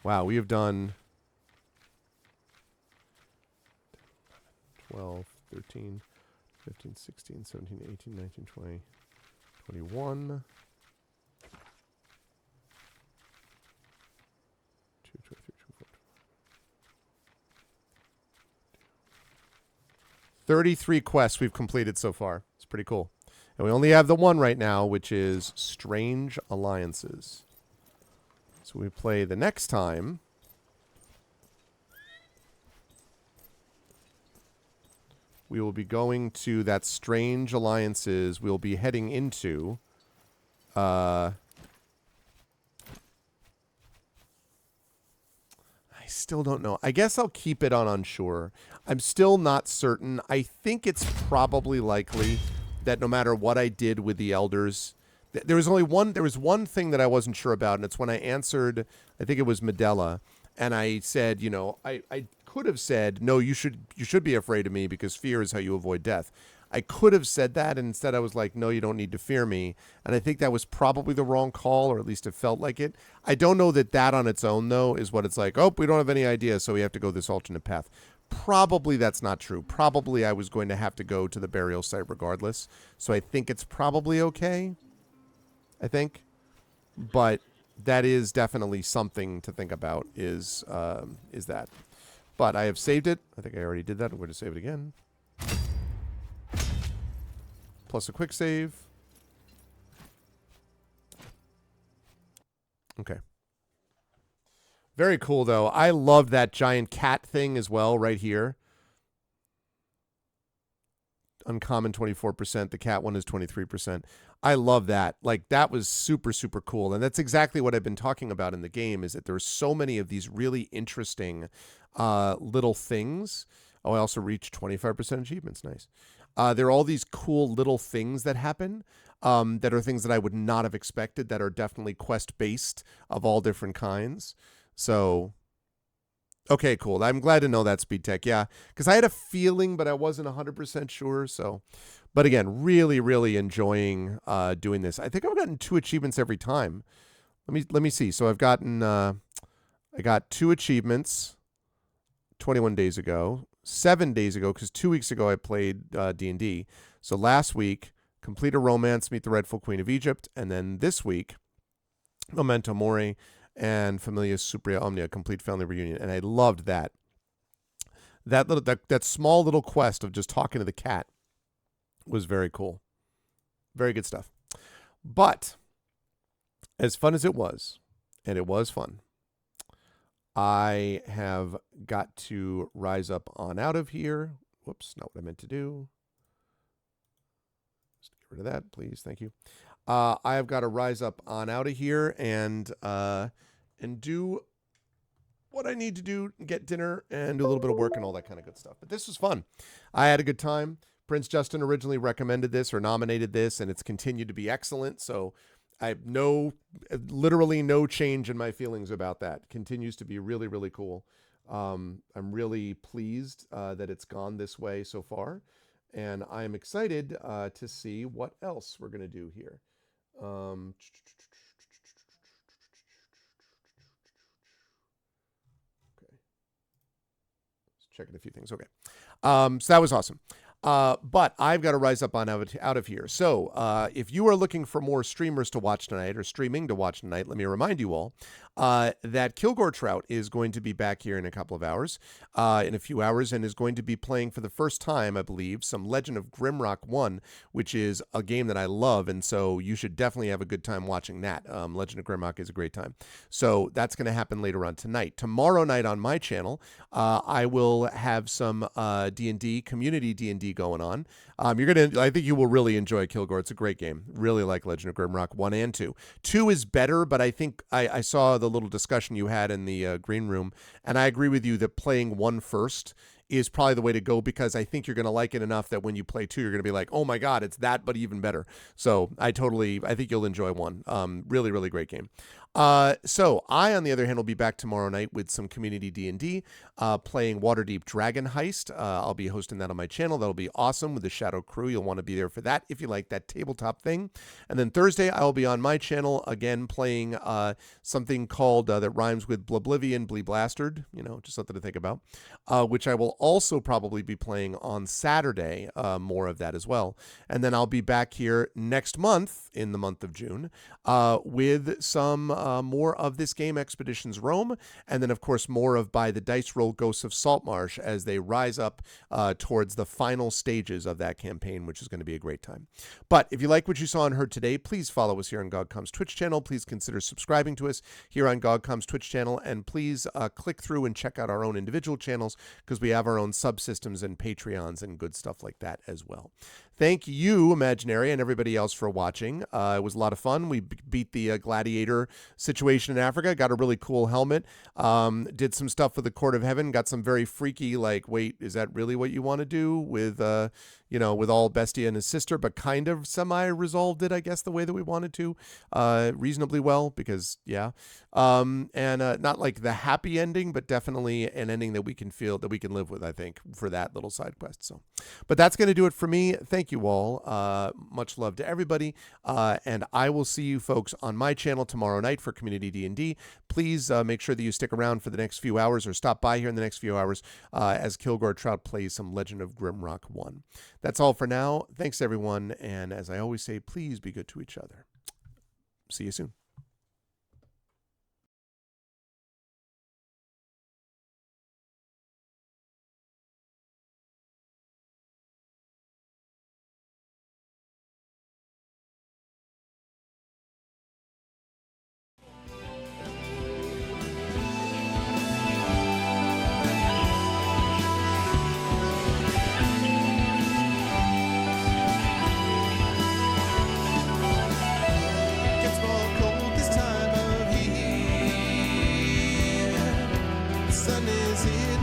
Wow, we have done 12, 13, 15, 16, 17, 18, 19, 20, 21. 2, 23, 24, 33 quests we've completed so far. It's pretty cool. And we only have the one right now, which is Strange Alliances. So we play the next time. We will be going to that Strange Alliances. We'll be heading into I still don't know. I guess I'll keep it on unsure. I'm still not certain. I think it's probably likely that no matter what I did with the elders, there was one thing that I wasn't sure about, and it's when I answered, I think it was Medela, and I said, you know, I could have said, no, you should be afraid of me because fear is how you avoid death. I could have said that, and instead I was like, no, you don't need to fear me. And I think that was probably the wrong call, or at least it felt like it. I don't know that that on its own, though, is what it's like, oh, we don't have any idea, so we have to go this alternate path. Probably that's not true. Probably I was going to have to go to the burial site regardless. So I think it's probably okay. I think. But that is definitely something to think about is that. But I have saved it. I think I already did that. I'm going to save it again. Plus a quick save. Okay. Very cool, though. I love that giant cat thing as well right here. Uncommon 24%. The cat one is 23%. I love that. Like, that was super, super cool. And that's exactly what I've been talking about in the game, is that there's so many of these really interesting little things. Oh, I also reached 25% achievements. Nice. There are all these cool little things that happen that are things that I would not have expected, that are definitely quest-based of all different kinds. So, okay, cool. I'm glad to know that, Speed Tech. Yeah, because I had a feeling, but I wasn't 100% sure. So, but again, really, really enjoying doing this. I think I've gotten 2 achievements every time. Let me see. So I've gotten I got 2 achievements 21 days ago, 7 days ago, because 2 weeks ago I played D&D. So last week, complete a romance, meet the rightful Queen of Egypt, and then this week, Memento Mori and Familia Supria Omnia, complete family reunion, and I loved that. That small little quest of just talking to the cat was very cool. Very good stuff. But as fun as it was, and it was fun, I have got to rise up on out of here. Whoops, not what I meant to do. Just get rid of that, please. Thank you. I have got to rise up on out of here and do what I need to do, get dinner, and do a little bit of work and all that kind of good stuff. But this was fun. I had a good time. Prince Justin originally recommended this or nominated this, and it's continued to be excellent. So I have literally no change in my feelings about that. Continues to be really, really cool. I'm really pleased that it's gone this way so far. And I am excited to see what else we're going to do here. Okay. Just checking a few things. Okay. So that was awesome. But I've got to rise up on out of here. So if you are looking for more streamers to watch tonight or streaming to watch tonight, let me remind you all that Kilgore Trout is going to be back here in a couple of hours, in a few hours, and is going to be playing for the first time, I believe, some Legend of Grimrock 1, which is a game that I love, and so you should definitely have a good time watching that. Legend of Grimrock is a great time. So that's going to happen later on tonight. Tomorrow night on my channel, I will have some D&D, community D&D going on. I think you will really enjoy Kilgore. It's a great game. Really like Legend of Grimrock 1 and 2. 2 is better, but I think I saw the little discussion you had in the green room, and I agree with you that playing 1 first is probably the way to go, because I think you're going to like it enough that when you play 2, you're going to be like, oh my God, it's that, but even better. So I think you'll enjoy 1. Really, really great game. So I, on the other hand, will be back tomorrow night with some community D&D, playing Waterdeep Dragon Heist. I'll be hosting that on my channel. That'll be awesome with the Shadow Crew. You'll want to be there for that if you like that tabletop thing. And then Thursday, I will be on my channel again playing something called that rhymes with Bloblivion, Bleblastard. Just something to think about. Which I will also probably be playing on Saturday. More of that as well. And then I'll be back here next month, in the month of June, with some more of this game, Expeditions Rome, and then, of course, more of By the Dice Roll Ghosts of Saltmarsh as they rise up towards the final stages of that campaign, which is going to be a great time. But if you like what you saw and heard today, please follow us here on GogCom's Twitch channel. Please consider subscribing to us here on GogCom's Twitch channel, and please click through and check out our own individual channels, because we have our own subsystems and Patreons and good stuff like that as well. Thank you, Imaginary, and everybody else for watching. It was a lot of fun. We beat the gladiator situation in Africa, got a really cool helmet, did some stuff with the Court of Heaven, got some very freaky, like, wait, is that really what you want to do with, with all Bestia and his sister, but kind of semi-resolved it, I guess, the way that we wanted to, reasonably well, because, yeah. And not like the happy ending, but definitely an ending that we can feel, that we can live with, I think, for that little side quest. So, but that's going to do it for me. Thank you all. Much love to everybody. And I will see you folks on my channel tomorrow night for Community D&D. Please make sure that you stick around for the next few hours, or stop by here in the next few hours as Kilgore Trout plays some Legend of Grimrock 1. That's all for now. Thanks, everyone. And as I always say, please be good to each other. See you soon. Sun is here.